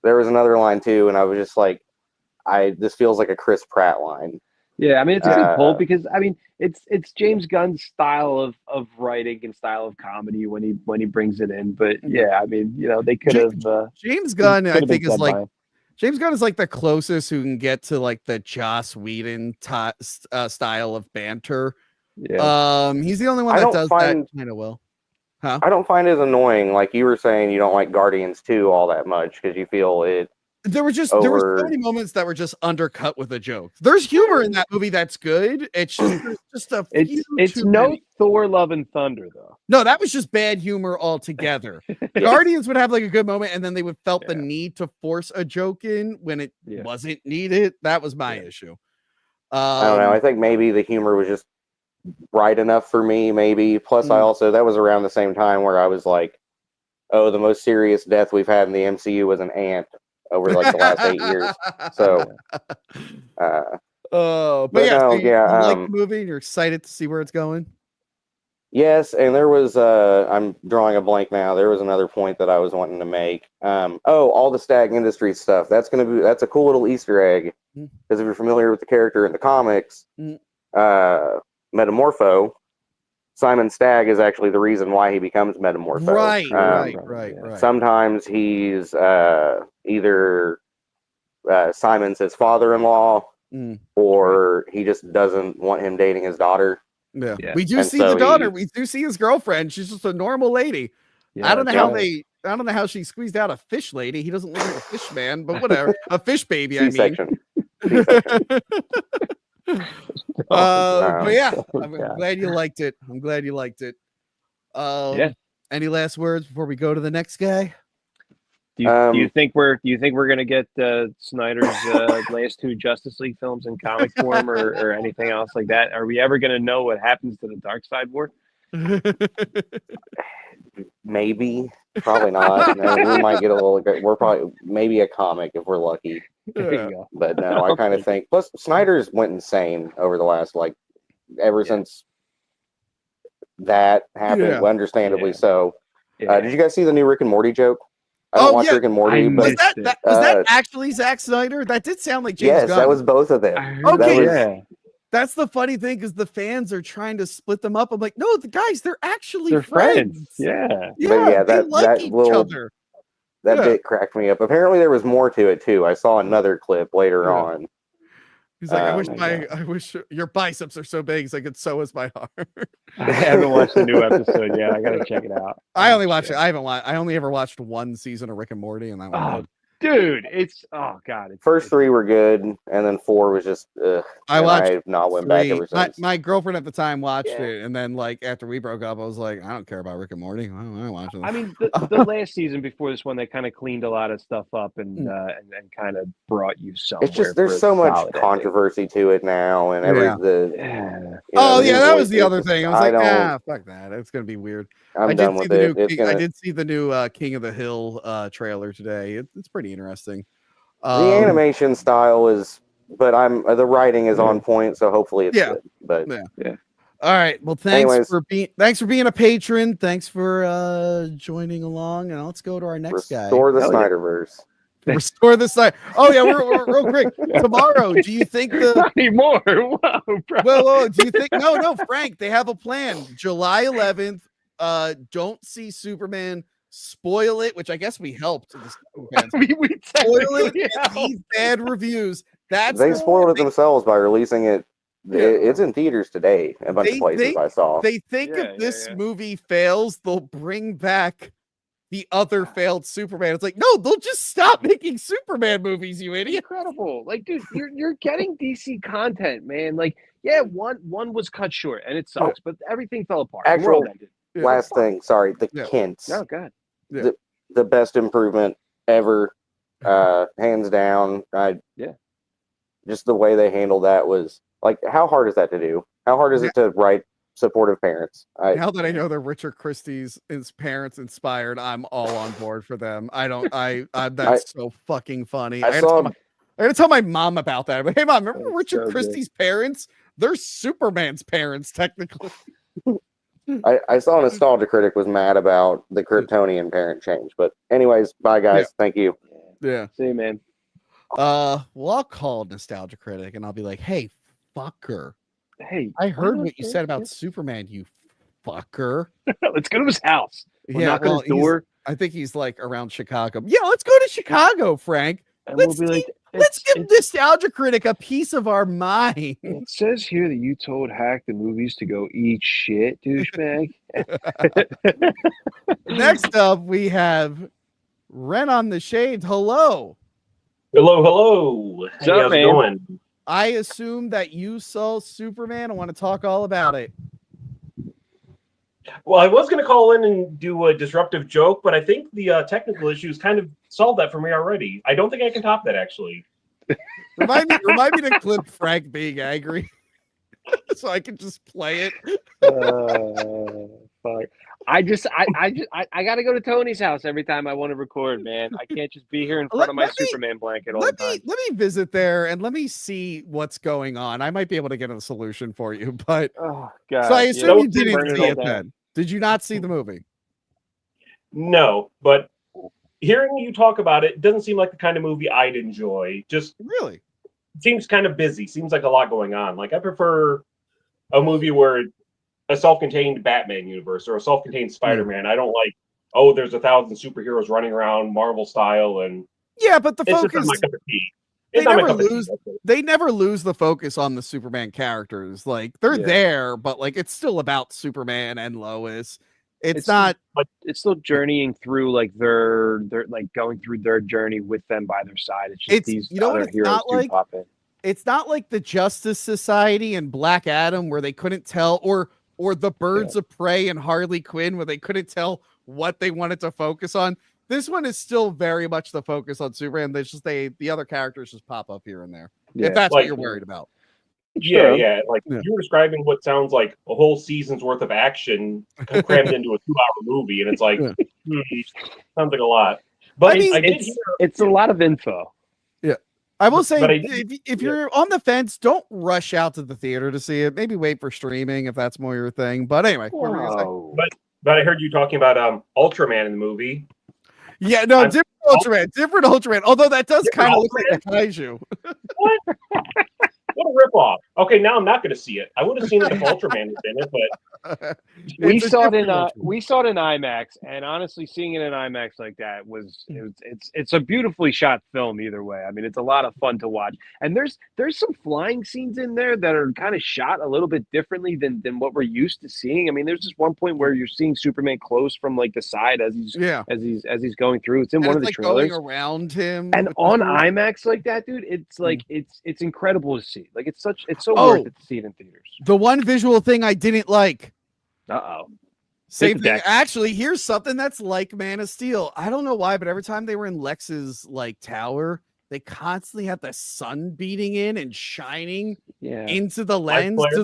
there was another line too, and I was just like, this feels like a Chris Pratt line. Yeah, I mean it's a good pull because I mean it's James Gunn's style of writing and style of comedy when he brings it in. But yeah, I mean they could have James Gunn. I think is like James Gunn is like the closest who can get to like the Joss Whedon style of banter. Yeah. He's the only one that does that kind of well. Huh? I don't find it annoying. Like you were saying, you don't like Guardians 2 all that much because you feel it. There were so many moments that were just undercut with a joke. There's humor in that movie that's good. It's just a few it's no many. Thor Love and Thunder though. No, that was just bad humor altogether. Guardians would have like a good moment and then they would felt the need to force a joke in when it wasn't needed. That was my issue. I don't know. I think maybe the humor was just right enough for me, maybe. Plus that was around the same time where I was like, oh, the most serious death we've had in the MCU was an ant over like the last 8 years. So But yeah, no, so you like the movie and you're excited to see where it's going? Yes, and there was I'm drawing a blank now. There was another point that I was wanting to make. All the Stag Industries stuff. That's a cool little Easter egg. Because if you're familiar with the character in the comics, Metamorpho, Simon Stagg is actually the reason why he becomes Metamorpho. Right. Sometimes he's either Simon's his father-in-law, or he just doesn't want him dating his daughter. Yeah. We do see the daughter. We do see his girlfriend. She's just a normal lady. I don't know how she squeezed out a fish lady. He doesn't look like a fish man, but whatever. A fish baby, C-section. But yeah, I'm glad you liked it. Any last words before we go to the next guy? Do you think we're gonna get Snyder's last 2 Justice League films in comic form or anything else like that? Are we ever gonna know what happens to the Dark Side War? Maybe, probably not. We might get a little. We're probably maybe a comic if we're lucky. But no, I kind of think. Plus, Snyder's went insane over the last ever since that happened. Understandably so. Did you guys see the new Rick and Morty joke? I don't watch Rick and Morty, but was that actually Zack Snyder? That did sound like James Gunn. Yes, that was both of them. Okay, that's the funny thing because the fans are trying to split them up. I'm like, no, the guys, they're actually friends. Yeah, they like each other. That bit cracked me up. Apparently, there was more to it too. I saw another clip later on. He's like, I wish your biceps are so big, so so is my heart. I haven't watched the new episode yet. I gotta check it out. I only watched it. I only ever watched 1 season of Rick and Morty, and dude, first 3 were good, and then 4 was just. I've not went back ever since. My girlfriend at the time watched it, and then after we broke up, I was like, I don't care about Rick and Morty. I don't watch it. I mean, the last season before this one, they kind of cleaned a lot of stuff up and kind of brought you somewhere. It's just there's so much controversy to it now, and that was the other thing. I was like, fuck that. It's gonna be weird. I'm done with it. I did see the new King of the Hill trailer today. It's pretty interesting. The animation style is, but the writing is on point, so hopefully it's good. But all right. Well, thanks for being a patron. Thanks for joining along, and let's go to our next guy. Restore the Snyderverse. Restore the site. Oh yeah, we're real quick. Tomorrow, do you think not anymore? Whoa, bro. Whoa, do you think no, Frank, they have a plan. July 11th. Don't see Superman. Spoil it, which I guess we helped. I mean, we spoil it. These bad reviews. They spoiled it themselves by releasing it. It's in theaters today. A bunch of places I saw. They think if this movie fails, they'll bring back the other failed Superman. It's like, no, they'll just stop making Superman movies, you idiot. Incredible. Like, dude, you're getting DC content, man. Like, one was cut short and it sucks, but everything fell apart. Last thing, sorry, the Kents. Oh god. The best improvement ever, hands down. Just the way they handled that was like, how hard is that to do? How hard is it to write supportive parents? Now that I know that Richard Christie's parents inspired, I'm all on board for them. That's so fucking funny. I gotta tell my mom about that. But hey, mom, remember Richard Christie's parents? They're Superman's parents, technically. I saw Nostalgia Critic was mad about the Kryptonian parent change. But anyways, bye guys. Thank you. Yeah. See you, man. Well, I'll call Nostalgia Critic and I'll be like, hey, fucker. Hey, I heard what you said about Superman, you fucker. Let's go to his house. Knock on his door. I think he's like around Chicago. Yeah, let's go to Chicago, Frank. And let's give Nostalgia Critic a piece of our mind. It says here that you told Hack the movies to go eat shit, douchebag. Next up, we have Ren on the Shades. Hello. Hello. What's up, man? Going? I assume that you saw Superman. I want to talk all about it. Well, I was going to call in and do a disruptive joke, but I think the technical issues kind of solved that for me already. I don't think I can top that, actually. Remind me to clip Frank being angry so I can just play it. Fuck. I got to go to Tony's house every time I want to record, man. I can't just be here in front of my Superman blanket all the time. Let me visit there and let me see what's going on. I might be able to get a solution for you, but oh god. So I assume you didn't see it then. Did you not see the movie? No, but hearing you talk about it doesn't seem like the kind of movie I'd enjoy. Just really seems kind of busy. Seems like a lot going on. Like I prefer a movie where a self-contained Batman universe or a self-contained Spider-Man. I don't like, oh, there's 1,000 superheroes running around Marvel style and but the focus. They never lose the focus on the Superman characters. Like they're there, but like it's still about Superman and Lois. It's not. But it's still journeying through like they're like going through their journey with them by their side. It's just these other heroes do pop in. It's not like the Justice Society and Black Adam where they couldn't tell, or the Birds of Prey and Harley Quinn where they couldn't tell what they wanted to focus on. This one is still very much the focus on Superman. There's just the other characters just pop up here and there. If that's what you're worried about. Yeah. Like you're describing what sounds like a whole season's worth of action crammed into a 2-hour movie, and it's like sounds like a lot. But I mean, it's a lot of info. Yeah. I will say, if you're on the fence, don't rush out to the theater to see it. Maybe wait for streaming if that's more your thing. But anyway, but I heard you talking about Ultraman in the movie. Yeah, no, different Ultraman. Although that does kind of look like a kaiju. What? What a ripoff. Okay, now I'm not going to see it. I would have seen it if Ultraman was in it, but we saw it in IMAX, and honestly, seeing it in IMAX like that it's a beautifully shot film either way. I mean, it's a lot of fun to watch, and there's some flying scenes in there that are kind of shot a little bit differently than what we're used to seeing. I mean, there's just one point where you're seeing Superman close from like the side as he's going through. It's in one of the trailers, going around him, and on IMAX like that, dude. It's like it's incredible to see. Like it's so worth it to see it in theaters. The one visual thing I didn't like. Same thing. Actually, here's something that's like Man of Steel. I don't know why, but every time they were in Lex's like tower, they constantly had the sun beating in and shining into the lens. But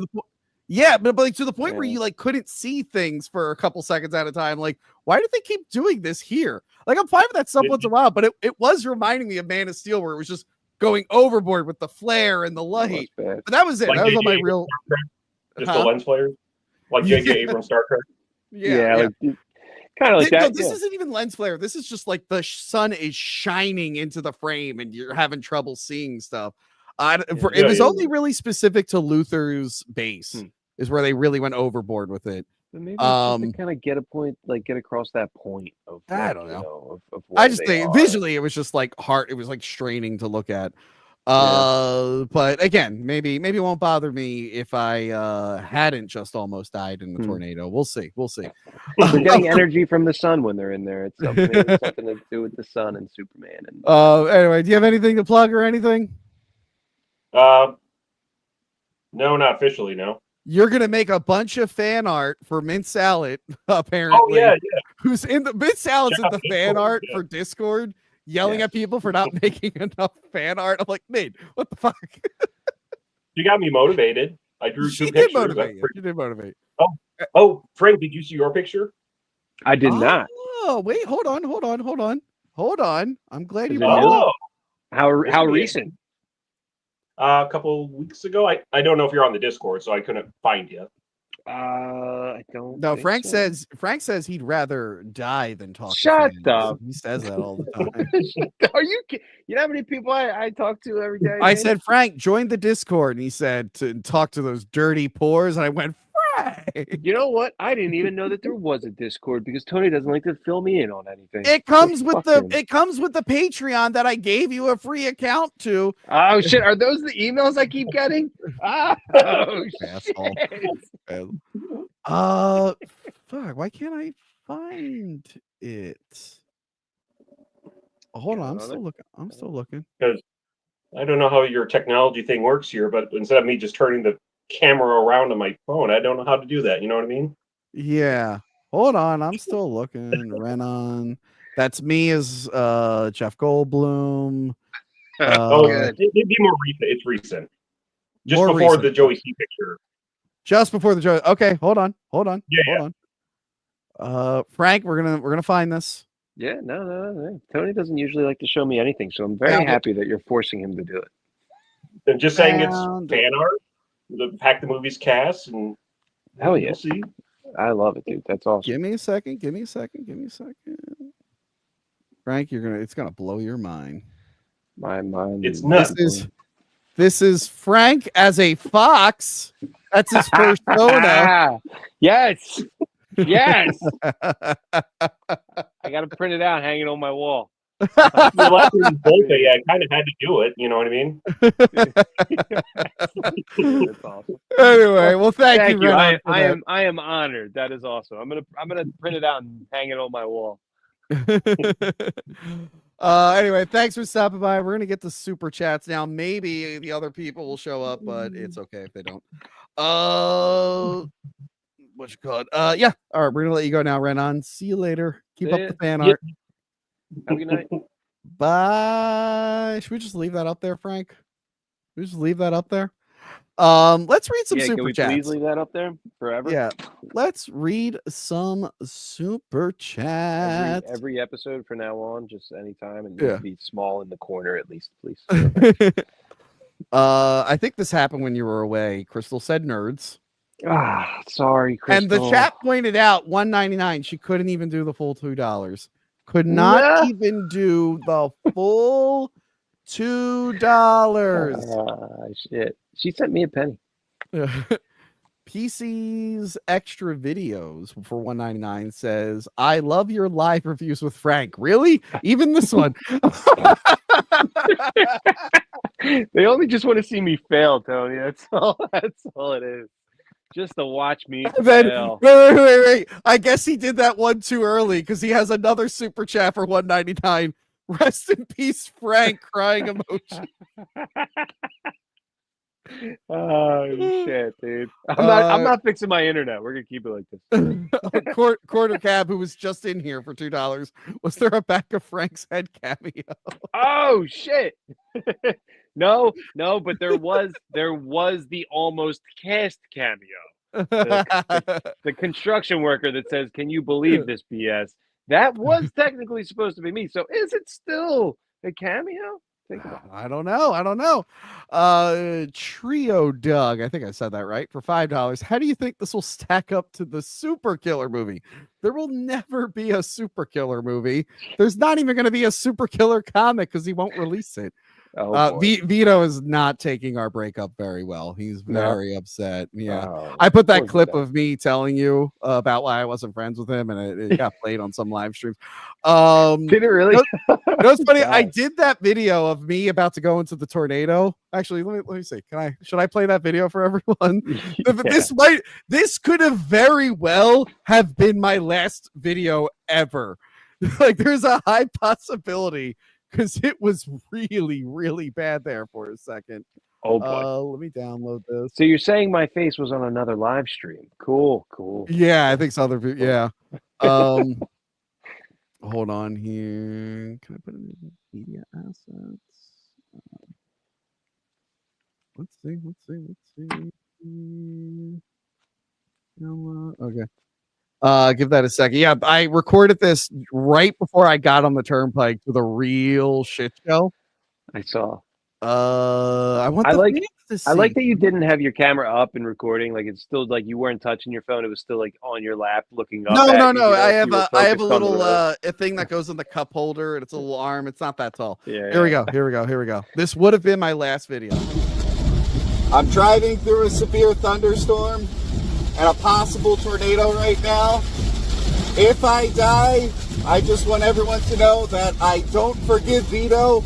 like to the point where you like couldn't see things for a couple seconds at a time. Like, why did they keep doing this here? Like, I'm fine with that stuff once in a while, but it was reminding me of Man of Steel, where it was just going overboard with the flare and the light. But that was it. Like that was on my real. Just the lens flares, like J.J. Abrams Star Trek. Like, kind of like that. No, this isn't even lens flare. This is just like the sun is shining into the frame, and you're having trouble seeing stuff. It was only really specific to Luthor's base, is where they really went overboard with it. But maybe just to kind of get across that point of I don't know. Of I just think visually it was just like hard. It was like straining to look at. But again, maybe it won't bother me if I hadn't just almost died in the tornado. We'll see. They're getting energy from the sun when they're in there. It's something to do with the sun and Superman. And anyway, do you have anything to plug or anything? No, not officially. No. You're gonna make a bunch of fan art for Mint Salad, apparently. Oh yeah. Who's in the Mint Salad's in the fan art for Discord, yelling at people for not making enough fan art. I'm like, Mint, what the fuck? You got me motivated. I drew two pictures. You did motivate. Oh, Frank, did you see your picture? I did not. Oh, wait, hold on. I'm glad you. How recent? A couple of weeks ago. I don't know if you're on the Discord, so I couldn't find you. I don't. No, Frank says he'd rather die than talk. Shut up. He says that all the time. Are you? You know how many people I talk to every day? I said, Frank, join the Discord, and he said to talk to those dirty pores, and I went, Frank. You know what? I didn't even know that there was a Discord because Tony doesn't like to fill me in on anything. It comes with the Patreon that I gave you a free account to. Oh shit! Are those the emails I keep getting? Oh shit! Fuck! Why can't I find it? Hold on, I'm still looking. Because I don't know how your technology thing works here, but instead of me just turning the camera around on my phone, I don't know how to do that. You know what I mean? Yeah. Hold on, I'm still looking. Renan. That's me as Jeff Goldblum. It'd be more recent. It's recent. Just more before recent. The Joey C picture. Just before the Joey. Okay, hold on. Yeah. Frank, we're gonna find this. Yeah, no. Tony doesn't usually like to show me anything, so I'm very happy that you're forcing him to do it. And just saying it's fan art, the Hack the Movies cast, and hell yeah, we'll see. I love it, dude. That's awesome. Give me a second. Frank, it's gonna blow your mind. My mind. It's nuts. This is Frank as a fox. That's his persona. Yes. I got to print it out, hang it on my wall. I kind of had to do it. You know what I mean? That's awesome. Anyway, well, thank you. I am honored. That is awesome. I'm gonna print it out and hang it on my wall. Anyway, thanks for stopping by. We're gonna get to super chats now. Maybe the other people will show up, but it's okay if they don't. What you call it? Yeah. All right, we're gonna let you go now, Renan. See you later. Keep up the fan art. Have a good night. Bye. Should we just leave that up there, Frank? We just leave that up there. Let's read some super can we chats. Please leave that up there forever. Yeah. Let's read some super chats. Every episode from now on, just anytime, and be small in the corner at least, please. I think this happened when you were away. Crystal said nerds. Sorry, Crystal. And the chat pointed out $1.99. She couldn't even do the full $2. Could not even do the full $2. Shit. She sent me a penny. PC's extra videos for $1.99 says, I love your live reviews with Frank. Really? Even this one. They only just want to see me fail, Tony. That's all it is. Just to watch me fail. Wait. I guess he did that one too early because he has another super chat for $1.99. Rest in peace, Frank. Crying emoji. Oh shit, dude! I'm not fixing my internet. We're gonna keep it like this. Quarter Cab, who was just in here for $2. Was there a back of Frank's head cameo? Oh shit! No, but there was the almost cast cameo. The construction worker that says, "Can you believe this BS?" That was technically supposed to be me. So is it still a cameo? I don't know. Trio Doug, I think I said that right, for $5. How do you think this will stack up to the Super Killer movie? There will never be a Super Killer movie. There's not even going to be a Super Killer comic because he won't release it. Vito is not taking our breakup very well. He's very upset. Yeah, I put that clip of me telling you about why I wasn't friends with him, and it got played on some live streams. Did it really? It's funny. I did that video of me about to go into the tornado. Actually, let me see. Should I play that video for everyone? This could have very well have been my last video ever. Like, there's a high possibility. Because it was really, really bad there for a second. Oh boy! Let me download this. So you're saying my face was on another live stream? Cool. Yeah, I think so. Yeah. Hold on here. Can I put it in media assets? Let's see. Okay. Give that a second. Yeah, I recorded this right before I got on the turnpike with a real shit show. I saw. I like that you didn't have your camera up and recording. Like, it's still like you weren't touching your phone. It was still like on your lap, looking up. No. I have a little a thing that goes in the cup holder, and it's a little arm. It's not that tall. Yeah. Here we go. This would have been my last video. I'm driving through a severe thunderstorm and a possible tornado right now. If I die, I just want everyone to know that I don't forgive Vito,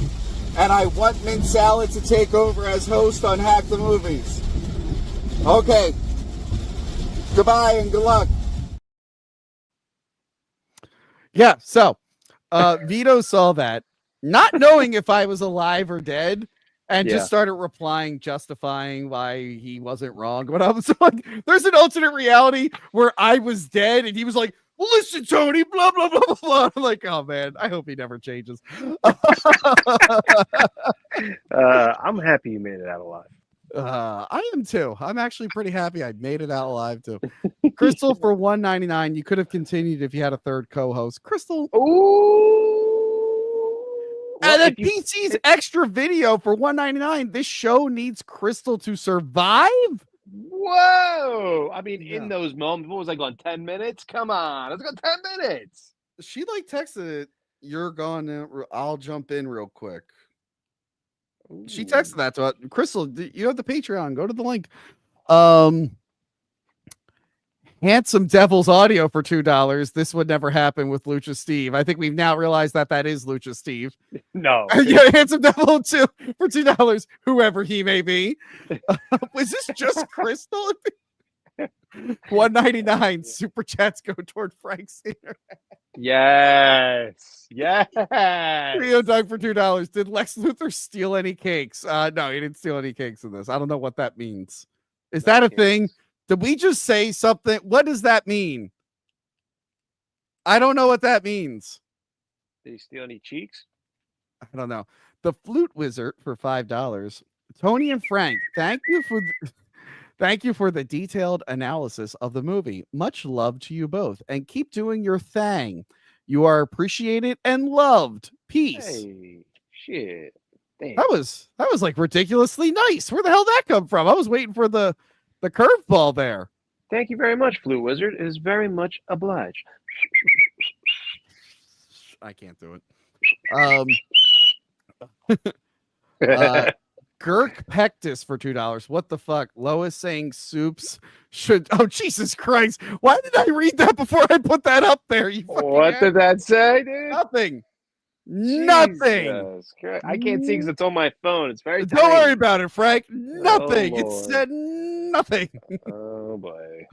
and I want Mint Salad to take over as host on Hack the Movies. Okay. Goodbye and good luck. Yeah, so Vito saw that, not knowing if I was alive or dead, and just started replying, justifying why he wasn't wrong. But I was like, there's an alternate reality where I was dead, and he was like, well, listen, Tony, blah, blah, blah, blah, blah. I'm like, oh, man, I hope he never changes. I'm happy you made it out alive. I am too. I'm actually pretty happy I made it out alive too. Crystal for $1.99. You could have continued if you had a third co-host. Crystal. Ooh. And then PC's extra video for $1.99. This show needs Crystal to survive. Whoa! I mean, in those moments, what was I going? 10 minutes? Come on, let's go 10 minutes. She like texted it. You're gone. I'll jump in real quick. Ooh. She texted that to Crystal. You have the Patreon. Go to the link. Handsome Devil's audio for $2. This would never happen with Lucha Steve. I think we've now realized that is Lucha Steve. No. Yeah, Handsome Devil too for $2, whoever he may be. Was this just Crystal? $1.99 super chats go toward Frank's internet. Yes. Rio Doug for $2. Did Lex Luthor steal any cakes? No, he didn't steal any cakes in this. I don't know what that means. Is that a thing? Did we just say something? What does that mean? I don't know what that means. Did he steal any cheeks? I don't know. The Flute Wizard for $5. Tony and Frank, thank you for the detailed analysis of the movie. Much love to you both, and keep doing your thing. You are appreciated and loved. Peace. Hey, shit. Damn. That was like ridiculously nice. Where the hell did that come from? I was waiting for the curveball there. Thank you very much, Flute Wizard. It is very much obliged. I can't do it. Girk Pectus for $2. What the fuck? Lois saying soups should. Oh, Jesus Christ. Why did I read that before I put that up there? What did that say, dude? Nothing. I can't see because it's on my phone. It's very Don't tiny. worry about it, Frank. Nothing. It said nothing. Oh, boy.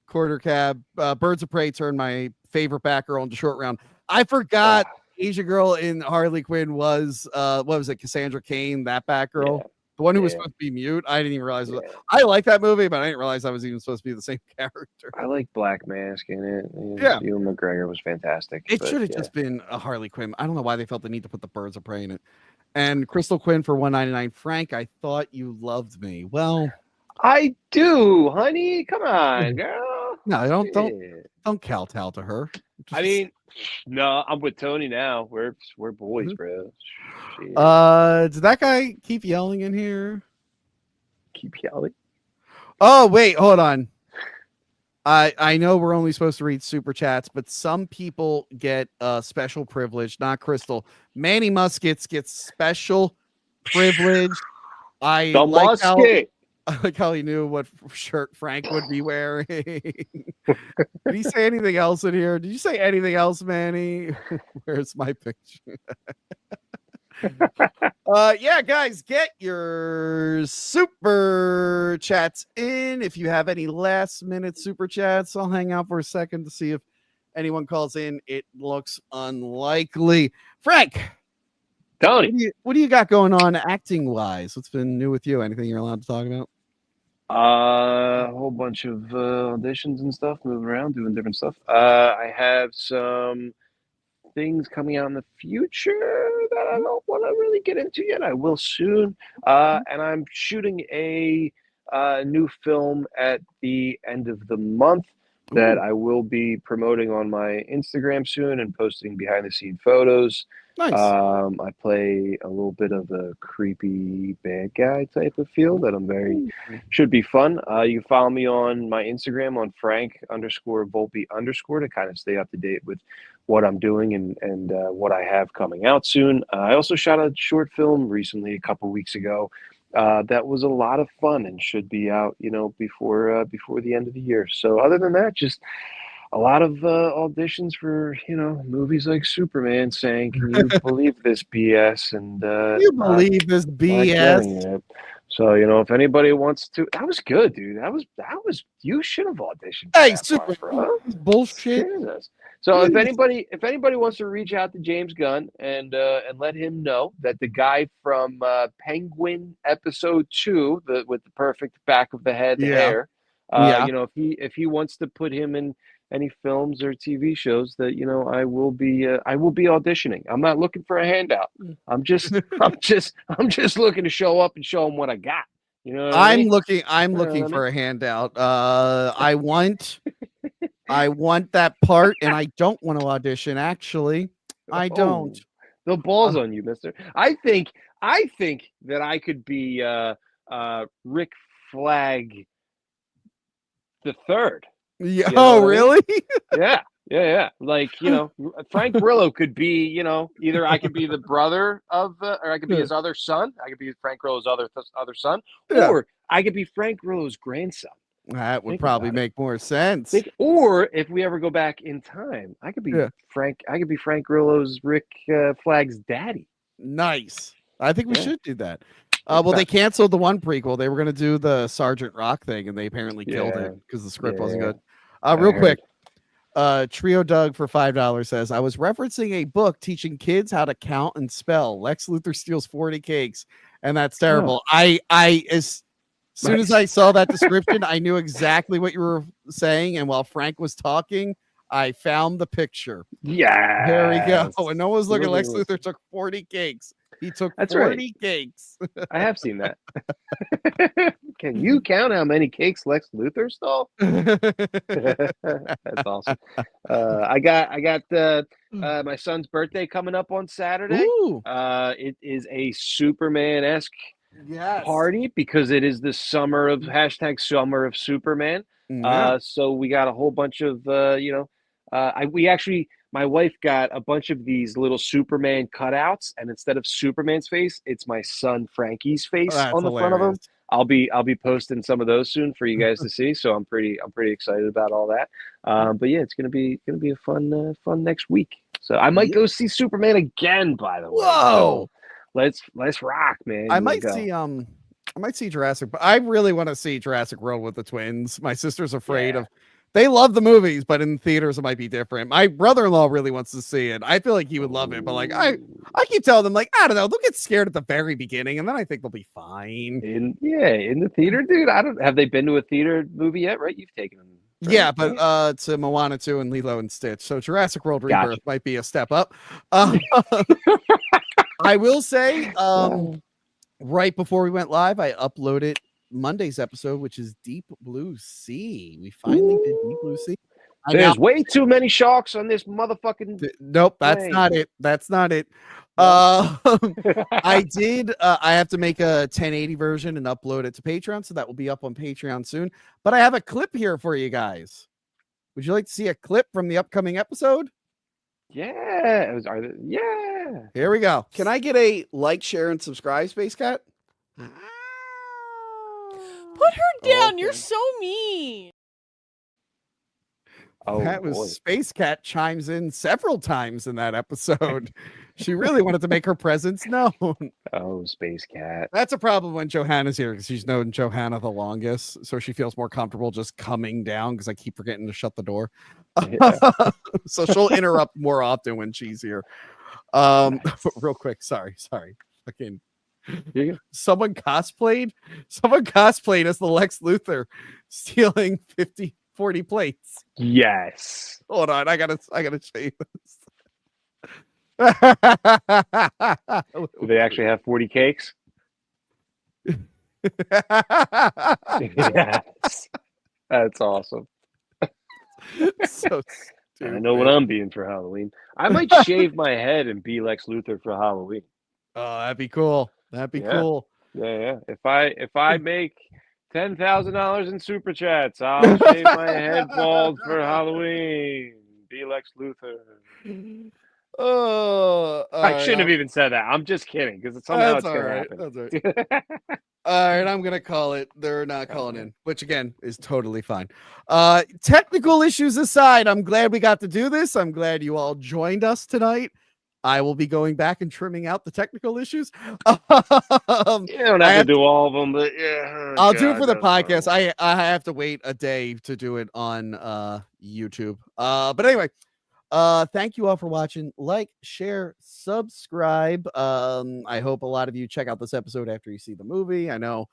Quarter cab. Birds of Prey turned my favorite Batgirl into short round. I forgot Asia Girl in Harley Quinn was what was it? Cassandra Cain, that Batgirl. Yeah. The one who was supposed to be mute. I didn't even realize. I like that movie, but I didn't realize I was even supposed to be the same character. I like Black Mask in it. Yeah. Ewan McGregor was fantastic. It should have just been a Harley Quinn. I don't know why they felt the need to put the Birds of Prey in it. And Crystal Quinn for $1.99. Frank, I thought you loved me. Well, I do, honey. Come on, girl. No, don't kowtow to her. I mean, no, I'm with Tony now. We're boys, bro. Shit. Did that guy keep yelling in here? Keep yelling? Oh, wait, hold on. I know we're only supposed to read super chats, but some people get special privilege, not Crystal. Manny Muskets gets special privilege. I like how he knew what shirt Frank would be wearing. Did he say anything else in here? Did you say anything else, Manny? Where's my picture? Yeah, guys, get your super chats in. If you have any last minute super chats, I'll hang out for a second to see if anyone calls in. It looks unlikely. Frank, Tony, what do you got going on acting wise? What's been new with you? Anything you're allowed to talk about? A whole bunch of auditions and stuff, moving around, doing different stuff. I have some things coming out in the future that I don't want to really get into yet. I will soon. And I'm shooting a new film at the end of the month that I will be promoting on my Instagram soon and posting behind the scene photos. Nice. I play a little bit of a creepy bad guy type of feel that should be fun. You can follow me on my Instagram on Frank_Volpe_ to kind of stay up to date with what I'm doing and what I have coming out soon. I also shot a short film recently, a couple weeks ago, that was a lot of fun and should be out, before the end of the year. So other than that, just a lot of auditions for, movies like Superman saying, "Can you believe this BS?" And you believe this BS? So, if anybody wants to, that was good, dude. That was you should have auditioned. Hey, super bullshit. Jesus. So if anybody wants to reach out to James Gunn and let him know that the guy from Penguin episode 2, with the perfect back of the head hair, if he wants to put him in any films or TV shows that I will be auditioning. I'm not looking for a handout. I'm just looking to show up and show them what I got. You know what I mean? I'm looking for a handout. I want that part, and I don't want to audition. Actually, I don't. The ball's on you, mister. I think that I could be Rick Flag the third. Yeah. Oh, really? Yeah. Like, Frank Grillo could be, either I could be the brother of, or I could be his other son. I could be Frank Grillo's other son, or I could be Frank Grillo's grandson. That would probably make more sense. Or if we ever go back in time, I could be Frank Grillo's Rick Flag's daddy. Nice. I think we should do that. Well, they canceled the one prequel. They were going to do the Sergeant Rock thing, and they apparently killed it because the script wasn't good. Real quick, Trio Doug for $5 says, I was referencing a book teaching kids how to count and spell. Lex Luthor steals 40 cakes, and that's terrible. As soon as I saw that description, I knew exactly what you were saying, and while Frank was talking, I found the picture. Yeah. There we go. And no one's looking. Lex Luthor took 40 cakes. He took 40 cakes. I have seen that. Can you count how many cakes Lex Luthor stole? That's awesome. I got my son's birthday coming up on Saturday. It is a Superman-esque party because it is the summer of #summer of Superman. So we got a whole bunch of my wife got a bunch of these little Superman cutouts, and instead of Superman's face, it's my son Frankie's face on the front of them. I'll be posting some of those soon for you guys to see. So I'm pretty excited about all that. But yeah, it's gonna be a fun next week. So I might go see Superman again. By the way, whoa, so let's rock, man. I might see Jurassic, but I really want to see Jurassic World with the twins. My sister's afraid of. They love the movies, but in theaters it might be different. My brother-in-law really wants to see it. I feel like he would love it, but like I keep telling them, like, I don't know, they'll get scared at the very beginning, and then I think they'll be fine. In the theater, dude. Have they been to a theater movie yet? Right, you've taken them. Right? Yeah, but to Moana 2 and Lilo and Stitch. So Jurassic World Rebirth might be a step up. I will say, right before we went live, I uploaded Monday's episode, which is Deep Blue Sea. We finally did Deep Blue Sea. There's way too many sharks on this motherfucking nope, that's not it. I did I have to make a 1080 version and upload it to Patreon, so that will be up on Patreon soon. But I have a clip here for you guys. Would you like to see a clip from the upcoming episode? Yeah. Here we go. Can I get a like, share, and subscribe, Space Cat? Put her down. Okay. You're so mean. That was Space Cat chimes in several times in that episode. She really wanted to make her presence known. Oh, Space Cat. That's a problem when Johanna's here because she's known Johanna the longest. So she feels more comfortable just coming down because I keep forgetting to shut the door. Yeah. So she'll interrupt more often when she's here. Real quick. Sorry. Fucking. Someone cosplayed as the Lex Luthor stealing 40 plates. Yes. Hold on, I gotta show you this. Do they actually have 40 cakes? Yes. That's awesome. So stupid. I know what I'm being for Halloween. I might shave my head and be Lex Luthor for Halloween. Oh, that'd be cool. Cool. Yeah. If I make $10,000 in super chats, I'll shave my head bald for Halloween. Be Lex Luthor. Oh, I shouldn't have even said that. I'm just kidding because somehow it's gonna happen. That's all right. All right, I'm gonna call it. They're not calling in, which again is totally fine. Technical issues aside, I'm glad we got to do this. I'm glad you all joined us tonight. I will be going back and trimming out the technical issues. You don't have to do all of them, but yeah. I'll do it for the podcast. I have to wait a day to do it on YouTube. But anyway, thank you all for watching. Like, share, subscribe. I hope a lot of you check out this episode after you see the movie. I know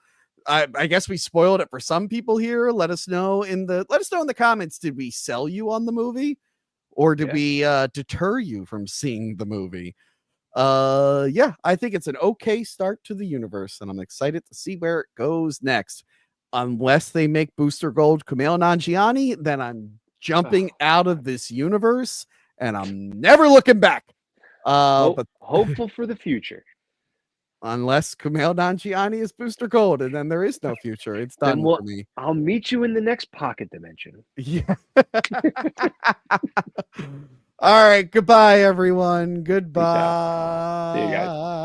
I guess we spoiled it for some people here. Let us know in the comments. Did we sell you on the movie, or did we deter you from seeing the movie? Yeah, I think it's an okay start to the universe, and I'm excited to see where it goes next. Unless they make Booster Gold Kumail Nanjiani, then I'm jumping out of this universe, and I'm never looking back. But hopeful for the future. Unless Kumail Nanjiani is Booster Gold, and then there is no future. It's done for me. I'll meet you in the next pocket dimension. Yeah. All right. Goodbye, everyone. Goodbye. See you guys.